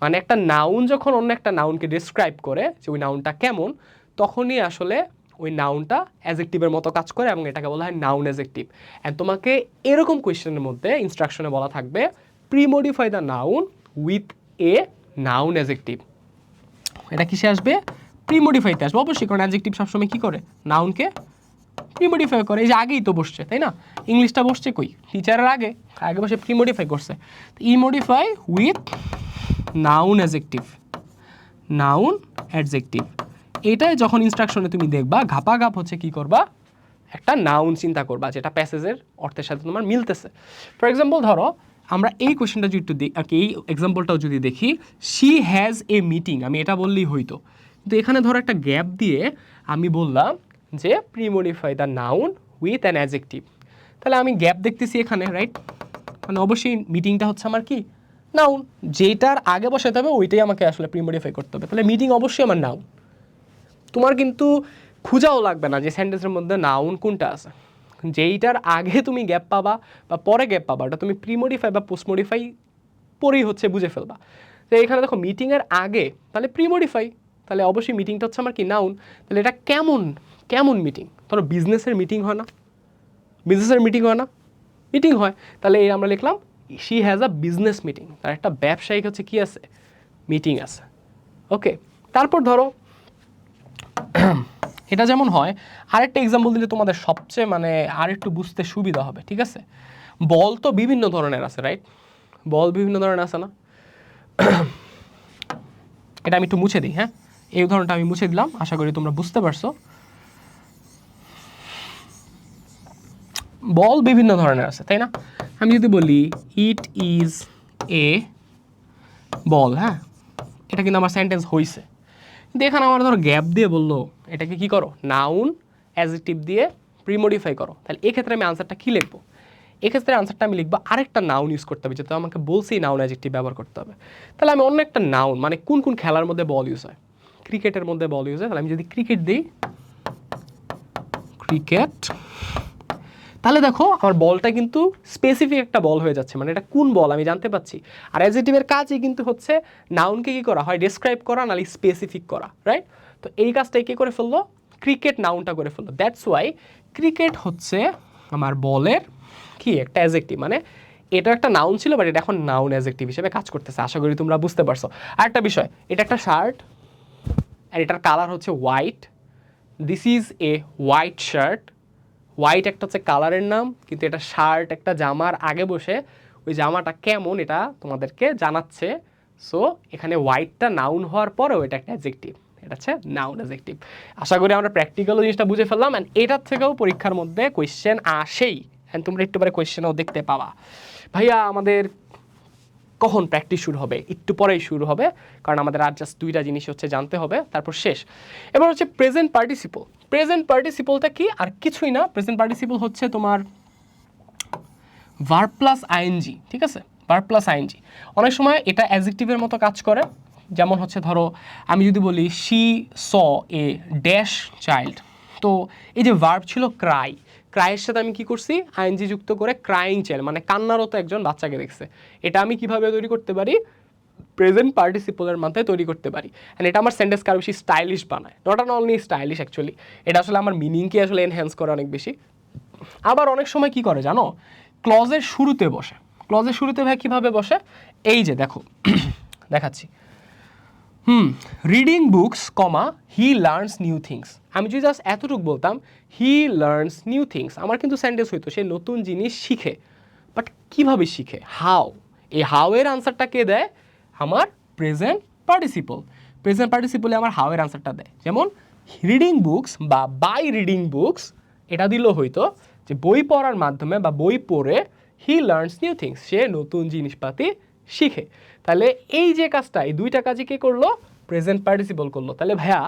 A: মানে একটা নাউন যখন অন্য একটা নাউনকে ডিসক্রাইব করে যে ওই নাউনটা কেমন, তখনই আসলে ওই নাউনটা অ্যাডজেক্টিভের মতো কাজ করে এবং এটাকে বলা হয় নাউন অ্যাডজেক্টিভ। অ্যান্ড তোমাকে এরকম কোয়েশ্চেনের মধ্যে ইনস্ট্রাকশনে বলা থাকবে premodify the noun with a noun adjective. এটা কিসে আসবে? প্রিমডিফাইতে আসবে অবশ্যই, কারণ অ্যাডজেক্টিভ সবসময় কী করে? নাউনকে প্রিমডিফাই করে। এই যে আগেই তো বসছে, তাই না? ইংলিশটা বসছে কই? টিচারের আগে, আগে বসে প্রিমডিফাই করছে। Modify with noun adjective, noun adjective. এটাই যখন ইনস্ট্রাকশনে তুমি দেখবা, ঘাপাঘাপ হচ্ছে কি করবা? একটা নাউন চিন্তা করবা যেটা প্যাসেজের অর্থের সাথে তোমার মিলতেছে। ফর এক্সাম্পল ধরো আমরা এই কোয়েশ্চেনটা যদি একটু আর কি এই এক্সাম্পলটাও যদি দেখি, শি হ্যাজ এ মিটিং, আমি এটা বললেই হইতো। কিন্তু এখানে ধরো একটা গ্যাপ দিয়ে আমি বললাম যে premodify the noun with an adjective. তাহলে আমি গ্যাপ দেখতেছি এখানে, রাইট? মানে অবশ্যই মিটিংটা হচ্ছে আমার কি? নাউন। যেটার আগে বসাতে হবে ওইটাই আমাকে আসলে প্রিমডিফাই করতে হবে। তাহলে মিটিং অবশ্যই আমার নাউন। তোমার কিন্তু খুঁজাও লাগবে না যে সেন্টেন্সের মধ্যে নাউন কোনটা আছে। যেইটার আগে তুমি গ্যাপ পাবা বা পরে গ্যাপ পাবা, ওটা তুমি প্রিমডিফাই বা পোস্টমডিফাই পরেই হচ্ছে বুঝে ফেলবা। তো এখানে দেখো মিটিংয়ের আগে, তাহলে প্রিমডিফাই, তাহলে অবশ্যই মিটিংটা হচ্ছে আমার কি? নাউন। তাহলে এটা কেমন কেমন মিটিং? ধরো বিজনেসের মিটিং হয় না? বিজনেসের মিটিং হয় না? মিটিং হয়। তাহলে এই আমরা লিখলাম she has a business meeting. তার একটা ব্যবসায়িক হচ্ছে কি আছে? মিটিং আছে। ওকে, তারপর ধরো এটা যেমন হয়, আরেকটা এক্সাম্পল দিলে তোমাদের সবচেয়ে মানে আরেকটু বুঝতে সুবিধা হবে, ঠিক আছে? বল তো বিভিন্ন ধরনের আছে, রাইট? বল বিভিন্ন ধরনের আছে না? এটা আমি একটু মুছে দিই, হ্যাঁ? এই উদাহরণটা আমি মুছে দিলাম, আশা করি তোমরা বুঝতে পারছো। বল বিভিন্ন ধরনের আছে, তাই না? আমি যদি বলি ইট ইজ এ বল, হ্যাঁ, এটা কিন্তু আমার সেন্টেন্স হয়েছে। কিন্তু এখানে আমার ধরো গ্যাপ দিয়ে বললো এটাকে কি করো? নাউন অ্যাডজেক্টিভ দিয়ে প্রিমডিফাই করো। তাহলে এক্ষেত্রে আমি আনসারটা কী লিখবো? এক্ষেত্রে আনসারটা আমি লিখবো আরেকটা নাউন ইউজ করতে হবে, যেহেতু আমাকে বলছি নাউন অ্যাডজেক্টিভ ব্যবহার করতে হবে। তাহলে আমি অন্য একটা নাউন, মানে কোন কোন খেলার মধ্যে বল ইউজ হয়? ক্রিকেটের মধ্যে বল ইউজ হয়। তাহলে আমি যদি ক্রিকেট দিই, ক্রিকেট, তাহলে দেখো আমার বলটা কিন্তু স্পেসিফিক একটা বল হয়ে যাচ্ছে, মানে এটা কোন বল আমি জানতে পাচ্ছি। আর অ্যাডজেক্টিভের কাজই কিন্তু হচ্ছে নাউনকে কী করা হয়? ডেসক্রাইব করা, নাহলে স্পেসিফিক করা, রাইট? তো এই কাজটাই কে করে ফেললো? ক্রিকেট নাউনটা করে ফেললো। দ্যাটস ওয়াই ক্রিকেট হচ্ছে আমার বলের কি একটা অ্যাডজেক্টিভ, মানে এটা একটা নাউন ছিল বাট এটা এখন নাউন অ্যাডজেক্টিভ হিসেবে কাজ করতেছে। আশা করি তোমরা বুঝতে পারছো। আরেকটা বিষয়, এটা একটা শার্ট আর এটার কালার হচ্ছে white. This is a white shirt. White একটা হচ্ছে কালারের নাম, কিন্তু এটা শার্ট একটা জামার আগে বসে ওই জামাটা কেমন এটা তোমাদেরকে জানাচ্ছে। সো এখানে হোয়াইটটা নাউন হওয়ার পরেও এটা একটা অ্যাডজেক্টিভ, এটা হচ্ছে নাউন অ্যাডজেক্টিভ। আশা করি আমরা প্র্যাকটিক্যালও জিনিসটা বুঝে ফেললাম। অ্যান্ড এটার থেকেও পরীক্ষার মধ্যে কোয়েশ্চেন আসেই, অ্যান্ড তোমরা একটু পরে কোয়েশ্চেনও দেখতে পাবা। ভাইয়া আমাদের কখন প্র্যাকটিস শুরু হবে? একটু পরেই শুরু হবে, কারণ আমাদের আর জাস্ট দুইটা জিনিস হচ্ছে জানতে হবে, তারপর শেষ। এবার হচ্ছে প্রেজেন্ট পার্টিসিপল। প্রেজেন্ট পার্টিসিপলটা কি? আর কিছুই না। প্রেজেন্ট পার্টিসিপল হচ্ছে তোমার ভার্ব প্লাস আইএনজি, ঠিক আছে, ভার্ব প্লাস আইএনজি। অনেক সময় এটা অ্যাডজেক্টিভের মতো কাজ করে, যেমন হচ্ছে ধরো আমি যদি বলি she saw a dash child, তো এই যে ভার্ব ছিল ক্রাই, ক্রাইয়ের সাথে আমি কি করছি আইএনজি যুক্ত করে ক্রাইং চাইল্ড মানে কান্নারত একজন বাচ্চাকে দেখছে। এটা আমি কিভাবে তৈরি করতে পারি, প্রেজেন্ট পার্টিসিপলের মাথায় তৈরি করতে পারি। অ্যান্ড এটা আমার সেন্টেন্সকে আরও বেশি স্টাইলিশ বানায়, not and only stylish actually, এটা আসলে আমার মিনিংকে আসলে এনহ্যান্স করে অনেক বেশি। আবার অনেক সময় কি করে জানো, ক্লজের শুরুতে বসে। ক্লজের শুরুতে ভাই কীভাবে বসে, এই যে দেখো দেখাচ্ছি, reading books comma he learns new things. আমি যদি জাস্ট এতটুকু বলতাম হি লার্নস নিউ থিংস, আমার কিন্তু সেন্টেন্স হইতো সে নতুন জিনিস শিখে। বাট কীভাবে শিখে, হাউ, এই হাউ এর আনসারটা কে দেয়, আমার প্রেজেন্ট পার্টিসিপল। প্রেজেন্ট পার্টিসিপলে আমার হাউ এর আনসারটা দেয়। যেমন রিডিং বুকস বা বাই রিডিং বুকস, এটা দিলেও হইতো যে বই পড়ার মাধ্যমে বা বই পড়ে হি লার্নস নিউ থিংস, সে নতুন জিনিসপাতি শিখে। তাহলে এই যে কাজটা, এই দুইটা কাজই কে করলো, প্রেজেন্ট পার্টিসিপল করলো। তাহলে ভাইয়া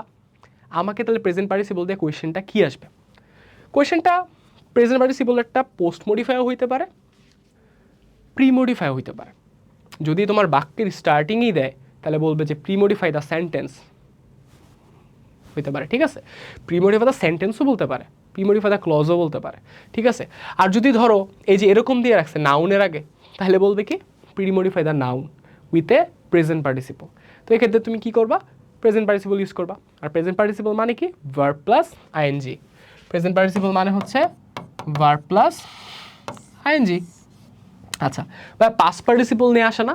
A: আমাকে তাহলে প্রেজেন্ট পার্টিসিপল দিয়ে কোয়েশ্চেনটা কী আসবে, কোয়েশ্চেনটা প্রেজেন্ট পার্টিসিপলেরটা পোস্ট মডিফাইও হইতে পারে, প্রি মডিফাইও হইতে পারে। যদি তোমার বাক্যের স্টার্টিংই দেয় তাহলে বলবে যে প্রি মডিফাই দ্য সেন্টেন্স হইতে পারে, ঠিক আছে, প্রি মডিফাই দ্য সেন্টেন্সও বলতে পারে, প্রি মডিফাই দ্য ক্লজও বলতে পারে, ঠিক আছে। আর যদি ধরো এই যে এরকম দিয়ে রাখছে নাউনের আগে, তাহলে বলবে কি pre modify the noun with a present participle. তো এক্ষেত্রে তুমি কি করবা, প্রেজেন্ট পার্টিসিপল ইউজ করবা। আর প্রেজেন্ট পার্টিসিপল মানে কি, verb plus ING. Present participle মানে হচ্ছে ভার্ব প্লাস আইএনজি। আচ্ছা, বা পাস্ট পার্টিসিপল নিয়ে আসে না,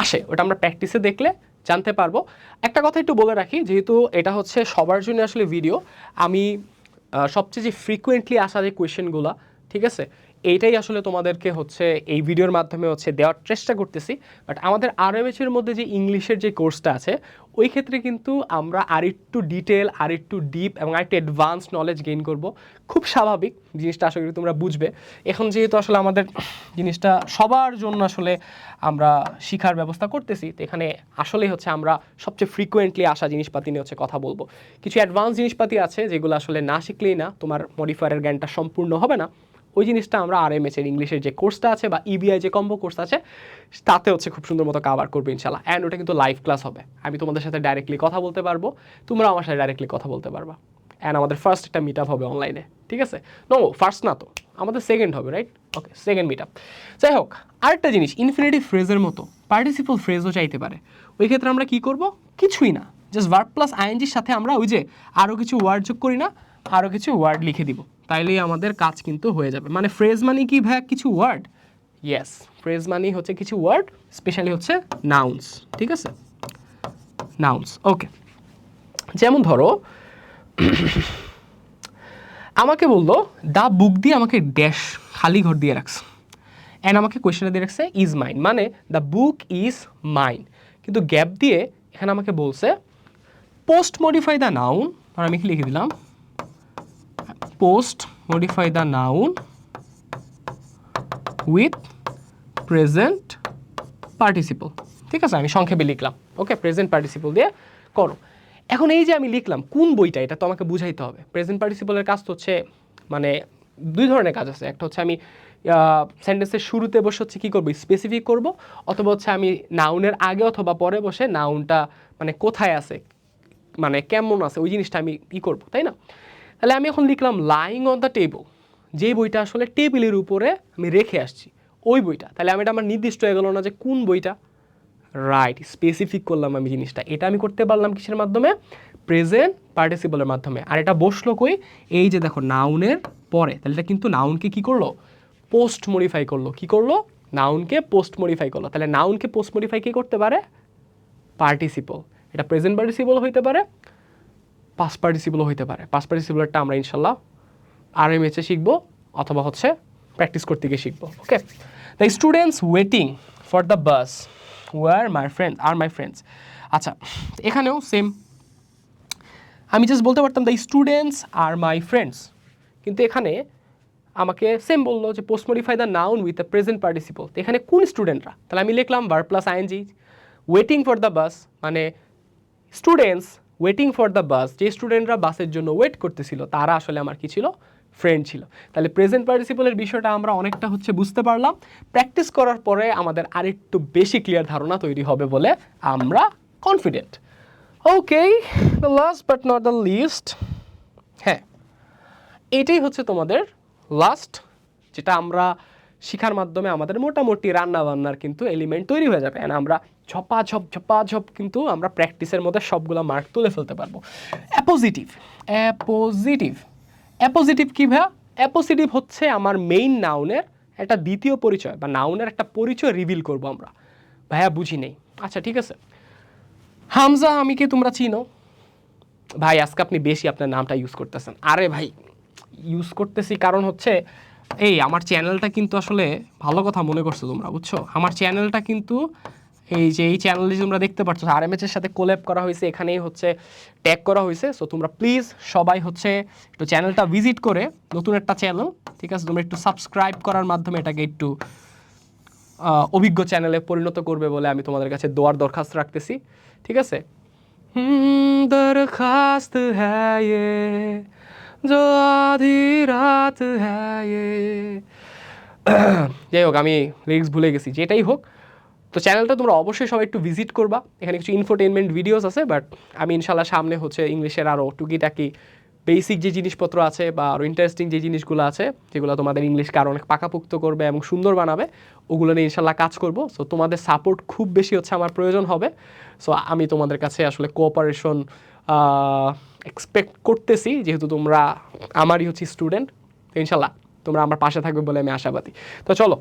A: আসে, ওটা আমরা প্র্যাকটিসে দেখলে জানতে পারবো। একটা কথা একটু বলে রাখি, যেহেতু এটা হচ্ছে সবার জন্য আসলে ভিডিও, আমি সবচেয়ে যে ফ্রিকুয়েন্টলি আসা যে কোয়েশ্চেনগুলো, ঠিক আছে, এইটাই আসলে তোমাদেরকে হচ্ছে এই ভিডিওর মাধ্যমে হচ্ছে দেওয়ার চেষ্টা করতেছি। বাট আমাদের আরএমএইচের মধ্যে যে ইংলিশের যে কোর্সটা আছে, ওই ক্ষেত্রে কিন্তু আমরা আরেকটু ডিটেল, আরেকটু ডিপ এবং আরেকটু অ্যাডভান্স নলেজ গেইন করব। খুব স্বাভাবিক জিনিসটা, আশা করি তোমরা বুঝবে। এখন যেহেতু আসলে আমাদের জিনিসটা সবার জন্য আসলে আমরা শিখার ব্যবস্থা করতেছি, তো এখানে আসলেই হচ্ছে আমরা সবচেয়ে ফ্রিকুয়েন্টলি আসা জিনিসপাতি নিয়ে হচ্ছে কথা বলবো। কিছু অ্যাডভান্স জিনিসপাতি আছে যেগুলো আসলে না শিখলেই না, তোমার মডিফায়ারের জ্ঞানটা সম্পূর্ণ হবে না। ওই জিনিসটা আমরা আরএমএইচের ইংলিশের যে কোর্সটা আছে বা ইবিআই যে কম্বো কোর্স আছে, তাতে হচ্ছে খুব সুন্দর মতো কাভার করবে ইনশাল্লাহ। অ্যান্ড ওটা কিন্তু লাইভ ক্লাস হবে, আমি তোমাদের সাথে ডাইরেক্টলি কথা বলতে পারবো, তোমরা আমার সাথে ডাইরেক্টলি কথা বলতে পারবা। অ্যান্ড আমাদের ফার্স্ট একটা মিট আপ হবে অনলাইনে, ঠিক আছে, নো ফার্স্ট না তো, আমাদের সেকেন্ড হবে, রাইট, ওকে, সেকেন্ড মিট আপ। যাই হোক, আরেকটা জিনিস, ইনফিনিটিভ ফ্রেজের মতো পার্টিসিপল ফ্রেজও চাইতে পারে। ওই ক্ষেত্রে আমরা কি করব, কিছুই না, জাস্ট ভার্ব প্লাস আইএনজির সাথে আমরা ওই যে আরও কিছু ওয়ার্ড যোগ করি না, আরও কিছু ওয়ার্ড লিখে দিব, তাইলেই আমাদের কাজ কিন্তু হয়ে যাবে। মানে ফ্রেজ মানে কি ভাই, কিছু ওয়ার্ড, ইয়েস, ফ্রেজ মানে হচ্ছে কিছু ওয়ার্ড, স্পেশালি হচ্ছে নাউন্স, ঠিক আছে, নাউন্স। ওকে, যেমন ধরো আমাকে বললো দ্য বুক দিয়ে আমাকে ড্যাশ খালি ঘর দিয়ে রাখছে, অ্যান্ড আমাকে কোয়েশ্চেনটা দিয়ে রাখছে ইজ মাইন, মানে দ্য বুক ইজ মাইন, কিন্তু গ্যাপ দিয়ে এখানে আমাকে বলছে পোস্ট মডিফাই দ্য নাউন, আর আমি কি লিখে দিলাম post modify the noun with present participle, ঠিক আছে, আমি সংক্ষেপে লিখলাম, ওকে, প্রেজেন্ট পার্টিসিপল দিয়ে করো। এখন এই যে আমি লিখলাম কোন বইটা, এটা তো আমাকে বুঝাইতে হবে। প্রেজেন্ট পার্টিসিপলের কাজ তো হচ্ছে মানে দুই ধরনের কাজ আছে, একটা হচ্ছে আমি সেন্টেন্সের শুরুতে বসে হচ্ছে কী করবো, স্পেসিফিক করব, অথবা হচ্ছে আমি নাউনের আগে অথবা পরে বসে নাউনটা মানে কোথায় আছে, মানে কেমন আছে ওই জিনিসটা আমি ই করবো, তাই না। তাহলে আমি এখন লিখলাম লাইং অন দ্য টেবল, যেই বইটা আসলে টেবিলের উপরে আমি রেখে আসছি ওই বইটা। তাহলে আমি এটা আমার নির্দিষ্ট হয়ে গেল না যে কোন বইটা, রাইট, স্পেসিফিক করলাম আমি জিনিসটা। এটা আমি করতে পারলাম কিসের মাধ্যমে, প্রেজেন্ট পার্টিসিপলের মাধ্যমে। আর এটা বসলো কই, এই যে দেখো নাউনের পরে, তাহলে এটা কিন্তু নাউনকে কি করলো, পোস্ট মডিফাই করলো, কি করলো, নাউনকে পোস্ট মডিফাই করলো। তাহলে নাউনকে পোস্ট মডিফাই কি করতে পারে, পার্টিসিপল। এটা প্রেজেন্ট পার্টিসিপল হইতে পারে, পাস্ট পার্টিসিপলও হইতে পারে। পাস্ট পার্টিসিপলটা আমরা ইনশাল্লাহ আরএমএইচে শিখবো, অথবা হচ্ছে প্র্যাকটিস করতে গিয়ে শিখবো। Okay, the students waiting for the bus were my friends. আচ্ছা, এখানেও সেম, আমি জাস্ট বলতে পারতাম the students are my friends, কিন্তু এখানে আমাকে সেম বললো যে post modify the noun with the present participle. তো এখানে কোন স্টুডেন্টরা, তাহলে আমি লিখলাম verb plus ING, waiting for the bus মানে students waiting for the bus, যে স্টুডেন্টরা বাসের জন্য ওয়েট করতেছিল তারা আসলে আমার কি ছিল, ফ্রেন্ড ছিল। তাহলে প্রেজেন্ট পার্টিসিপলের বিষয়টা আমরা অনেকটা হচ্ছে বুঝতে পারলাম। প্র্যাকটিস করার পরে আমাদের আরেকটু বেশি ক্লিয়ার ধারণা তৈরি হবে বলে আমরা confident. Okay, the last but not the least, হ্যাঁ এটাই হচ্ছে তোমাদের লাস্ট, যেটা আমরা শিখার মাধ্যমে আমাদের মোটামুটি রান্না বান্নার কিন্তু এলিমেন্ট তৈরি হয়ে যাবে। অ্যান্ড আমরা ঝপাঝপ কিন্তু আমরা প্র্যাকটিসের মধ্যে সবগুলো মার্ক তুলে ফেলতে পারবো। অ্যাপোজিটিভ, অ্যাপোজিটিভ, অ্যাপোজিটিভ কী ভাইয়া? অ্যাপোজিটিভ হচ্ছে আমার মেইন নাউনের একটা দ্বিতীয় পরিচয় বা নাউনের একটা পরিচয় রিভিল করব আমরা। ভাইয়া বুঝি নেই, আচ্ছা ঠিক আছে। হামজা আমিকে তোমরা চিনো? ভাই আজকে আপনি বেশি আপনার নামটা ইউজ করতেছেন। আরে ভাই ইউজ করতেছি কারণ হচ্ছে এই আমার চ্যানেলটা কিন্তু আসলে ভালো কথা মনে করছো তোমরা, বুঝছো? আমার চ্যানেলটা কিন্তু এই যে এই চ্যানেলটি তোমরা দেখতে পাচ্ছ RMH এর সাথে কোল্যাব করা হয়েছে, এখানেই হচ্ছে ট্যাগ করা হয়েছে। সো তোমরা প্লিজ সবাই হচ্ছে একটু চ্যানেলটা ভিজিট করে, নতুন একটা চ্যানেল, ঠিক আছে, তোমরা একটু সাবস্ক্রাইব করার মাধ্যমে এটাকে একটু অভিজ্ঞ চ্যানেলে পরিণত করবে বলে আমি তোমাদের কাছে দোয়ার দরখাস্ত রাখতেছি, ঠিক আছে? দরখাস্ত হ্যায় ये जो आधी रात है ये। যাই হোক আমি লিরিক্স ভুলে গেছি, যেটাই হোক। তো চ্যানেলটা তোমরা অবশ্যই সবাই একটু ভিজিট করবা, এখানে কিছু ইনফোটেনমেন্ট ভিডিওস আছে, বাট আমি ইনশাল্লাহ সামনে হচ্ছে ইংলিশের আরও টুকিটাকি বেসিক যে জিনিসপত্র আছে বা আরও ইন্টারেস্টিং যে জিনিসগুলো আছে যেগুলো তোমাদের ইংলিশকে আরও অনেক পাকাপোক্ত করবে এবং সুন্দর বানাবে, ওগুলো নিয়ে ইনশাল্লাহ কাজ করব। সো তোমাদের সাপোর্ট খুব বেশি হচ্ছে আমার প্রয়োজন হবে। সো আমি তোমাদের কাছে আসলে কোঅপারেশন এক্সপেক্ট করতেছি, যেহেতু তোমরা আমারই হচ্ছে স্টুডেন্ট। ইনশাল্লাহ তোমরা আমার পাশে থাকবে বলে আমি আশাবাদী। তো চলো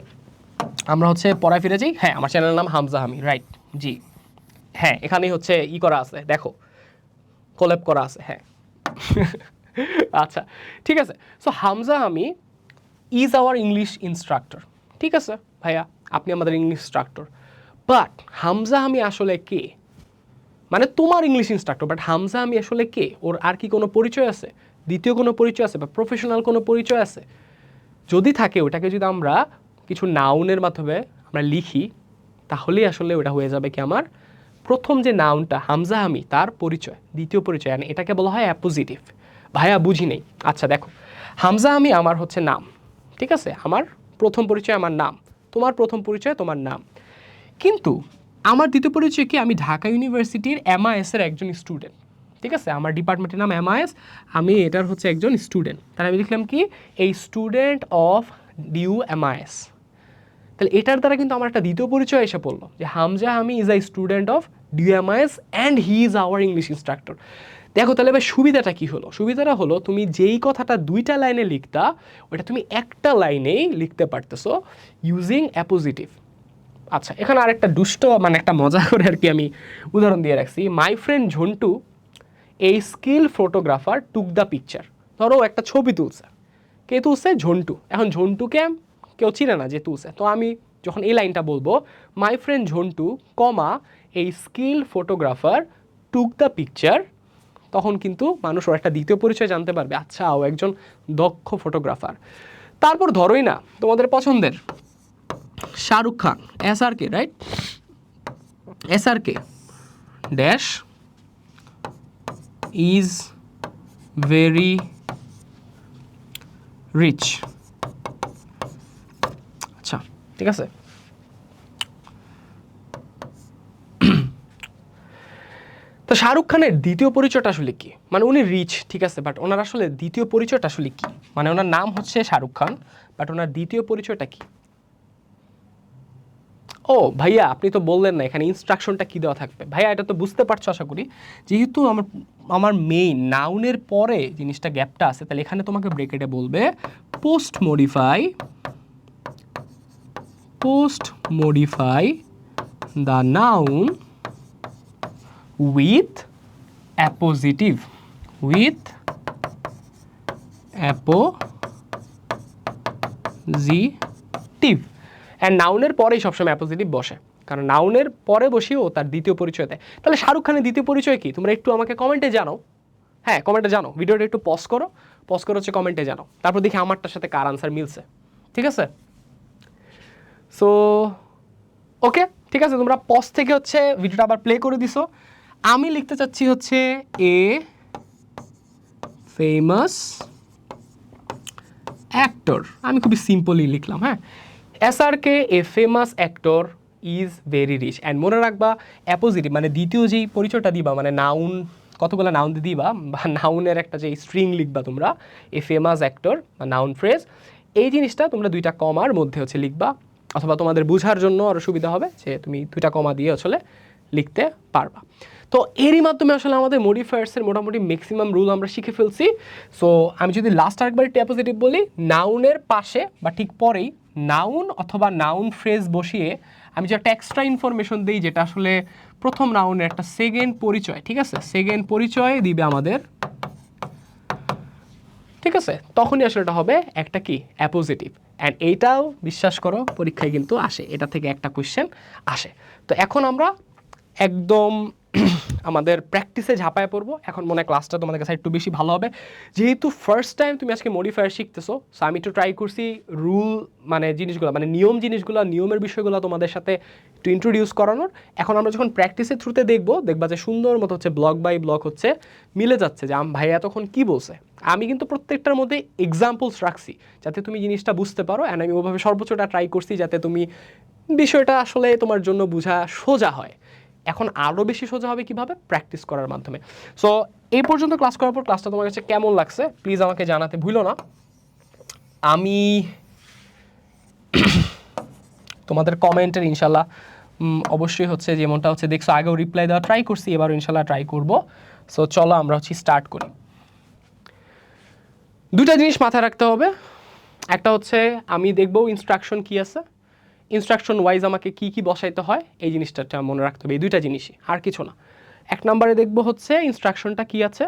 A: আমরা হচ্ছে পড়ায় ফিরে যাই। হ্যাঁ আমার চ্যানেলের নাম হামজা হামি, রাইট? জি হ্যাঁ, এখানেই হচ্ছে করা আছে, দেখো কোল্যাব করা আছে, হ্যাঁ। আচ্ছা ঠিক আছে। সো হামজা হামি ইজ আওয়ার ইংলিশ ইনস্ট্রাক্টর, ঠিক আছে ভাইয়া, আপনি আমাদের ইংলিশ ইনস্ট্রাক্টর। বাট হামজা হামি আসলে কে? মানে তোমার ইংলিশ ইনস্ট্রাক্টর, বাট হামজা হামি আসলে কে? ওর আর কি কোনো পরিচয় আছে, দ্বিতীয় কোনো পরিচয় আছে বা প্রফেশনাল কোনো পরিচয় আছে? যদি থাকে ওটাকে যদি আমরা কিছু নাউনের মাধ্যমে আমরা লিখি, তাহলেই আসলে ওটা হয়ে যাবে কি আমার প্রথম যে নাউনটা হামজা হামি তার পরিচয়, দ্বিতীয় পরিচয়, মানে এটাকে বলা হয় অ্যাপোজিটিভ। ভাইয়া বুঝি নেই, আচ্ছা দেখো হামজা হামি আমার হচ্ছে নাম, ঠিক আছে, আমার প্রথম পরিচয় আমার নাম, তোমার প্রথম পরিচয় তোমার নাম। কিন্তু আমার দ্বিতীয় পরিচয় কি? আমি ঢাকা ইউনিভার্সিটির MIS এর একজন স্টুডেন্ট, ঠিক আছে, আমার ডিপার্টমেন্টের নাম MIS, আমি এটার হচ্ছে একজন স্টুডেন্ট। তাহলে আমি লিখলাম কি এই স্টুডেন্ট অফ DU-MIS। তাহলে এটার দ্বারা কিন্তু আমার একটা দ্বিতীয় পরিচয় এসে পড়লো যে হামজা হামি is a student of DU-MIS and he is our English instructor. দেখো তাহলে এবার সুবিধাটা কী হলো? সুবিধাটা হলো তুমি যেই কথাটা দুইটা লাইনে লিখতা ওটা তুমি একটা লাইনেই লিখতে পারতেছো ইউজিং অ্যাপোজিটিভ। আচ্ছা এখানে আরেকটা দুষ্ট মানে একটা মজা করে আর কি আমি উদাহরণ দিয়ে রাখছি। মাই ফ্রেন্ড ঝন্টু এই skill photographer took the picture. ধরো একটা ছবি তুলছে, কে তুলছে? ঝন্টু। এখন ঝন্টুকে কেউ চিনে না যে তুলছে, তো আমি যখন এই লাইনটা বলবো মাই ফ্রেন্ড ঝন্টু কমা এই skill photographer took the picture, তখন কিন্তু মানুষ ওর একটা দ্বিতীয় পরিচয় জানতে পারবে, আচ্ছা ও একজন দক্ষ ফটোগ্রাফার। তারপর ধরোই না তোমাদের পছন্দের Shahrukh Khan, SRK, right? SRK dash is very rich. আচ্ছা ঠিক আছে। তো শাহরুখ খানের দ্বিতীয় পরিচয়টা আসলে কি? মানে উনি রিচ, ঠিক আছে, বাট ওনার আসলে দ্বিতীয় পরিচয়টা আসলে কি? মানে ওনার নাম হচ্ছে শাহরুখ খান, বাট ওনার দ্বিতীয় পরিচয়টা কি? ও ভাইয়া আপনি তো বললেন না এখানে ইনস্ট্রাকশনটা কী দেওয়া থাকবে। ভাইয়া এটা তো বুঝতে পারছো আশা করি, যেহেতু আমার মেইন নাউনের পরে জিনিসটা গ্যাপটা আছে, তাহলে এখানে তোমাকে ব্রেকেটে বলবে post modify the noun with appositive, and নাউনের পরেই সবসময় অ্যাপোজিটিভ বসে, কারণ নাউনের পরে বসিয়েও তার দ্বিতীয় পরিচয় দেয়। তাহলে শাহরুখ খানের দ্বিতীয় পরিচয় কি? তোমরা একটু আমাকে কমেন্টে জানাও। হ্যাঁ কমেন্টে জানাও, ভিডিওটা একটু পজ করো হচ্ছে কমেন্টে জানাও, তারপর দেখি আমারটার সাথে কার আনসার মিলছে, ঠিক আছে? সো ওকে ঠিক আছে, তোমরা পজ থেকে হচ্ছে ভিডিওটা আবার প্লে করে দিছো। আমি লিখতে চাচ্ছি হচ্ছে এ ফেমাস অ্যাক্টর, আমি খুবই সিম্পলি লিখলাম, হ্যাঁ। SRK a famous actor is very rich. And মনে রাখবা অ্যাপোজিটিভ মানে দ্বিতীয় যেই পরিচয়টা দিবা, মানে নাউন কতগুলো নাউন দিবা বা নাউনের একটা যে স্ট্রিং লিখবা তোমরা, এ ফেমাস অ্যাক্টর বা নাউন ফ্রেজ, এই জিনিসটা তোমরা দুইটা কমার মধ্যে হচ্ছে লিখবা, অথবা তোমাদের বোঝার জন্য আরও সুবিধা হবে যে তুমি দুইটা কমা দিয়ে আসলে লিখতে পারবা। তো এরই মাধ্যমে আসলে আমাদের মডিফায়ার্সের মোটামুটি ম্যাক্সিমাম রুল আমরা শিখে ফেলছি। সো আমি যদি লাস্ট আরেকবার একটু অ্যাপোজিটিভ বলি, নাউনের পাশে বা ঠিক পরেই নাউন অথবা নাউন ফ্রেজ বসিয়ে আমি যে একটা এক্সট্রা ইনফরমেশন দিই, যেটা আসলে প্রথম নাউনের একটা সেকেন্ড পরিচয়, ঠিক আছে, সেকেন্ড পরিচয় দিবে আমাদের, ঠিক আছে, তখনই আসলে এটা হবে একটা কি অ্যাপোজিটিভ। অ্যান্ড এইটাও বিশ্বাস করো পরীক্ষায় কিন্তু আসে, এটা থেকে একটা কোয়েশ্চেন আসে। তো এখন আমরা একদম আমাদের প্র্যাকটিসে ঝাঁপায় পড়বো। এখন মনে হয় ক্লাসটা তোমাদের কাছে একটু বেশি ভালো হবে, যেহেতু ফার্স্ট টাইম তুমি আজকে মডিফায়ার শিখতেছো। সো আমি একটু ট্রাই করছি রুল মানে জিনিসগুলো, মানে জিনিসগুলো, নিয়মের বিষয়গুলো তোমাদের সাথে একটু ইন্ট্রোডিউস করানোর। এখন আমরা যখন প্র্যাকটিসের থ্রুতে দেখবা যে সুন্দর মতো হচ্ছে ব্লক বাই ব্লক হচ্ছে মিলে যাচ্ছে, যে ভাই এতক্ষণ কী বলছে। আমি কিন্তু প্রত্যেকটার মধ্যে এক্সাম্পলস রাখছি যাতে তুমি জিনিসটা বুঝতে পারো, অ্যান্ড আমি ওভাবে সর্বোচ্চটা ট্রাই করছি যাতে তুমি বিষয়টা আসলে তোমার জন্য বোঝা সোজা হয়। এখন আরও বেশি সোজা হবে কীভাবে, প্র্যাকটিস করার মাধ্যমে। সো এই পর্যন্ত ক্লাস করার পর ক্লাসটা তোমার কাছে কেমন লাগছে প্লিজ আমাকে জানাতে ভুলো না। আমি তোমাদের কমেন্টের ইনশাল্লাহ অবশ্যই হচ্ছে যেমনটা হচ্ছে দেখছো আগেও রিপ্লাই দেওয়া ট্রাই করছি, এবারও ইনশাল্লাহ ট্রাই করব। সো চলো আমরা হচ্ছে স্টার্ট করি। দুটা জিনিস মাথায় রাখতে হবে, একটা হচ্ছে আমি দেখবো ইনস্ট্রাকশন কি আছে, ইনস্ট্রাকশন ওয়াইজ আমাকে কি কি বসাইতে হয়, এই জিনিসটা মনে রাখতে হবে, এই দুইটা জিনিসই, আর কিছু না। এক নম্বরে দেখবো হচ্ছে ইনস্ট্রাকশনটা কি আছে,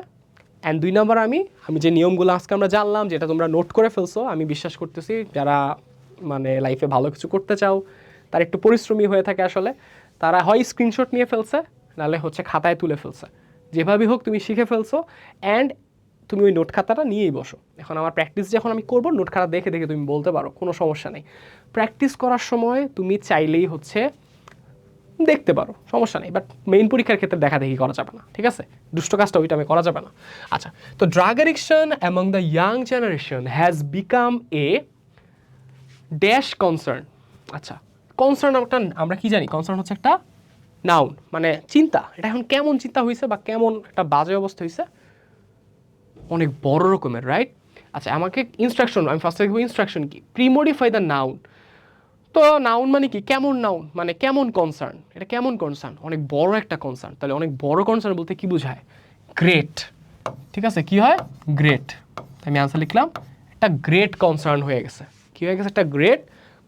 A: অ্যান্ড দুই নম্বর আমি যে নিয়মগুলো আজকে আমরা জানলাম, যেটা তোমরা নোট করে ফেলছো, আমি বিশ্বাস করতেছি যারা মানে লাইফে ভালো কিছু করতে চাও, তার একটু পরিশ্রমী হয়ে থাকে আসলে, তারা হয় স্ক্রিনশট নিয়ে ফেলছে, নাহলে হচ্ছে খাতায় তুলে ফেলছে, যেভাবেই হোক তুমি শিখে ফেলছো, অ্যান্ড তুমি ওই নোট খাতাটা নিয়েই বসো। এখন আমার প্র্যাকটিস যখন আমি করবো, নোট খাতা দেখে দেখে তুমি বলতে পারো, কোনো সমস্যা নেই। প্র্যাকটিস করার সময় তুমি চাইলেই হচ্ছে দেখতে পারো, সমস্যা নেই, বাট মেইন পরীক্ষার ক্ষেত্রে দেখা দেখি করা যাবে না, ঠিক আছে, দুষ্ট কাজটা ওইটা আমি করা যাবে না। আচ্ছা, তো drug addiction among the young generation has become a dash concern. আচ্ছা, কনসার্ন একটা আমরা কি জানি, কনসার্ন হচ্ছে একটা নাউন, মানে চিন্তা। এটা এখন কেমন চিন্তা হয়েছে বা কেমন একটা বাজে অবস্থা হয়েছে, অনেক বড় রকমের, রাইট। আচ্ছা, আমাকে ইনস্ট্রাকশন, আমি ফার্স্টে দেখবো ইনস্ট্রাকশন কি, প্রিমডিফাই দ্য নাউন। তো নাউন মানে কি, কেমন নাউন, মানে কেমন কনসার্ন, এটা কেমন কনসার্ন, অনেক বড় একটা কনসার্ন। তাহলে অনেক বড় কনসার্ন বলতে কি বোঝায়, গ্রেট, ঠিক আছে, কি হয়, গ্রেট। আমি আনসার লিখলাম, একটা গ্রেট কনসার্ন হয়ে গেছে, কি হয়ে গেছে, একটা গ্রেট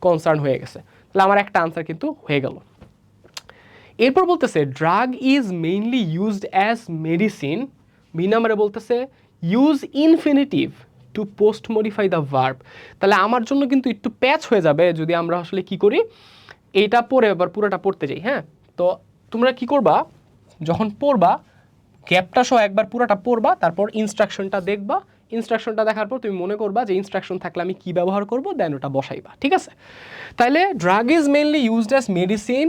A: কনসার্ন হয়ে গেছে। তাহলে আমার একটা আনসার কিন্তু হয়ে গেল। এরপর বলতেছে drug is mainly used as medicine, B নাম্বারে বলতেছে use infinitive to post modify the verb. তাহলে আমার জন্য কিন্তু একটু প্যাচ হয়ে যাবে যদি আমরা আসলে কি করি, এইটা পড়ে আবার পুরোটা পড়তে যাই। হ্যাঁ, তো তোমরা কি করবা, যখন পড়বা গ্যাপটা সহ একবার পুরোটা পড়বা, তারপর ইনস্ট্রাকশনটা দেখবা, ইনস্ট্রাকশনটা দেখার পর তুমি মনে করবা যে ইনস্ট্রাকশন থাকলে আমি কী ব্যবহার করবো, দেন ওটা বসাইবা, ঠিক আছে। তাহলে drug is mainly used as medicine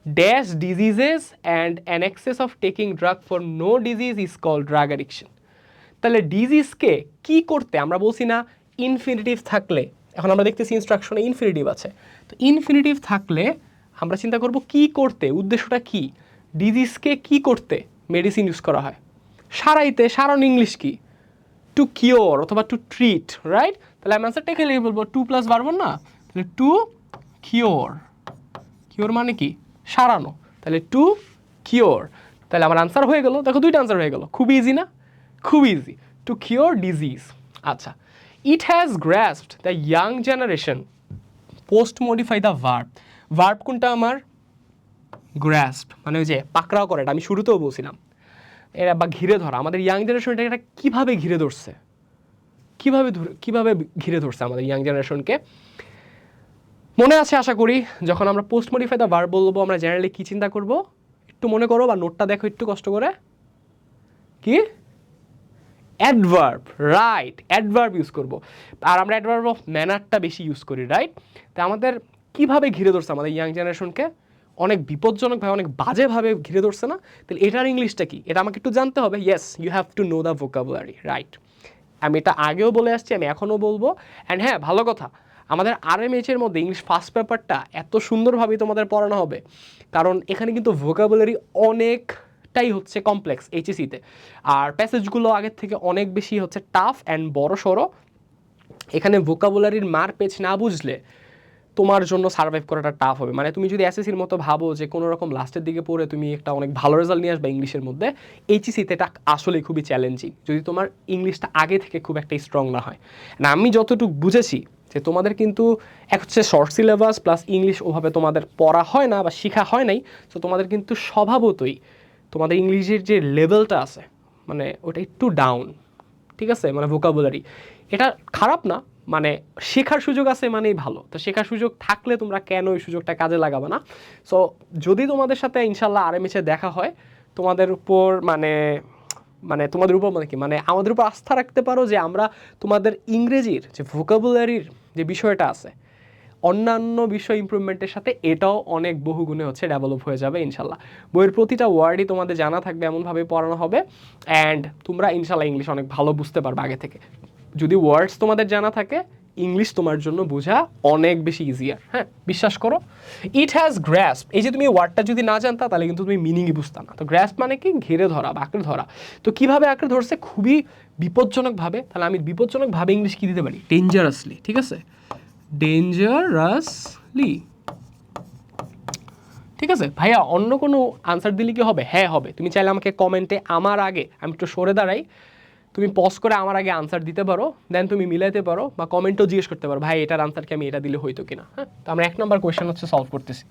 A: dash diseases and an excess of taking drug for no disease is called drug addiction. তাহলে ডিজিজকে কি করতে, আমরা বলছি না ইনফিনিটিভ থাকলে, এখন আমরা দেখতেছি ইনস্ট্রাকশনে ইনফিনিটিভ আছে, তো ইনফিনিটিভ থাকলে আমরা চিন্তা করব কি করতে, উদ্দেশ্যটা কি, ডিজিজকে কি করতে মেডিসিন ইউজ করা হয়, সারাইতে, সারান ইংলিশ কি, টু কিওর অথবা টু ট্রিট, রাইট। তাহলে আমি আনসারটা এখানে লিখে বলবো, টু প্লাস বাড়বো না, তাহলে টু কিওর, কিওর মানে কি, সারানো, তাহলে টু কিওর। তাহলে আমার আনসার হয়ে গেল, দেখো দুইটা আনসার হয়ে গেল, খুব ইজি না, খুব ইজি, টু কিওর ডিজিজ। আচ্ছা, it has grasped the young generation post modify the verb. Verb কোনটা আমার, গ্রাস্প, মানে ওই যে পাকড়াও করে, এটা আমি শুরুতেও বলছিলাম, এরা বা ঘিরে ধরা। আমাদের ইয়াং জেনারেশন এটা কীভাবে ঘিরে ধরছে, কীভাবে ঘিরে ধরছে আমাদের ইয়াং জেনারেশনকে, মনে আছে আশা করি। যখন আমরা পোস্ট মডিফাই দ্য ভার্ব বলবো, আমরা জেনারেলি কী চিন্তা করব, একটু মনে করো বা নোটটা দেখো একটু কষ্ট করে, কি, অ্যাডভার্ব, রাইট, অ্যাডভার্ব ইউজ করব। আর আমরা অ্যাডভার্ব অফ ম্যানারটা বেশি ইউজ করি, রাইট। তো আমাদের কীভাবে ঘিরে ধরছে আমাদের ইয়াং জেনারেশনকে, অনেক বিপজ্জনকভাবে, অনেক বাজেভাবে ঘিরে ধরছে না। তাহলে এটার ইংলিশটা কি, এটা আমাকে একটু জানতে হবে। Yes, you have to know the vocabulary, right. আমি এটা আগেও বলে আসছি, আমি এখনও বলবো। অ্যান্ড হ্যাঁ, ভালো কথা, আমাদের আরএমএইচের মধ্যে ইংলিশ ফার্স্ট পেপারটা এত সুন্দরভাবেই তোমাদের পড়ানো হবে, কারণ এখানে কিন্তু ভোকাবুলারি অনেকটাই হচ্ছে কমপ্লেক্স এইচএসিতে, আর প্যাসেজগুলো আগের থেকে অনেক বেশি হচ্ছে টাফ অ্যান্ড বড় সড়ো। এখানে ভোকাবুলারির মার পেজ না বুঝলে তোমার জন্য সার্ভাইভ করাটা টাফ হবে। মানে তুমি যদি এসএসসির মতো ভাবো যে কোনো রকম লাস্টের দিকে পড়ে তুমি একটা অনেক ভালো রেজাল্ট নিয়ে আসবে ইংলিশের মধ্যে, এইচএসিতে এটা আসলে খুবই চ্যালেঞ্জিং যদি তোমার ইংলিশটা আগে থেকে খুব একটা স্ট্রং না হয়। না, আমি যতটুকু বুঝেছি যে তোমাদের কিন্তু এক হচ্ছে শর্ট সিলেবাস প্লাস ইংলিশ ওভাবে তোমাদের পড়া হয় না বা শেখা হয় নাই, তো তোমাদের কিন্তু স্বভাবতই তোমাদের ইংলিশের যে লেভেলটা আছে মানে ওটা একটু ডাউন, ঠিক আছে? মানে ভোকাবুলারি এটা খারাপ না, মানে শেখার সুযোগ আছে মানেই ভালো। তো শেখার সুযোগ থাকলে তোমরা কেন ওই সুযোগটা কাজে লাগাবে না? সো যদি তোমাদের সাথে ইনশাল্লাহ আরএমএইচে দেখা হয়, তোমাদের উপর মানে মানে তোমাদের উপর মানে কি মানে আমাদের উপর আস্থা রাখতে পারো যে আমরা তোমাদের ইংরেজির যে ভোকাবুলারির যে বিষয়টা আছে অন্যান্য বিষয় ইমপ্রুভমেন্টের সাথে এটাও অনেক বহুগুণে হচ্ছে ডেভেলপ হয়ে যাবে ইনশাল্লাহ। বইয়ের প্রতিটা ওয়ার্ডই তোমাদের জানা থাকবে, এমনভাবে পড়ানো হবে, অ্যান্ড তোমরা ইনশাল্লাহ ইংলিশ অনেক ভালো বুঝতে পারবে আগে থেকে। যদি ওয়ার্ডস তোমাদের জানা থাকে, ইংলিশ তোমার জন্য বোঝা অনেক বেশি ইজিয়ার। হ্যাঁ, বিশ্বাস করো। ইট হ্যাজ গ্র্যাস্প, এই যে তুমি ওয়ার্ডটা যদি না জানতা তাহলে কিন্তু তুমি মিনিংই বুঝতা না। তো গ্র্যাস্প মানে কি? ঘিরে ধরা বা আঁকড়ে ধরা। তো কীভাবে আঁকড়ে ধরছে? খুবই বিপজ্জনকভাবে। তাহলে আমি বিপজ্জনকভাবে ইংলিশ কী দিতে পারি? ডেঞ্জারাসলি, ঠিক আছে? ডেঞ্জারাসলি, ঠিক আছে ভাইয়া। অন্য কোনো আনসার দিলে কি হবে? হ্যাঁ হবে। তুমি চাইলে আমাকে কমেন্টে আমার আগে, আমি একটু সরে দাঁড়াই, তুমি পজ করে আমার আগে আনসার দিতে পারো, দেন তুমি মিলাইতে পারো বা কমেন্টও জিজ্ঞেস করতে পারো, ভাই এটার আনসার কি আমি এটা দিলে হইতো কিনা। হ্যাঁ, তো আমরা 1 নম্বর কোয়েশ্চেন হচ্ছে সলভ করতেছি।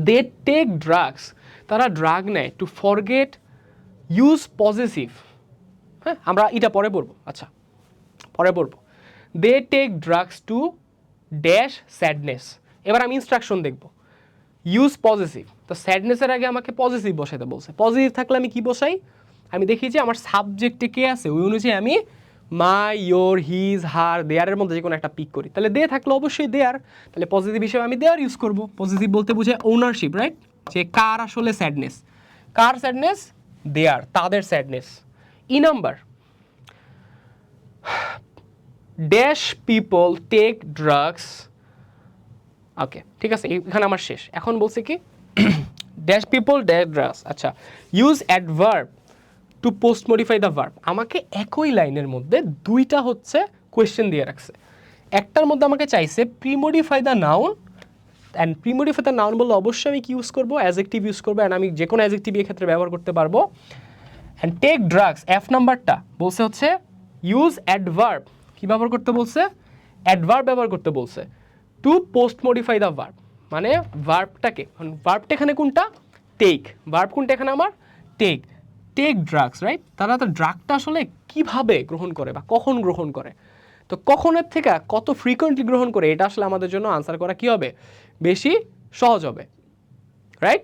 A: দে টেক ড্রাগস, তারা ড্রাগ নেয় টু ফরগেট ইউজ পজিটিভ। হ্যাঁ, আমরা এটা পরে পড়বো, আচ্ছা পরে পড়বো। They take drugs to dash sadness. এবার আমি ইনস্ট্রাকশন দেখবো। ইউজ পজিটিভ, তো স্যাডনেসের আগে আমাকে পজিটিভ বসাতে বলছে। পজিটিভ থাকলে আমি কি বসাই? আমি দেখি যে আমার সাবজেক্টে কে আছে, ওই অনুযায়ী আমি মাই, ইয়োর, হিজ, হার, দেয়ারের মধ্যে যে কোনো একটা পিক করি। তাহলে দে থাকলে অবশ্যই দেয়ার, তাহলে পজিটিভ হিসেবে আমি দেয়ার ইউজ করব। পজিটিভ বলতে বুঝে ওনারশিপ, রাইট? যে কার আসলে স্যাডনেস, কার স্যাডনেস? দেয়ার, তাদের sadness. E number, dash people take drugs. Okay, ঠিক আছে, এখানে আমার শেষ। এখন বলছে কি ড্যাশ পিপল ড্যাশ ড্রাগস। আচ্ছা, use adverb to post modify the verb. আমাকে একই লাইনের মধ্যে দুইটা হচ্ছে কোয়েশ্চেন দিয়ে রাখছে। একটার মধ্যে আমাকে চাইছে premodify the noun, and premodify the noun বললে অবশ্যই আমি কি ইউজ করবো? অ্যাডজেক্টিভ ইউজ করবো, অ্যান্ড আমি যে কোনো অ্যাডজেক্টিভ এই ক্ষেত্রে ব্যবহার করতে পারবো। অ্যান্ড টেক ড্রাগস, এফ নাম্বারটা বলছে হচ্ছে ইউজ অ্যাডভার্ব। কী ব্যবহার করতে বলছে? অ্যাডভার্ব ব্যবহার করতে বলছে to post modify the verb. মানে ভার্বটাকে, ভার্বটা এখানে কোনটা? টেক। ভার্ব কোনটা এখানে আমার? টেক। Take drugs, right? তারা তো ড্রাগটা আসলে কিভাবে গ্রহণ করে বা কখন গ্রহণ করে, তো কখনের থেকে কত ফ্রিকোয়েন্টলি গ্রহণ করে, এটা আসলে আমাদের জন্য আনসার করা কি হবে? বেশি সহজ হবে, রাইট?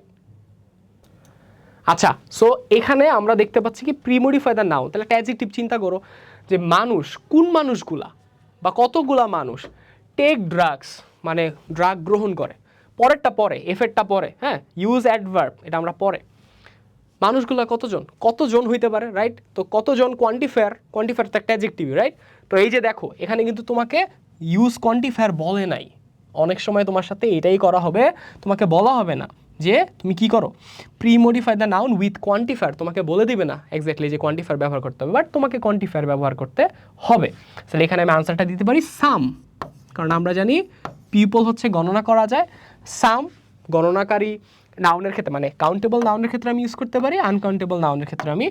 A: আচ্ছা, সো এখানে আমরা দেখতে পাচ্ছি কি প্রিমডিফাই দ্য নাউন। তাহলে একটা অ্যাডজেক্টিভ চিন্তা করো যে মানুষ, কোন মানুষগুলা বা কতগুলা মানুষ টেক ড্রাগস মানে ড্রাগ গ্রহণ করে। পরেরটা পরে, এফেরটা পরে, হ্যাঁ, ইউজ অ্যাডভার্ব এটা আমরা পরে। মানুষগুলো কতজন, কতজন হইতে পারে, রাইট? তো কতজন কোয়ান্টিফায়ার, কোয়ান্টিফায়ার তো একটা অ্যাডজেক্টিভ, রাইট? তো এই যে দেখো এখানে কিন্তু তোমাকে ইউজ কোয়ান্টিফায়ার বলে নাই। অনেক সময় তোমার সাথে এটাই করা হবে, তোমাকে বলা হবে না যে তুমি কি করো premodify the noun with quantifier, তোমাকে বলে দিবে না এক্স্যাক্টলি যে কোয়ান্টিফায়ার ব্যবহার করতে হবে, বাট তোমাকে কোয়ান্টিফায়ার ব্যবহার করতে হবে। তাহলে এখানে আমি আনসারটা দিতে পারি সাম, কারণ আমরা জানি পিপল হচ্ছে গণনা করা যায়। সাম গণনাকারী নাউনের ক্ষেত্রে মানে কাউন্টেবল নাউনের ক্ষেত্রে আমি ইউজ করতে পারি, আনকাউন্টেবল নাউনের ক্ষেত্রে আমি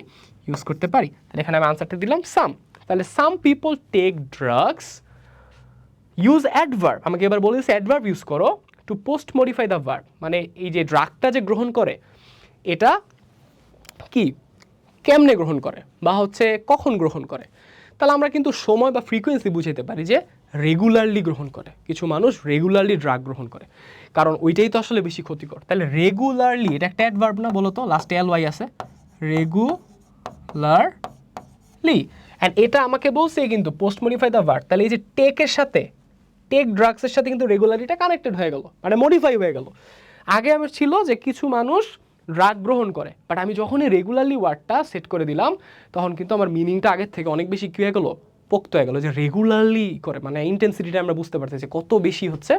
A: ইউজ করতে পারি। তাহলে এখানে আমি আনসারটা দিলাম সাম। তাহলে some people take drugs, use adverb, আমাকে এবার বলেছে অ্যাডভার্ব ইউজ করো to post modify the verb. মানে এই যে ড্রাগটা যে গ্রহণ করে এটা কি কেমনে গ্রহণ করে বা হচ্ছে কখন গ্রহণ করে। তাহলে আমরা কিন্তু সময় বা ফ্রিকোয়েন্সি বুঝাতে পারি যে রেগুলারলি গ্রহণ করে, কিছু মানুষ রেগুলারলি ড্রাগ গ্রহণ করে, কারণ ওইটাই তো আসলে বেশি ক্ষতিকর। তাহলে রেগুলারলি এটা একটা অ্যাডভার্ব না, বলো তো? লাস্টে এল ওয়াই আছে, রেগুলারলি, অ্যান্ড এটা আমাকে বলছে কিন্তু পোস্ট মডিফাই দ্য ভার্ব। তাহলে এই যে টেকের সাথে, টেক ড্রাগসের সাথে কিন্তু রেগুলারিটা কানেক্টেড হয়ে গেল, মানে মডিফাই হয়ে গেল। আগে আমার ছিল যে কিছু মানুষ ড্রাগ গ্রহণ করে। বাট আমি যখনই রেগুলারলি ওয়ার্ডটা সেট করে দিলাম তখন কিন্তু আমার মিনিংটা আগের থেকে অনেক বেশি কী হয়ে গেলো, পোক্ত হয়ে গেলো, যে রেগুলারলি করে, মানে ইন্টেন্সিটিটা আমরা বুঝতে পারতেছি কত বেশি হচ্ছে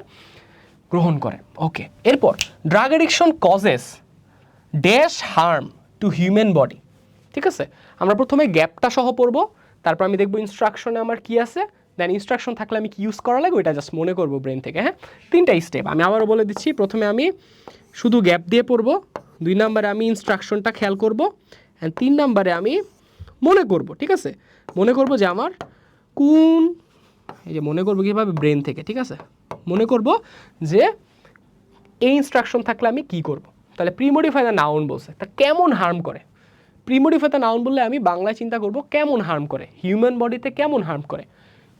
A: গ্রহণ করে। ওকে, এরপর drug addiction causes dash harm two human body. ঠিক আছে, আমরা প্রথমে গ্যাপটা সহ পড়বো, তারপর আমি দেখবো ইনস্ট্রাকশনে আমার কি আছে, দেন ইনস্ট্রাকশন থাকলে আমি কি ইউজ করা লাগে ওইটা জাস্ট মনে করবো ব্রেন থেকে। হ্যাঁ, 3টা স্টেপ আমি আবারও বলে দিচ্ছি। প্রথমে আমি শুধু গ্যাপ দিয়ে পড়বো, 2 নম্বরে আমি ইনস্ট্রাকশনটা খেয়াল করবো, অ্যান্ড 3 নম্বরে আমি মনে করব। ঠিক আছে, মনে করব যে আমার কোন, এই যে মনে করবো কীভাবে, ব্রেন থেকে। ঠিক আছে, মনে করব যে এই ইনস্ট্রাকশন থাকলে আমি কি করব। তাহলে প্রিমোডিফাই দ্য নাউন বলছে, তা কেমন হার্ম করে। প্রিমোডিফাই দ্য নাউন বললে আমি বাংলায় চিন্তা করব কেমন হার্ম করে, হিউম্যান বডিতে কেমন হার্ম করে,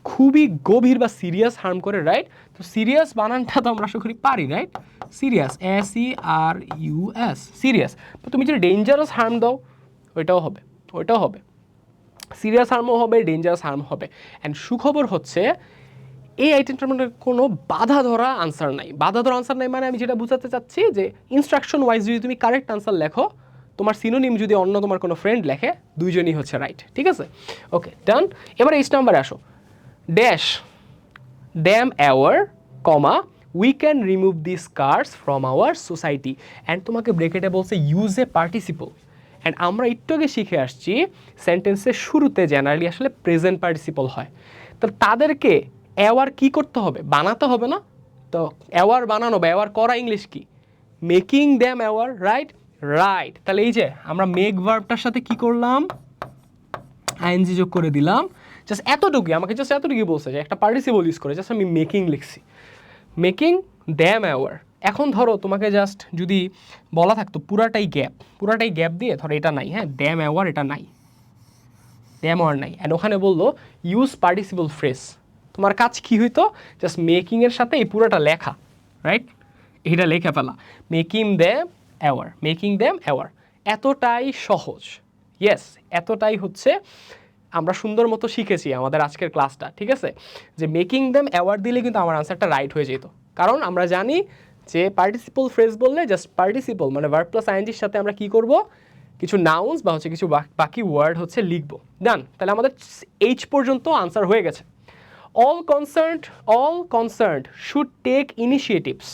A: খুবই গভীর বা সিরিয়াস হার্ম করে, রাইট। তো সিরিয়াস বানানটা তো আমরা আশা করি পারি, রাইট। Serious, SERUS, serious. তো তুমি যদি ডেঞ্জারাস হার্ম দাও ওইটাও হবে, ওইটাও হবে, সিরিয়াস হার্মও হবে, ডেঞ্জারাস হার্ম হবে। অ্যান্ড সুখবর হচ্ছে এই আইটেমটার মধ্যে কোনো বাধা ধরা আনসার নাই। বাধা ধরা আনসার নাই মানে আমি যেটা বোঝাতে চাচ্ছি যে ইনস্ট্রাকশন ওয়াইজ যদি তুমি কারেক্ট আনসার লেখো, তোমার সিনোনিম যদি অন্য তোমার কোনো ফ্রেন্ড লেখে, দুইজনই হচ্ছে রাইট। ঠিক আছে, ওকে ডান। এবার 8 নাম্বারে আসো, dash damn our comma we can remove this curse from our society. And তোমাকে ব্রেকেটে বলছে ইউজ এ পার্টিসিপল। অ্যান্ড আমরা একটু আগে শিখে আসছি সেন্টেন্সের শুরুতে জেনারেলি আসলে প্রেজেন্ট পার্টিসিপল হয়। তো তাদেরকে অ্যাওয়ার কি করতে হবে, বানাতে হবে না। তো অ্যাওয়ার বানানো বা অ্যাওয়ার করা ইংলিশ কি, making them aware, right. Right, তাহলে এই যে আমরা মেক ভার্বটার সাথে কি করলাম, আইএনজি যোগ করে দিলাম। জাস্ট এতটুকুই, আমাকে জাস্ট এতটুকুই বলছে যে একটা পার্টিসিপল ইউজ করে, জাস্ট আমি মেকিং লিখছি, মেকিং দ্যাম অ্যাওয়ার। এখন ধরো তোমাকে জাস্ট যদি বলা থাকতো পুরাটাই গ্যাপ দিয়ে, ধরো এটা নাই, হ্যাঁ, দ্যাম অ্যাওয়ার এটা নাই, দ্যাম অ্যাওয়ার নাই, অ্যান্ড ওখানে বললো ইউজ পার্টিসিপল ফ্রেজ, তোমার কাজ কি হইতো, জাস্ট মেকিংয়ের সাথে এই পুরাটা লেখা, রাইট, এটা লেখা ফেলা, making them aware, making them aware. এতটাই সহজ, ইয়েস, এতটাই হচ্ছে আমরা সুন্দর মতো শিখেছি আমাদের আজকের ক্লাসটা। ঠিক আছে, যে মেকিং দ্যাম অ্যাওয়ার দিলে কিন্তু আমার আনসারটা রাইট হয়ে যেত, কারণ আমরা জানি যে পার্টিসিপল ফ্রেজ বললে জাস্ট পার্টিসিপল মানে ভার্ব প্লাস আইএনজির সাথে আমরা কি করব, কিছু নাউন্স বা হচ্ছে কিছু বাকি ওয়ার্ড হচ্ছে লিখবো। ডান, তাহলে আমাদের এইচ পর্যন্ত আনসার হয়ে গেছে। All concerned should take initiatives.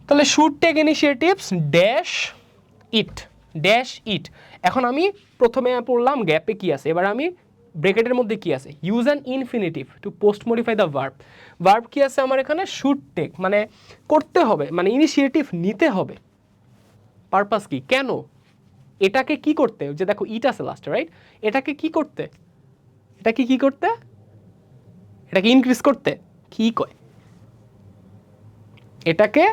A: তাহলে should take initiatives dash it. এখন আমি প্রথমে পড়লাম গ্যাপে কি আছে, এবার আমি ব্রেকেটের মধ্যে কি আছে, use an infinitive to post modify the verb কি আছে আমার এখানে, শুড টেক মানে করতে হবে, মানে ইনিশিয়েটিভ নিতে হবে। পারপাস কি, কেন, এটাকে কি করতে, যে দেখো ইট আছে লাস্টে, রাইট, এটাকে কি করতে, এটাকে কি করতে, এটাকে ইনক্রিজ করতে, কি কয়, এটাকে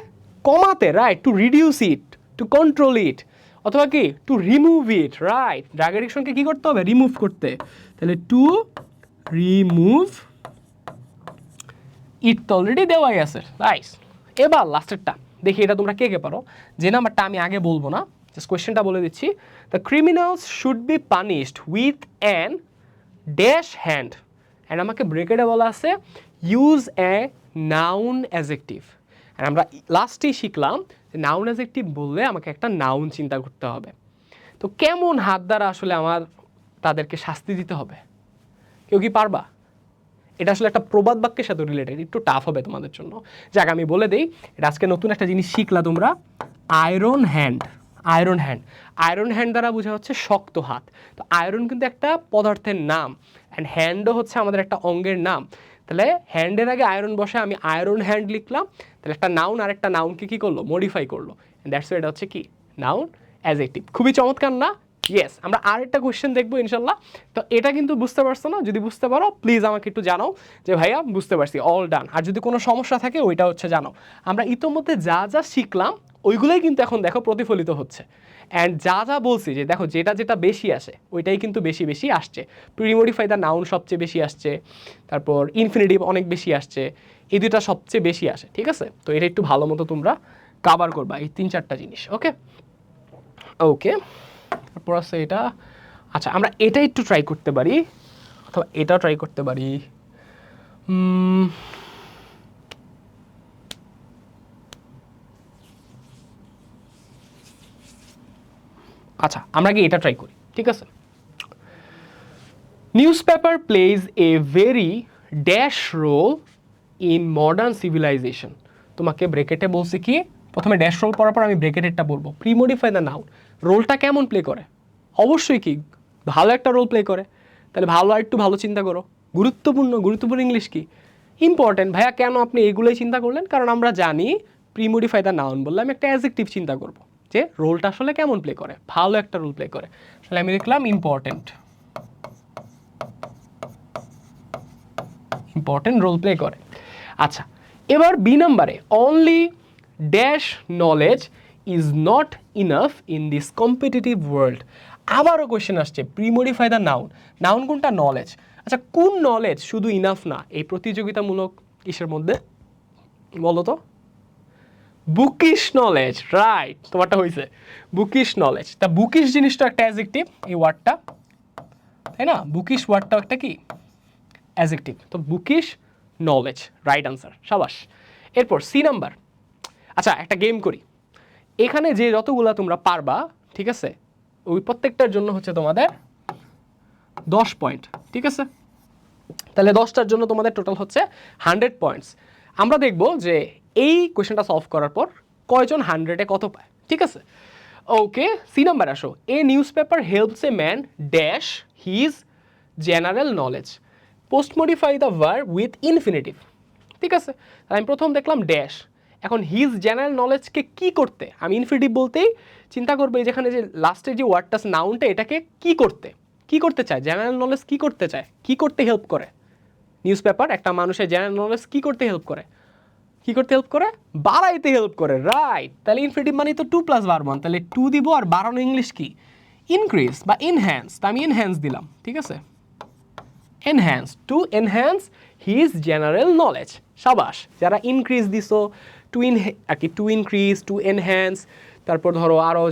A: কমাতে, right, to reduce it, to control it, অথবা কি to remove it, right, drug এডিকশনকে কি করতে হবে, রিমুভ করতে, তাহলে টু রিমুভ ইট তো অলরেডি দেওয়াই আছে, রাইট। এবার লাস্টেরটা দেখি, এটা তোমরা কে কে পারো, যে নাম্বারটা আমি আগে বলবো না, জাস্ট কোয়েশ্চেনটা বলে দিচ্ছি। The criminals should be punished with an dash hand. And আমাকে ব্রেকেটে বলা আছে use a noun adjective. And আমরা লাস্টেই শিখলাম যে নাউন অ্যাজেক্টিভ বললে আমাকে একটা নাউন চিন্তা করতে হবে। তো কেমন হাত দ্বারা আসলে আমার তাদেরকে শাস্তি দিতে হবে, কেউ কি পারবা? এটা আসলে একটা প্রবাদ বাক্যের সাথে রিলেটেড, একটু টাফ হবে তোমাদের জন্য। যাক আমি বলে দিই, এটা আজকে নতুন একটা জিনিস শিখলা তোমরা, iron hand. Iron hand, iron hand দ্বারা বোঝা হচ্ছে শক্ত হাত। তো আয়রন কিন্তু একটা পদার্থের নাম, অ্যান্ড হ্যান্ডও হচ্ছে আমাদের একটা অঙ্গের নাম। তাহলে হ্যান্ডের আগে আয়রন বসে, আমি আয়রন হ্যান্ড লিখলাম, তাহলে একটা নাউন আর একটা নাউনকে কী করলো, মডিফাই করলো, দ্যাটস এটা হচ্ছে কি নাউন অ্যাজেক্টিভ। খুবই চমৎকার না? ইয়েস, আমরা আরেকটা কোয়েশ্চেন দেখবো ইনশাল্লাহ। তো এটা কিন্তু বুঝতে পারছো না, যদি বুঝতে পারো প্লিজ আমাকে একটু জানাও যে ভাইয়া বুঝতে পারছি, অল ডান। আর যদি কোনো সমস্যা থাকে ওইটা হচ্ছে জানাও। আমরা ইতোমধ্যে যা যা শিখলাম ওইগুলোই কিন্তু এখন দেখো প্রতিফলিত হচ্ছে। অ্যান্ড যা যা বলছি যে দেখো যেটা যেটা বেশি আসে ওইটাই কিন্তু বেশি বেশি আসছে। প্রিমোডিফাই দ্য নাউন সবচেয়ে বেশি আসছে, তারপর ইনফিনিটিভ অনেক বেশি আসছে, এই দুটা সবচেয়ে বেশি আসে। ঠিক আছে, তো এটা একটু ভালো মতো তোমরা কাভার করবা, এই 3-4টা জিনিস। ওকে ওকে, তারপর আছে এটা। আচ্ছা, আমরা এটা একটু ট্রাই করতে পারি, অথবা এটাও ট্রাই করতে পারি। আচ্ছা আমরা কি এটা ট্রাই করি, ঠিক আছে। Newspaper plays a very dash role in modern civilisation. তোমাকে ব্রেকেটে বলছি কি, প্রথমে ড্যাশ রোল পড়ার পর আমি ব্রেকেটেরটা বলবো। প্রিমোডিফাই দ্য নাউন, রোলটা কেমন প্লে করে? অবশ্যই কি ভালো একটা রোল প্লে করে। তাহলে ভালো আর একটু ভালো চিন্তা করো। গুরুত্বপূর্ণ ইংলিশ কি ইম্পর্টেন্ট ভাইয়া, কেন আপনি এগুলোই চিন্তা করলেন? কারণ আমরা জানি প্রিমোডিফাই দ্য নাউন বললে আমি একটা অ্যাডজেক্টিভ চিন্তা করব যে রোলটা আসলে কেমন প্লে করে, ভালো একটা রোল প্লে করে। তাহলে আমি দেখলাম ইম্পর্টেন্ট রোল প্লে করে। আচ্ছা এবার বি নাম্বারে, only dash knowledge is not enough in this competitive world. আবারও কোয়েশ্চেন আসছে, প্রিমোডিফাই দ্য নাউন, নাউন কোনটা? নলেজ। আচ্ছা কোন নলেজ শুধু ইনাফ না এই প্রতিযোগিতামূলক ইসের মধ্যে, বলো তো? বুকিশ নলেজ, রাইট, তোমারটা হয়েছে বুকিশ নলেজ। তা বুকিশ জিনিসটা একটা অ্যাডজেক্টিভ, এই ওয়ার্ডটা, তাই না? বুকিশ ওয়ার্ডটা একটা কি অ্যাডজেক্টিভ, তো বুকিশ নলেজ, রাইট আনসার, সাবাস। এরপর সি নাম্বার। আচ্ছা একটা গেম করি, এখানে যে যতগুলা তোমরা পারবা, ঠিক আছে, ওই প্রত্যেকটার জন্য হচ্ছে তোমাদের 10 পয়েন্ট, ঠিক আছে। তাহলে 10টার জন্য তোমাদের টোটাল হচ্ছে 100 পয়েন্টস। আমরা দেখব যে এই কোয়েশ্চেনটা সলভ করার পর কয়জন 100-এ কত পায়, ঠিক আছে। ওকে সি নাম্বার আসো। A news paper helps a man dash his general knowledge, post modify the verb with infinitive, ঠিক আছে। আমি প্রথম দেখলাম ড্যাশ, এখন হিজ জেনারেল নলেজকে কি করতে, আমি ইনফিনিটিভ বলতেই চিন্তা করবো যেখানে যে লাস্টের যে ওয়ার্ডটা নাউনটা, এটাকে কি করতে চায়, জেনারেল নলেজ কি করতে চায়, কি করতে হেল্প করে। নিউজ পেপার একটা মানুষের জেনারেল নলেজ কি করতে হেল্প করে, বাড়াইতে হেল্প করে, রাইট। তাহলে ইনফিনিটিভ মানে তো 2 + ভার্ব 1, তাহলে 2 দিব, আর বাড়ানো ইংলিশ কি ইনক্রিজ বা ইনহ্যান্স, তা আমি ইনহ্যান্স দিলাম, ঠিক আছে, enhance, to enhance his general knowledge, সাবাস। যারা ইনক্রিজ দিছো, টু ইনক্রিজ, টু এনহ্যান্স, তারপর ধরো আরও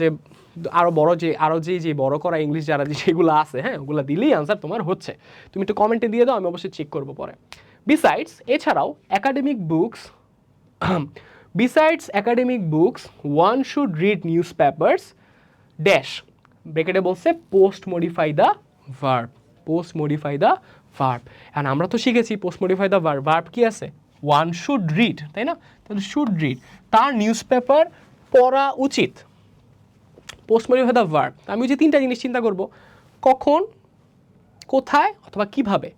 A: যে বড় করা ইংলিশ যারা যেগুলো আছে, হ্যাঁ ওগুলো দিলেই আনসার তোমার হচ্ছে। তুমি একটু কমেন্টে দিয়ে দাও, আমি অবশ্যই চেক করবো পরে। বিসাইডস, এছাড়াও academic books one should read news papers dash, ব্রেকেটে বলছে পোস্ট মডিফাই দ্য ভার্ব, এখন আমরা তো শিখেছি পোস্ট মডিফাই দ্য ভার্ব কি আছে, ওয়ান শুড রিড, তাই না? তাহলে শুড রিড, তার নিউজ পেপার পড়া উচিত। পোস্ট মডিফাই দ্য ভার্ব, আমি যে 3টা জিনিস চিন্তা করব, কখন, কোথায়, অথবা কিভাবে,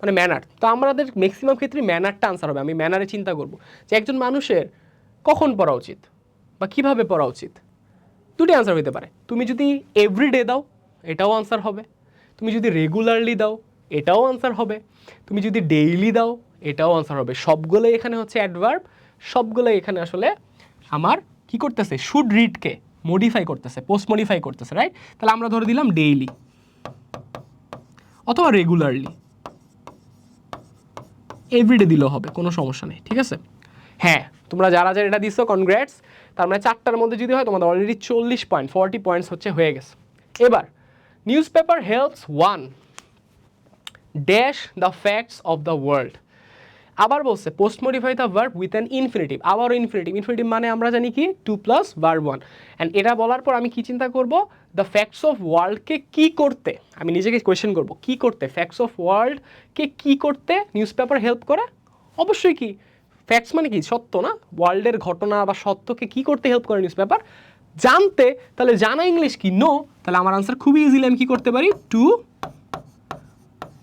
A: মানে ম্যানার। তো আমাদের ম্যাক্সিমাম ক্ষেত্রে ম্যানারটা আনসার হবে। আমি ম্যানারে চিন্তা করব যে একজন মানুষের কখন পড়া উচিত বা কিভাবে পড়া উচিত। 2টি আনসার হতে পারে। তুমি যদি এভরিডে দাও এটাও আনসার হবে, তুমি যদি রেগুলারলি দাও এটাও আনসার হবে, তুমি যদি ডেইলি দাও এটাও আনসার হবে। সবগুলোই এখানে হচ্ছে অ্যাডভার্ব, সবগুলোই এখানে আসলে আমার কি করতেছে, শুড রিডকে মডিফাই করতেছে, পোস্ট মডিফাই করতেছে, রাইট। তাহলে আমরা ধরে দিলাম ডেইলি অথবা রেগুলারলি, এভরিডে দিলেও হবে, কোনো সমস্যা নেই, ঠিক আছে। হ্যাঁ তোমরা যারা এটা দিচ্ছ কনগ্রেটস, তার মানে 4টার মধ্যে যদি হয় তোমাদের অলরেডি 40 পয়েন্টস হচ্ছে হয়ে গেছে। এবার news paper helps one dash the facts of the world, আবার বলছে post modify the verb with an infinitive, আবারও ইনফিনিটিভ মানে আমরা জানি কি 2 + ভার্ব 1, অ্যান্ড এটা বলার পর আমি কি চিন্তা করব, দ্য ফ্যাক্টস অফ ওয়ার্ল্ডকে কি করতে, আমি নিজেকে কোয়েশ্চেন করব কি করতে, ফ্যাক্টস অফ ওয়ার্ল্ডকে কি করতে নিউজ পেপার হেল্প করে। অবশ্যই কি ফ্যাক্টস মানে কি সত্য না, ওয়ার্ল্ডের ঘটনা বা সত্যকে কি করতে হেল্প করে নিউজ পেপার জানতে। তাহলে জানা ইংলিশ কি নো, তাহলে আমার আনসার খুবই ইজিলি আমি কি করতে পারি, টু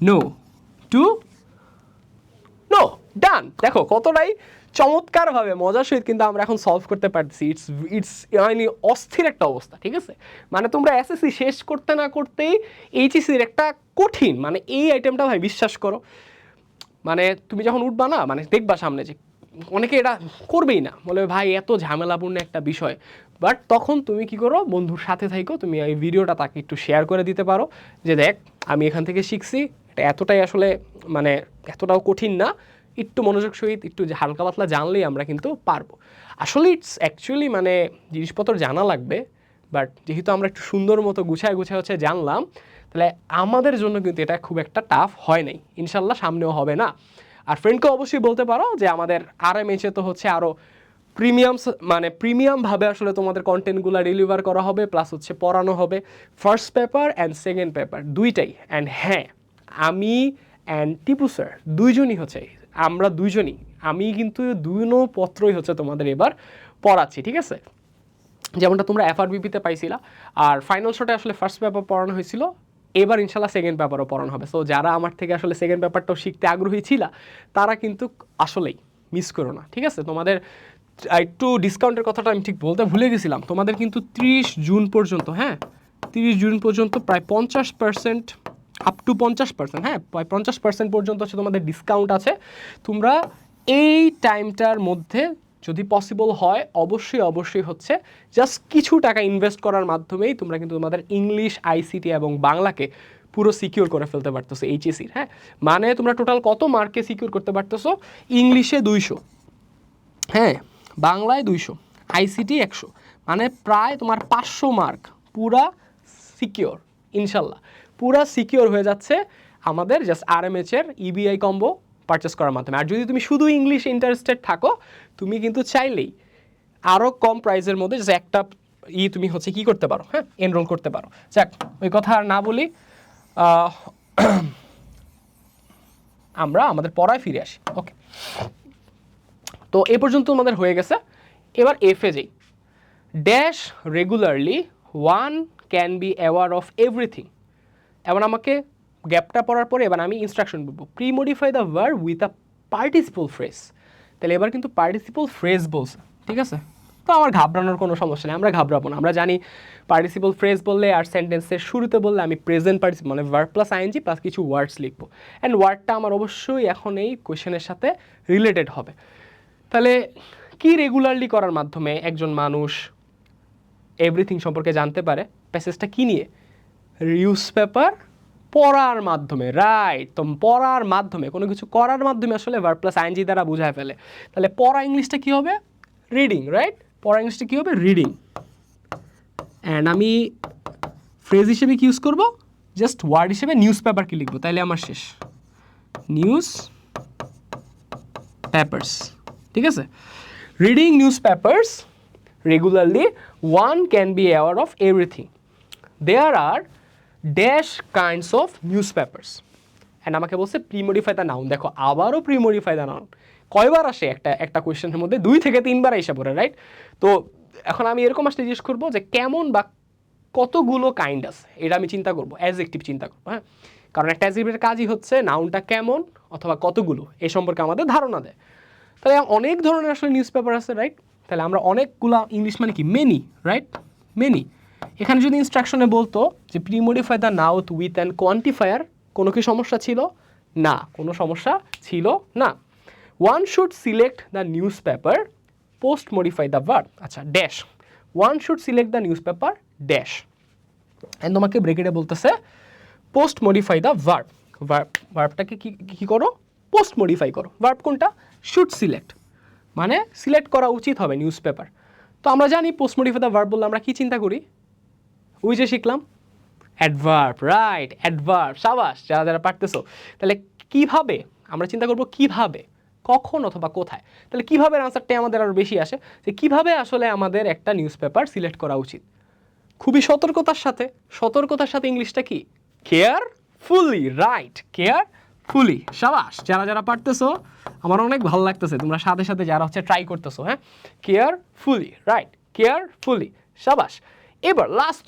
A: নো, ডান। দেখো কতটাই চমৎকারভাবে মজার সহিত কিন্তু আমরা এখন সলভ করতে পারছি। ইটস মানে অস্থির একটা অবস্থা, ঠিক আছে। মানে তোমরা এসএসসি শেষ করতে না করতেই এইচএসসির একটা কঠিন, মানে এই আইটেমটা ভাই বিশ্বাস করো, মানে তুমি যখন উঠবা না, মানে দেখবা সামনে যে অনেকে এটা করবেই না, বলে ভাই এত ঝামেলাপূর্ণ একটা বিষয়, বাট তখন তুমি কি করো, বন্ধুর সাথে থাকো, তুমি এই ভিডিওটা তাকে একটু শেয়ার করে দিতে পারো যে দেখ আমি এখান থেকে শিখছি, এটা এতটাই আসলে মানে এতটাও কঠিন না, একটু মনোযোগ সহিত একটু হালকা পাতলা জানলেই আমরা কিন্তু পারবো। আসলে ইটস অ্যাকচুয়ালি মানে জিনিসপত্র জানা লাগবে, বাট যেহেতু আমরা একটু সুন্দর মতো গুছায় হচ্ছে জানলাম, তাহলে আমাদের জন্য কিন্তু এটা খুব একটা টাফ হয় নাই, ইনশাল্লাহ সামনেও হবে না। আর ফ্রেন্ডকে অবশ্যই বলতে পারো যে আমাদের RMH তো হচ্ছে আরও প্রিমিয়ামভাবে আসলে তোমাদের কন্টেন্টগুলো ডেলিভার করা হবে, প্লাস হচ্ছে পড়ানো হবে first paper and second paper দুইটাই। অ্যান্ড হ্যাঁ, আমি অ্যান্ড টিপু স্যার দুইজনই হচ্ছে, আমরা দুইজনই, আমি কিন্তু দুইনো পত্রই হচ্ছে তোমাদের এবার পড়াচ্ছি, ঠিক আছে? যেমনটা তোমরা এফআরবিপিতে পাইছিলা, আর ফাইনাল শটে আসলে ফার্স্ট পেপার পড়ানো হয়েছিল, এবার ইনশাল্লাহ সেকেন্ড পেপারও পড়ানো হবে। সো যারা আমার থেকে আসলে সেকেন্ড পেপারটাও শিখতে আগ্রহী ছিল, তারা কিন্তু আসলেই মিস করো না, ঠিক আছে? তোমাদের একটু ডিসকাউন্টের কথাটা আমি ঠিক বলতে ভুলে গেছিলাম, তোমাদের কিন্তু 30 জুন পর্যন্ত, হ্যাঁ 30 জুন পর্যন্ত প্রায় 50%, আপ টু 50%, হ্যাঁ প্রায় 50% পর্যন্ত হচ্ছে তোমাদের ডিসকাউন্ট আছে। তোমরা এই টাইমটার মধ্যে যদি পসিবল হয় অবশ্যই হচ্ছে জাস্ট কিছু টাকা ইনভেস্ট করার মাধ্যমেই তোমরা কিন্তু তোমাদের ইংলিশ, আইসিটি এবং বাংলাকে পুরো সিকিউর করে ফেলতে পারতেছো এইচএসির। হ্যাঁ, মানে তোমরা টোটাল কত মার্কে সিকিউর করতে পারতেছো? ইংলিশে 200, হ্যাঁ বাংলায় 200, আইসিটি 100, মানে প্রায় তোমার 500 মার্ক পুরা সিকিওর, ইনশাল্লাহ পুরা সিকিওর হয়ে যাচ্ছে আমাদের জাস্ট আরএমএচের ইবিআই কম্বো পারচেস করার মাধ্যমে। আর যদি তুমি শুধু ইংলিশে ইন্টারেস্টেড থাকো, তুমি কিন্তু চাইলেই আরও কম প্রাইসের মধ্যে যে একটা তুমি হচ্ছে কি করতে পারো, হ্যাঁ এনরোল করতে পারো। যাক, ওই কথা আর না বলি, আমরা আমাদের পড়ায় ফিরে আসি। ওকে, তো এ পর্যন্ত আমাদের হয়ে গেছে। এবার এফে যাই। Dash regularly one can be aware of everything. এবার আমাকে গ্যাপটা পড়ার পরে এবার আমি ইনস্ট্রাকশন বলবো, pre modify the verb with a participle phrase. তাহলে এবার কিন্তু পার্টিসিপল ফ্রেজ বলছে, ঠিক আছে? তো আমার ঘাবড়ানোর কোনো সমস্যা নেই, আমরা ঘাবড়াবো না। আমরা জানি পার্টিসিপল ফ্রেজ বললে আর সেন্টেন্সের শুরুতে বললে আমি প্রেজেন্ট পার্টিসিপল মানে ভার্ব প্লাস আইএনজি প্লাস কিছু ওয়ার্ডস লিখবো, অ্যান্ড ওয়ার্ডটা আমার অবশ্যই এখন এই কোয়েশনের সাথে রিলেটেড হবে। তাহলে কি রেগুলারলি করার মাধ্যমে একজন মানুষ এভরিথিং সম্পর্কে জানতে পারে? প্যাসেজটা কি নিয়ে? নিউজ পেপার পড়ার মাধ্যমে, রাইট? তো পড়ার মাধ্যমে, কোনো কিছু করার মাধ্যমে আসলে ভার্ব প্লাস আইএনজি দ্বারা বোঝায় ফেলে। তাহলে পড়া ইংলিশটা কী হবে? Reading, right? পড়া ইংলিশটা কী হবে? রিডিং। অ্যান্ড আমি ফ্রেজ হিসেবে কি ইউজ করবো? জাস্ট ওয়ার্ড হিসেবে নিউজ পেপার কি লিখবো, তাইলে আমার শেষ। নিউজ পেপার্স, ঠিক আছে? Reading newspapers regularly one can be aware of everything. There are dash kinds of newspapers. And আমাকে বলছে প্রিমডিফাই দ্য নাউন। দেখো আবারও প্রিমডিফাই দ্য নাউন কয়বার আসে একটা কোয়েশ্চেনের মধ্যে? 2 থেকে 3 বার এসে পড়ে, রাইট? তো এখন আমি এরকম আসলে জিজ্ঞেস করবো যে কেমন বা কতগুলো কাইন্ড আছে, এটা আমি চিন্তা করবো, অ্যাডজেক্টিভ চিন্তা করবো, হ্যাঁ? কারণ একটা অ্যাডজেক্টিভের কাজই হচ্ছে নাউনটা কেমন অথবা কতগুলো এ সম্পর্কে আমাদের ধারণা দেয়। তাহলে অনেক ধরনের আসলে নিউজ পেপার আছে, রাইট? তাহলে আমরা অনেকগুলা, ইংলিশ মানে কি মেনি, রাইট? মেনি। এখানে যদি ইনস্ট্রাকশনে বলতো যে premodify the noun with an quantifier, কোনো কি সমস্যা ছিল? না, কোনো সমস্যা ছিল না। One should select the news paper, post modify the verb. আচ্ছা, dash one should select the news paper dash, and তোমাকে ব্রেকেটে বলতেছে পোস্ট মডিফাই দ্য ভার্ব। ভার্বটাকে কি করো? পোস্ট মডিফাই করো। ভার্ব কোনটা? শুড সিলেক্ট, মানে সিলেক্ট করা উচিত হবে নিউজ পেপার। তো আমরা জানি পোস্ট মডিফাই দ্য ভার্ব বললে আমরা কি চিন্তা করি? ওই যে শিখলাম অ্যাডভার্ব, রাইট? অ্যাডভার্ব, সাবাস যারা যারা পারতেছো। তাহলে কিভাবে আমরা চিন্তা করব, কিভাবে, কখন অথবা কোথায়। তাহলে কিভাবে আনসারটাই আমাদের আরও বেশি আসে, যে কিভাবে আসলে আমাদের একটা নিউজ পেপার সিলেক্ট করা উচিত। খুবই সতর্কতার সাথে ইংলিশটা কি? Carefully, right? কেয়ারফুলি, সাবাস যারা যারা পারতেছো, আমার অনেক ভালো লাগতেছে তোমরা সাথে সাথে যারা হচ্ছে ট্রাই করতেছো, হ্যাঁ? Carefully, right? কেয়ারফুলি, সাবাস। এবার লাস্ট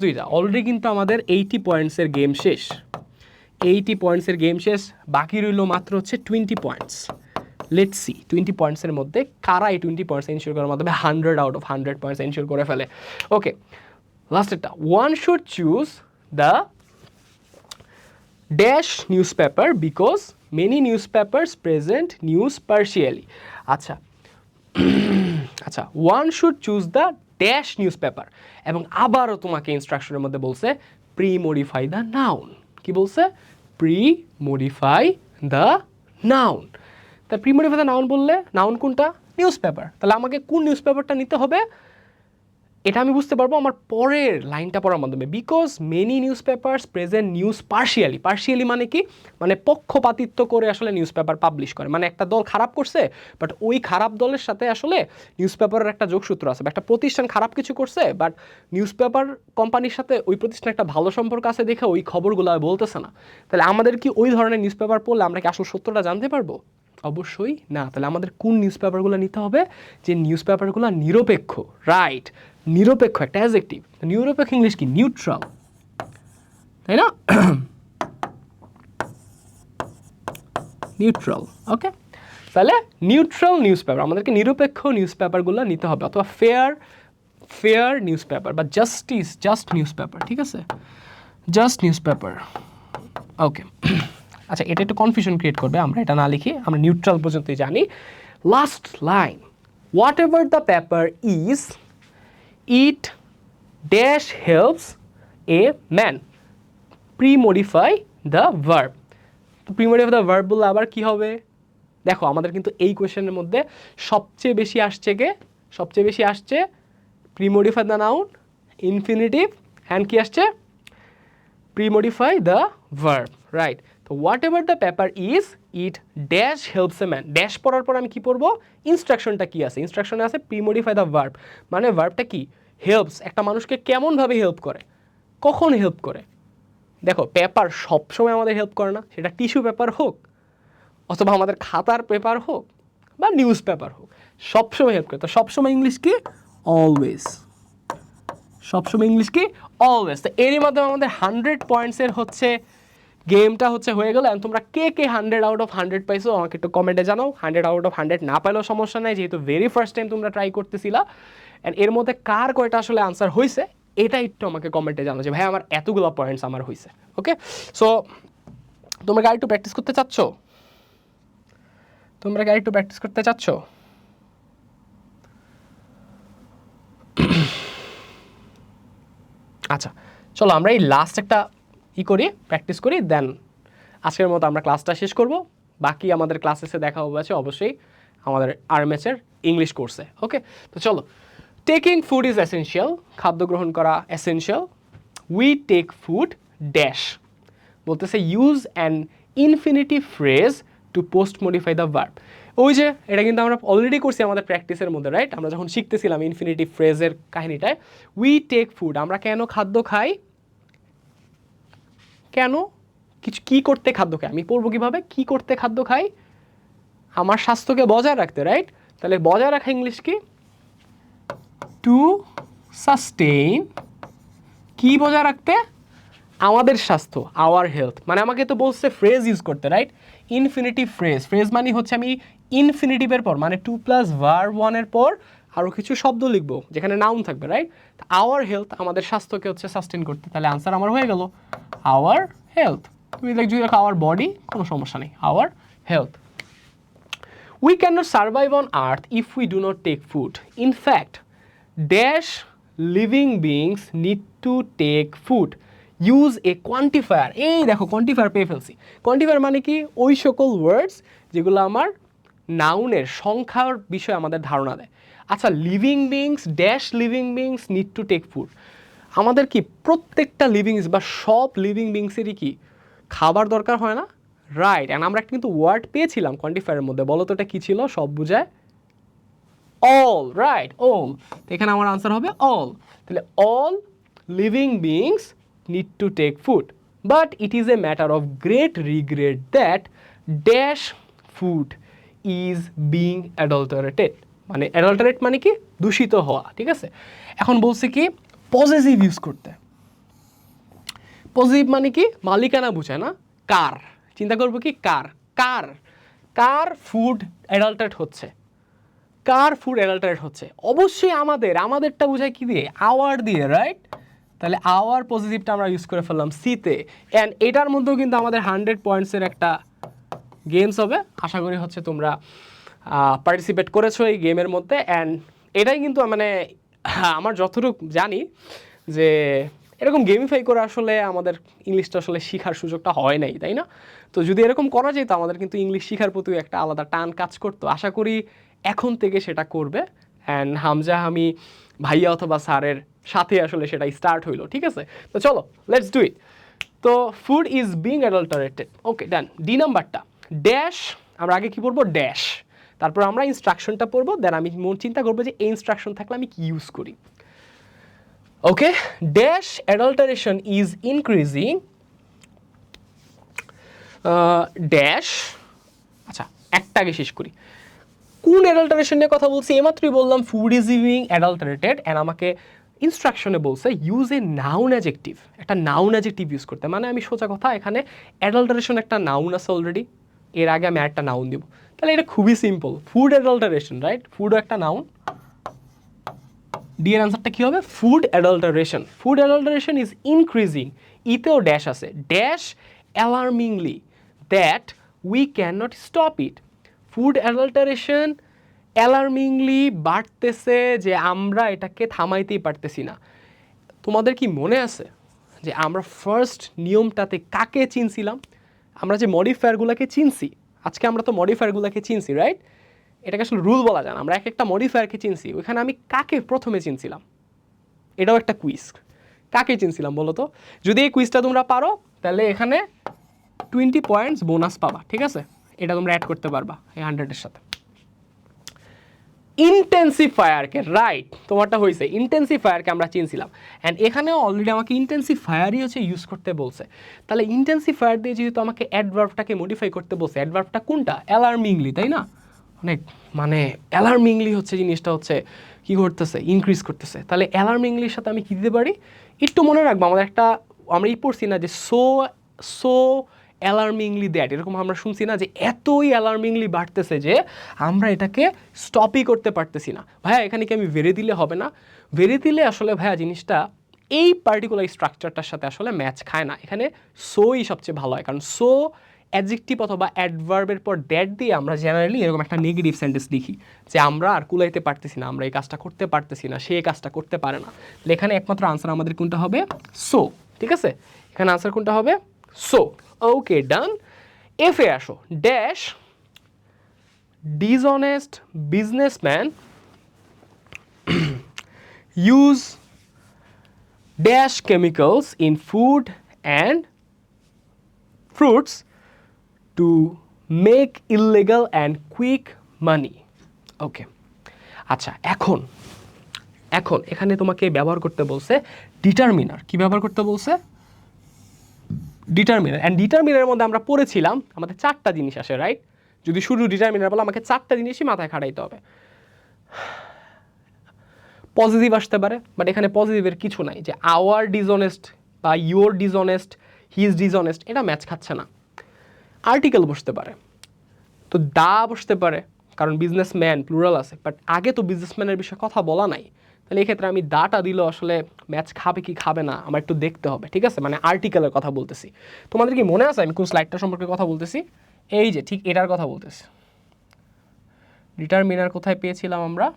A: দুইটা অলরেডি কিন্তু আমাদের 80 পয়েন্টসের গেম শেষ। 80 পয়েন্টসের গেম শেষ, বাকি রইল মাত্র হচ্ছে 20 পয়েন্টস। লেটস সি 20 পয়েন্টসের মধ্যে কারা এই 20 পয়েন্টস এনশিওর করার মাধ্যমে 100 আউট অফ 100 পয়েন্টস এনশিওর করে ফেলে। ওকে, লাস্টেরটা, one should choose the dash news paper because many news papers present news partially. আচ্ছা, one should choose the dash news paper, এবং আবারও তোমাকে ইনস্ট্রাকশনের মধ্যে বলছে প্রি মডিফাই দ্য নাউন। কি বলছে? Pre modify the noun. তা প্রি মডিফাই দ্য নাউন বললে নাউন কোনটা? News paper. তাহলে আমাকে কোন নিউজ পেপারটা নিতে হবে? এটা আমি বুঝতে পারবো আমার পরের লাইনটা পড়ার মাধ্যমে, because many news papers present news partially. Partially মানে কি, মানে পক্ষপাতিত্ব করে আসলে নিউজ পেপার পাবলিশ করে, মানে একটা দল খারাপ করছে বাট ওই খারাপ দলের সাথে আসলে নিউজ পেপারের একটা যোগসূত্র আছে, বা একটা প্রতিষ্ঠান খারাপ কিছু করছে বাট নিউজ পেপার কোম্পানির সাথে ওই প্রতিষ্ঠানের একটা ভালো সম্পর্ক আছে দেখে ওই খবরগুলো বলতেছে না। তাহলে আমাদের কি ওই ধরনের নিউজ পেপার পড়লে আমরা কি আসল সত্যটা জানতে পারবো? অবশ্যই না। তাহলে আমাদের কোন নিউজ পেপারগুলো নিতে হবে, যে নিউজ পেপারগুলো নিরপেক্ষ, রাইট, নিরপেক্ষ একটা অ্যাডজেক্টিভ। নিরপেক্ষ ইংলিশ কি, নিউট্রাল, তাই না? নিউট্রাল, ওকে। তাহলে নিউট্রাল নিউজ পেপার, আমাদেরকে নিরপেক্ষ নিউজ পেপারগুলো নিতে হবে, অথবা ফেয়ার নিউজ পেপার বা জাস্ট নিউজ পেপার, ঠিক আছে, জাস্ট নিউজ পেপার, ওকে। আচ্ছা, এটা একটু কনফিউশন ক্রিয়েট করবে, আমরা এটা না লিখি, আমরা নিউট্রাল পর্যন্তই জানি। Last line, what ever the paper is, it dash helps a man, pre-modify the verb. তো প্রি-মডিফাই দ্য ভার্ব বললে আবার কি হবে? দেখো আমাদের কিন্তু এই কোয়েশ্চেনের মধ্যে সবচেয়ে বেশি আসছে pre-modify the noun, infinitive, and কি আসছে, প্রি-মডিফাই দ্য ভার্ব, রাইট। তো what ever the paper is, it dash helps a man, dash পড়ার পর আমি কি পড়বো, ইনস্ট্রাকশনটা কি আছে, ইনস্ট্রাকশনে আছে প্রি-মডিফাই দ্য ভার্ব, মানে ভার্বটা কি, হেল্পস, একটা মানুষকে কেমনভাবে হেল্প করে, কখন হেল্প করে। দেখো পেপার সবসময় আমাদের হেল্প করে না, সেটা টিস্যু পেপার হোক অথবা আমাদের খাতার পেপার হোক বা নিউজ পেপার হোক, সবসময় হেল্প করে। তো সবসময় ইংলিশ কি, অলওয়েজ, সবসময় ইংলিশ কি, অলওয়েজ। তো এরই মাধ্যমে আমাদের 100 পয়েন্টসের হচ্ছে গেমটা হচ্ছে হয়ে গেল। এখন তোমরা কে 100 আউট অফ 100 পাইছো আমাকে একটু কমেন্টে জানাও। 100 আউট অফ 100 না পাইলেও সমস্যা নাই, যেহেতু ভেরি ফার্স্ট টাইম তোমরা ট্রাই করতেছিলা। অ্যান্ড এর মধ্যে কার কয়টা আসলে আনসার হয়েছে এটা একটু আমাকে কমেন্টে জানাও, যে ভাই আমার এতগুলো পয়েন্টস আমার হয়েছে। ওকে, সো তোমরা কি একটু প্র্যাকটিস করতে চাচ্ছ? আচ্ছা, চলো আমরা এই লাস্ট একটা প্র্যাকটিস করি, দেন আজকের মতো আমরা ক্লাসটা শেষ করব। বাকি আমাদের ক্লাসেসে দেখা হবে আছে অবশ্যই আমাদের আরএমএসের ইংলিশ কোর্সে। ওকে, তো চলো, টেকিং ফুড ইজ এসেনশিয়াল, খাদ্য গ্রহণ করা essential. We take food dash, বলতেছে use an infinitive phrase to post modify the verb. ওই যে এটা কিন্তু আমরা অলরেডি করছি আমাদের প্র্যাকটিসের মধ্যে, রাইট? আমরা যখন শিখতেছিলাম ইনফিনিটিভ ফ্রেজের কাহিনীটায়, উই টেক ফুড, আমরা কেন খাদ্য খাই, কেন কিছু কি করতে খাদ্য খাই, আমি পড়বো কীভাবে, কি করতে খাদ্য খাই, আমার স্বাস্থ্যকে বজায় রাখতে, রাইট? তাহলে বজায় রাখা ইংলিশ কি, টু সাস্টেইন, কি বজায় রাখতে, আমাদের স্বাস্থ্য, আওয়ার হেলথ। মানে আমাকে তো বলছে ফ্রেজ ইউজ করতে, রাইট? ইনফিনিটিভ ফ্রেজ মানে হচ্ছে আমি ইনফিনিটিভের পর মানে 2 + ভার্ব 1 এর পর আরও কিছু শব্দ লিখবো যেখানে নাউন থাকবে, রাইট? আওয়ার হেলথ, আমাদের স্বাস্থ্যকে হচ্ছে সাস্টেন করতে। তাহলে আনসার আমার হয়ে গেল আওয়ার হেলথ। তুমি যদি দেখো আওয়ার বডি, কোনো সমস্যা নেই, our health. We cannot survive on earth if we do not take food. In fact, dash living beings need to take food. Use a quantifier. এই দেখো কোয়ান্টিফায়ার পেয়ে ফেলছি। কোয়ান্টিফায়ার মানে কি, ওই সকল ওয়ার্ডস যেগুলো আমার নাউনের সংখ্যার বিষয়ে আমাদের ধারণা দেয়। আচ্ছা, living beings, dash living beings need to take food, আমাদের কি প্রত্যেকটা লিভিংস বা সব লিভিং বিংসেরই কি খাবার দরকার হয় না, রাইট? অ্যান্ড আমরা কিন্তু ওয়ার্ড পেয়েছিলাম কোয়ান্টিফায়ারের মধ্যে, বলো তো এটা কী ছিল, সব বুঝায় অল, রাইট? অল। তো এখানে আমার আনসার হবে অল। তাহলে all living beings need to take food, but it is a matter of great regret that dash food is being adulterated. মানে অ্যাডাল্টারেট মানে কি, দূষিত হওয়া, ঠিক আছে? এখন বলছে কি পজিটিভ ইউজ করতে। পজিটিভ মানে কি, মালিকানা বুঝায় না, কার, চিন্তা করবো কি কার, কার কার ফুড অ্যাডাল্টারেট হচ্ছে, কার ফুড অ্যাডাল্টারেট হচ্ছে, অবশ্যই আমাদেরটা বোঝায় কি দিয়ে, আওয়ার দিয়ে, রাইট? তাহলে আওয়ার পজিটিভটা আমরা ইউজ করে ফেললাম সিতে। অ্যান্ড এটার মধ্যেও কিন্তু আমাদের 100 পয়েন্টসের একটা গেমস হবে, আশা করি হচ্ছে তোমরা পার্টিসিপেট করেছো এই গেমের মধ্যে। অ্যান্ড এটাই কিন্তু মানে আমার যতটুকু জানি যে এরকম গেমিফাই করে আসলে আমাদের ইংলিশটা আসলে শেখার সুযোগটা হয় নাই, তাই না? তো যদি এরকম করা যেত আমাদের কিন্তু ইংলিশ শেখার প্রতি একটা আলাদা টান কাজ করতো। আশা করি এখন থেকে সেটা করবে। অ্যান্ড হামজা, আমি ভাইয়া অথবা স্যারের সাথে আসলে সেটা স্টার্ট হইলো, ঠিক আছে? তো চলো লেটস ডু ইট। তো food is being adulterated, okay done. D নাম্বারটা ড্যাশ, আমরা আগে কি পড়বো ড্যাশ, তারপর আমরা ইনস্ট্রাকশনটা পড়বো, দেন আমি চিন্তা করবো যে এই ইনস্ট্রাকশন থাকলে আমি কি ইউজ করি। Okay, dash adulteration is increasing dash, আচ্ছা একটা আগে শেষ করি। কোন অ্যাডাল্টারেশন নিয়ে কথা বলছি? এইমাত্রই বললাম food is being adulterated, and আমাকে ইনস্ট্রাকশনে বলছে ইউজ এ নাউন অ্যাডজেক্টিভ, একটা নাউন অ্যাডজেক্টিভ ইউজ করতে। মানে আমি সোজা কথা, এখানে অ্যাডাল্টারেশন একটা নাউন আছে অলরেডি, এর আগে আমি একটা নাউন দিব, তাহলে এটা খুবই সিম্পল, ফুড অ্যাডাল্টারেশন, রাইট? ফুডও একটা নাউন, ডি এর আনসারটা কী হবে? Food adulteration. Food adulteration is increasing, ইতেও ড্যাশ আছে, dash alarmingly that we can not stop it. Food adulteration alarmingly বাড়তেছে যে আমরা এটাকে থামাইতেই পারতেছি না। তোমাদের কি মনে আছে যে আমরা ফার্স্ট নিয়মটাতে কাকে চিনছিলাম? আমরা যে মডিফায়ারগুলোকে চিনছি, আজকে আমরা তো মডিফায়ারগুলোকে চিনছি, রাইট? এটাকে আসলে রুল বলা যায় না, আমরা এক একটা মডিফায়ারকে চিনছি। ওইখানে আমি কাকে প্রথমে চিনছিলাম? এটাও একটা কুইজ, কাকে চিনছিলাম বলো তো? যদি এই কুইজটা তোমরা পারো তাহলে এখানে 20 পয়েন্টস বোনাস পাবা, ঠিক আছে? এটা তোমরা অ্যাড করতে পারবা এই 100-এর সাথে। ইন্টেন্সিফায়ারকে, রাইট, তোমারটা হয়েছে, ইন্টেন্সিফায়ারকে আমরা চিনছিলাম, অ্যান্ড এখানেও অলরেডি আমাকে ইন্টেন্সিফায়ারই হচ্ছে ইউজ করতে বলছে। তাহলে ইন্টেন্সিফায়ার দিয়ে যেহেতু আমাকে অ্যাডভার্বটাকে মডিফাই করতে বলছে, অ্যাডভার্বটা কোনটা? অ্যালার্মিংলি, তাই না? অনেক মানে অ্যালার্মিংলি হচ্ছে জিনিসটা হচ্ছে কী করতেছে? ইনক্রিজ করতেছে। তাহলে অ্যালার্মিংলির সাথে আমি কী দিতে পারি? একটু মনে রাখবো, আমাদের একটা আমরা পড়ছি না যে সো অ্যালার্মিংলি দ্যাট, এরকম আমরা শুনছি না যে এতই অ্যালার্মিংলি বাড়তেছে যে আমরা এটাকে স্টপই করতে পারতেছি না। ভাইয়া এখানে কি আমি ভেরে দিলে হবে না? ভেরে দিলে আসলে ভাইয়া জিনিসটা এই পার্টিকুলার স্ট্রাকচারটার সাথে আসলে ম্যাচ খায় না। এখানে সোই সবচেয়ে ভালো হয়, কারণ সো অ্যাডজেক্টিভ অথবা অ্যাডভার্বের পর দ্যাট দিয়ে আমরা জেনারেলি এরকম একটা নেগেটিভ সেন্টেন্স লিখি যে আমরা আর কুলাইতে পারতেছি না, আমরা এই কাজটা করতে পারতেছি না, সে কাজটা করতে পারে না। তাহলে এখানে একমাত্র আনসার আমাদের কোনটা হবে? সো, ঠিক আছে? এখানে আনসার কোনটা হবে? সো। ওকে ডান। এফে আসো, dash dishonest businessman use dash chemicals in food and fruits to make illegal and quick money. ওকে, আচ্ছা এখন এখানে তোমাকে ব্যবহার করতে বলছে ডিটারমিনার। কি ব্যবহার করতে বলছে? ডিটারমিনার। অ্যান্ড ডিটারমিনারের মধ্যে আমরা পড়েছিলাম আমাদের 4টা জিনিস আসে, রাইট? যদি শুধু ডিটারমিনার বলে আমাকে 4টা জিনিসই মাথায় খাটাইতে হবে। পজিটিভ আসতে পারে, বাট এখানে পজিটিভের কিছু নাই, যে আওয়ার ডিসঅনেস্ট বা your dishonest, he is dishonest, এটা ম্যাচ খাচ্ছে না। আর্টিকেল বসতে পারে, তো দা বসতে পারে, কারণ বিজনেসম্যান প্লুরাল আছে, বাট আগে তো বিজনেসম্যানের বিষয়ে কথা বলা নাই। তাহলে এই ক্ষেত্রে আমি দাটা দিলেও আসলে ম্যাচ খাবে কি খাবে না আমার একটু দেখতে হবে, ঠিক আছে? মানে আর্টিকেলের কথা বলতেছি। তোমাদের কি মনে আছে আমি কোন স্লাইডটা সম্পর্কে কথা বলতেছি? এই যে ঠিক এটার কথা বলতেছি। ডিটারমিনার কোথায় পেয়েছিলাম আমরা?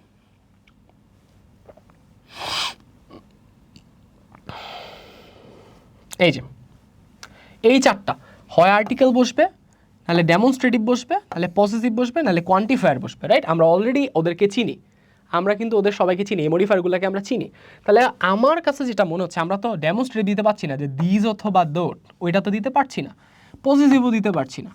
A: এই যে এই 4টা, হয় আর্টিকেল বসবে, নাহলে ডেমনস্ট্রেটিভ বসবে, নাহলে পজিটিভ বসবে, নাহলে কোয়ান্টিফায়ার বসবে, রাইট? আমরা অলরেডি ওদেরকে চিনি, আমরা কিন্তু ওদের সবাইকে চিনি, এই মডিফায়ারগুলোকে আমরা চিনি। তাহলে আমার কাছে যেটা মনে হচ্ছে, আমরা তো ডেমনস্ট্রেটিভ দিতে পারছি না যে দিজ অথবা দোট, ওইটা তো দিতে পারছি না, পজিটিভও দিতে পারছি না।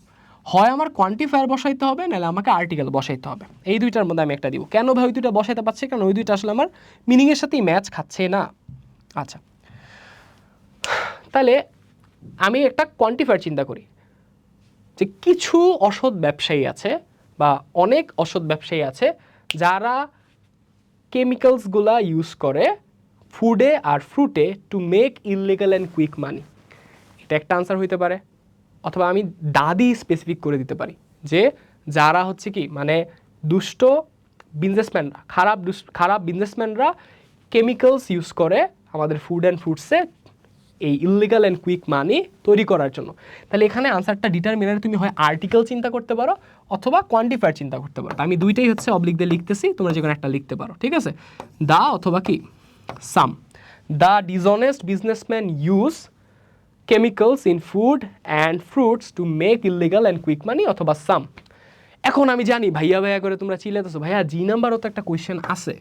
A: হয় আমার কোয়ান্টিফায়ার বসাইতে হবে, নাহলে আমাকে আর্টিকেল বসাইতে হবে। এই দুইটার মধ্যে আমি একটা দিব। কেন ভাই ওই দুইটা বসাইতে পারছি? কারণ ওই দুইটা আসলে আমার মিনিংয়ের সাথেই ম্যাচ খাচ্ছে না। আচ্ছা, তাহলে আমি একটা কোয়ান্টিফায়ার চিন্তা করি যে কিছু অসৎ ব্যবসায়ী আছে বা অনেক অসৎ ব্যবসায়ী আছে যারা কেমিক্যালসগুলা ইউজ করে ফুডে আর ফ্রুটে to make illegal and quick money. এটা একটা আনসার হইতে পারে। অথবা আমি দাদি স্পেসিফিক করে দিতে পারি যে যারা হচ্ছে কি মানে দুষ্ট বিজনেসম্যানরা, খারাপ বিজনেসম্যানরা কেমিক্যালস ইউজ করে আমাদের ফুড অ্যান্ড ফ্রুটসে এই ইললিগাল অ্যান্ড কুইক মানি তৈরি করার জন্য। তাহলে এখানে আনসারটা ডিটারমিনারে তুমি হয় আর্টিকেল চিন্তা করতে পারো অথবা কোয়ান্টিফায়ার চিন্তা করতে পারো। আমি দুইটাই হচ্ছে অবলিক দিয়ে লিখতেছি, তোমরা যে কোনো একটা লিখতে পারো, ঠিক আছে? দা অথবা কি some. The dishonest businessman use chemicals in food and fruits to make illegal and quick money, অথবা সাম। এখন আমি জানি ভাইয়া করে তোমরা চিল্লাতেছো, ভাইয়া জি নাম্বারও তো একটা কোয়েশ্চেন আছে।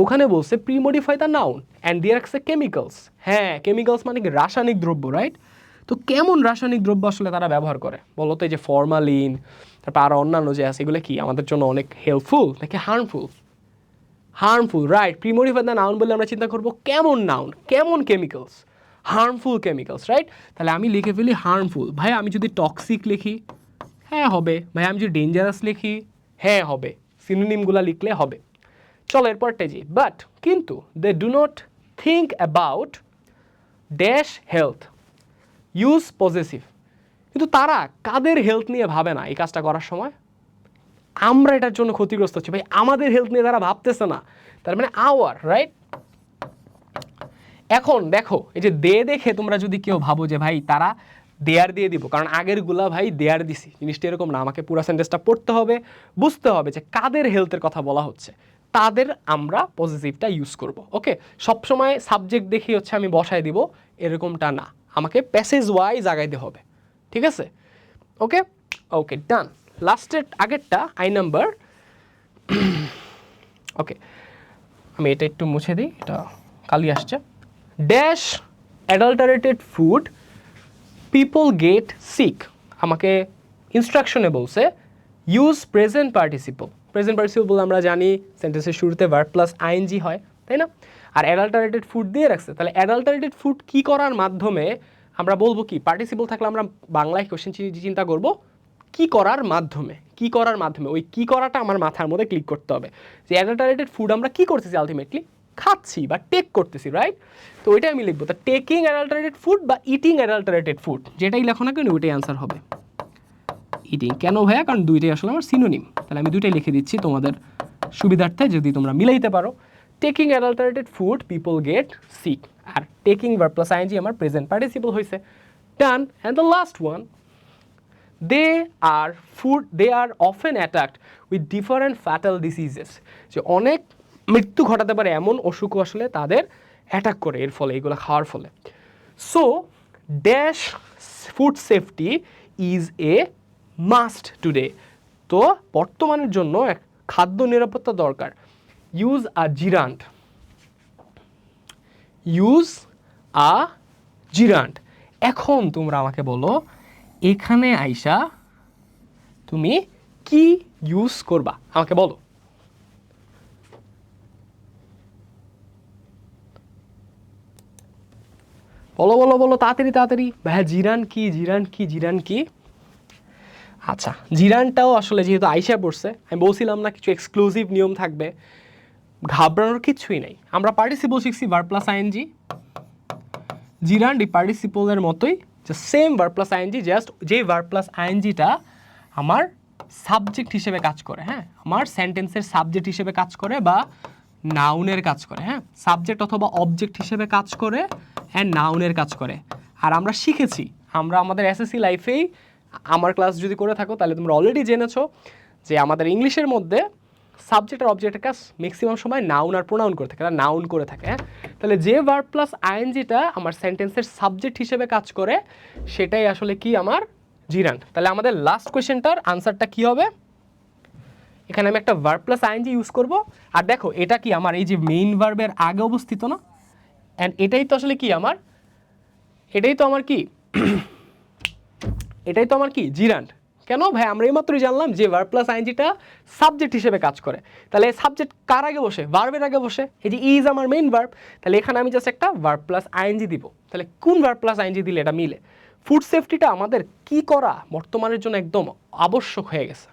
A: ওখানে বলছে pre modify the noun and দিয়ে রাখছে কেমিক্যালস। হ্যাঁ, কেমিক্যালস মানে কি রাসায়নিক দ্রব্য, রাইট? তো কেমন রাসায়নিক দ্রব্য আসলে তারা ব্যবহার করে বলো তো? এই যে ফরমালিন, তারপর আরও অন্যান্য যে আছে, এগুলো কি আমাদের জন্য অনেক হেল্পফুল নাকি harmful? Harmful, right. Pre modify the noun বলে আমরা চিন্তা করবো কেমন নাউন, কেমন কেমিক্যালস, হার্মফুল কেমিক্যালস, রাইট? তাহলে আমি লিখে ফেলি হার্মফুল। ভাই আমি যদি টক্সিক লিখি, হ্যাঁ হবে। ভাই আমি যদি ডেঞ্জারাস লিখি, হ্যাঁ হবে। সিনোনিমগুলো লিখলে হবে। চলো এরপরটা যে বাট কিন্তু they do not think about dash health, use possessive. কিন্তু তারা কাদের হেলথ নিয়ে ভাবে না এই কাজটা করার সময়? আমরা এটার জন্য ক্ষতিগ্রস্ত হচ্ছি। ভাই আমাদের হেলথ নিয়ে তারা ভাবতেছে না, তার মানে আওয়ার, রাইট? এখন দেখো এই যে দে দেখে তোমরা যদি কেউ ভাবো যে ভাই তারা দেয়ার দিয়ে দিব, কারণ আগের গুলা ভাই দেয়ার দিছি, জিনিসটা এরকম না। আমাকে পুরো সেন্টেন্সটা পড়তে হবে, বুঝতে হবে যে কাদের হেলথের কথা বলা হচ্ছে, তাদের আমরা পজিটিভটা ইউজ করব। ওকে, সবসময় সাবজেক্ট দেখি হচ্ছে আমি বসায় দিব এরকমটা না, আমাকে প্যাসেজ ওয়াইজ আগাইতে হবে, ঠিক আছে? ওকে ওকে ডান। লাস্টের আগেরটা আই নাম্বার, ওকে আমি এটা একটু মুছে দিই, এটা কালি আসছে। Dash adulterated food people get sick. আমাকে ইনস্ট্রাকশনে বলছে use present participle. Present participle আমরা জানি সেন্টেন্সের শুরুতে ভার্ব প্লাস আইএনজি হয়, তাই না? আর অ্যাডাল্টারেটেড ফুড দিয়ে রাখছে, তাহলে অ্যাডাল্টারেটেড ফুড কী করার মাধ্যমে আমরা বলবো কি? পার্টিসিপল থাকলে আমরা বাংলায় কোশ্চেন চিন্তা করব কি করার মাধ্যমে, কি করার মাধ্যমে। ওই কি করাটা আমার মাথার মধ্যে ক্লিক করতে হবে যে অ্যাডাল্টারেটেড ফুড আমরা কি করতেছি, আলটিমেটলি খাচ্ছি বা টেক করতেছি, রাইট? তো ওইটাই আমি লিখবো। তা টেকিং অ্যাডাল্টারেটেড ফুড বা ইটিং অ্যাডাল্টারেটেড ফুড, যেটাই লেখো না কেন ওইটাই অ্যান্সার হবে। ইটিং কেন ভাইয়া? কারণ দুইটাই আসলে আমার সিনোনিম, তাহলে আমি দুইটাই লিখে দিচ্ছি তোমাদের সুবিধার্থে, যদি তোমরা মিলাইতে পারো। Taking adulterated food people get sick, আর টেকিং ভার্ব প্লাস আইএনজি আমার প্রেজেন্ট পার্টিসিপল হয়েছে। Done. And the last one, they are often attacked with different fatal diseases. যে অনেক মৃত্যু ঘটাতে পারে এমন অসুখ আসলে তাদের অ্যাটাক করে এর ফলে, এগুলো খাওয়ার ফলে। So dash food safety is a must today. তো বর্তমানের জন্য এক খাদ্য নিরাপত্তা দরকার। ইউজ আ জিরান্ট, ইউজ আ জিরান্ট। এখন তোমরা আমাকে বলো এখানে আইসা তুমি কি ইউজ করবা, আমাকে বলো। বলো বলো বলো তাড়াতাড়ি তাড়াতাড়ি। ভাইয়া জিরান কি, জিরান কি, জিরান কি? আচ্ছা, জিরানটাও আসলে যেহেতু আইসা পড়ছে, আমি বলছিলাম না কিছু এক্সক্লুসিভ নিয়ম থাকবে, ঘাবড়ানোর কিছুই নেই। আমরা পার্টিসিপল শিখছি ভার্ব প্লাস আইএনজি, জিরান্ট এই পার্টিসিপলের মতোই, just same verb plus ING, just যে ভার্ব প্লাস আইএনজিটা আমার সাবজেক্ট হিসেবে কাজ করে, হ্যাঁ, আমার সেন্টেন্সের সাবজেক্ট হিসেবে কাজ করে বা নাউনের কাজ করে, হ্যাঁ, সাবজেক্ট অথবা অবজেক্ট হিসেবে কাজ করে অ্যান্ড নাউনের কাজ করে। আর আমরা শিখেছি, আমরা আমাদের এসএসসি লাইফেই, আমার ক্লাস যদি করে থাকো তাহলে তোমরা অলরেডি জেনেছো যে আমাদের ইংলিশের মধ্যে সাবজেক্ট আর অবজেক্টের কাজ ম্যাক্সিমাম সময় নাউন আর প্রোনাউন করে থাকে, নাউন করে থাকে, হ্যাঁ। তাহলে যে ভার্ব প্লাস আইএনজিটা আমার সেন্টেন্সের সাবজেক্ট হিসেবে কাজ করে সেটাই আসলে কি আমার জিরান্ট। তাহলে আমাদের লাস্ট কোয়েশ্চেনটার আনসারটা কি হবে? এখানে আমি একটা ভার্ব প্লাস আইএনজি ইউজ করব, আর দেখো এটা কি আমার এই যে মেইন ভার্বের আগে অবস্থিত না, অ্যান্ড এটাই তো আসলে কি আমার, এটাই তো আমার কি এটাই তো আমার কি জিরান্ট। কেন ভাই? আমরা এইমাত্রই জানলাম যে ভার্ব প্লাস আইএনজিটা সাবজেক্ট হিসেবে কাজ করে। তাহলে সাবজেক্ট কার আগে বসে? ভার্বের আগে বসে। এই যে ইজ আমার মেইন ভার্ব, তাহলে এখানে আমি জাস্ট একটা ভার্ব প্লাস আইএনজি দিব। তাহলে কোন ভার্ব প্লাস আইএনজি দিলে এটা মিলে? ফুড সেফটিটা আমাদের কি করা বর্তমানের জন্য একদম আবশ্যক হয়ে গেছে।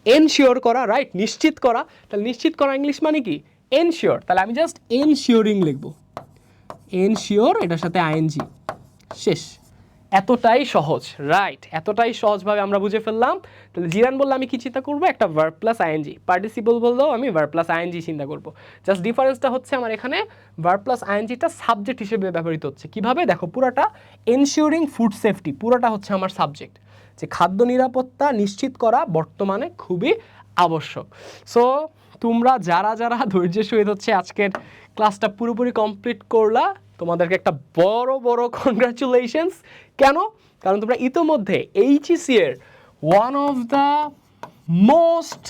A: এনশিওর করা, রাইট, নিশ্চিত করা। তাহলে নিশ্চিত করা ইংলিশ মানে কি? এনশিওর। তাহলে আমি জাস্ট এনশিওরিং লিখব, এনশিওর, এটার সাথে আইএনজি, শেষ। এতটাই সহজ, রাইট, এতটাই সহজভাবে আমরা বুঝে ফেললাম। তাহলে জিরান বললে আমি কি চিন্তা করবো? একটা ভার্ব প্লাস আইএনজি। পার্টিসিপল বললেও আমি ভার্ব প্লাস আইএনজি চিন্তা করবো। জাস্ট ডিফারেন্সটা হচ্ছে আমার এখানে ভার্ব প্লাস আইএনজিটা সাবজেক্ট হিসেবে ব্যবহৃত হচ্ছে। কিভাবে? দেখো, পুরাটা এনশিওরিং ফুড সেফটি, পুরাটা হচ্ছে আমার সাবজেক্ট, যে খাদ্য নিরাপত্তা নিশ্চিত করা বর্তমানে খুবই আবশ্যক। সো তোমরা যারা যারা ধৈর্যের সহিত হচ্ছে আজকের ক্লাসটা পুরোপুরি কমপ্লিট করলা, তোমাদেরকে একটা বড় বড় কনগ্রাচুলেশনস। কেন? কারণ তোমরা ইতোমধ্যে এইচইসি এর one of the most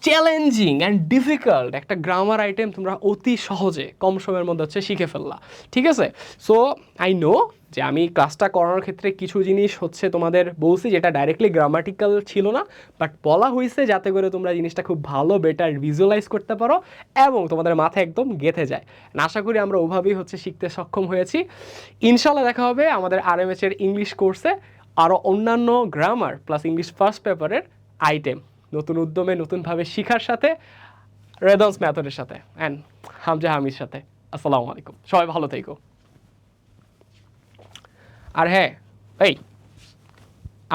A: challenging and difficult একটা গ্রামার আইটেম তোমরা অতি সহজে কম সময়ের মধ্যে হচ্ছে শিখে ফেললা, ঠিক আছে? সো আই নো যে আমি ক্লাসটা করানোর ক্ষেত্রে কিছু জিনিস হচ্ছে তোমাদের বলছি যেটা ডাইরেক্টলি গ্রামাটিক্যাল ছিল না, বাট বলা হয়েছে যাতে করে তোমরা জিনিসটা খুব ভালো বেটার ভিজুয়ালাইজ করতে পারো এবং তোমাদের মাথায় একদম গেঁথে যায়। আশা করি আমরা ওভাবেই হচ্ছে শিখতে সক্ষম হয়েছি। ইনশাল্লাহ দেখা হবে আমাদের RMH এর ইংলিশ কোর্সে আরও অন্যান্য গ্রামার প্লাস ইংলিশ ফার্স্ট পেপারের আইটেম নতুন উদ্যমে নতুনভাবে শিখার সাথে, রেদন্স ম্যাথডের সাথে অ্যান্ড হামজা হামির সাথে। আসসালামু আলাইকুম, সবাই ভালো থেকো। আর হ্যাঁ, এই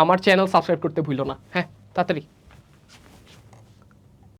A: আমার চ্যানেল সাবস্ক্রাইব করতে ভুলো না, হ্যাঁ তাড়াতাড়ি।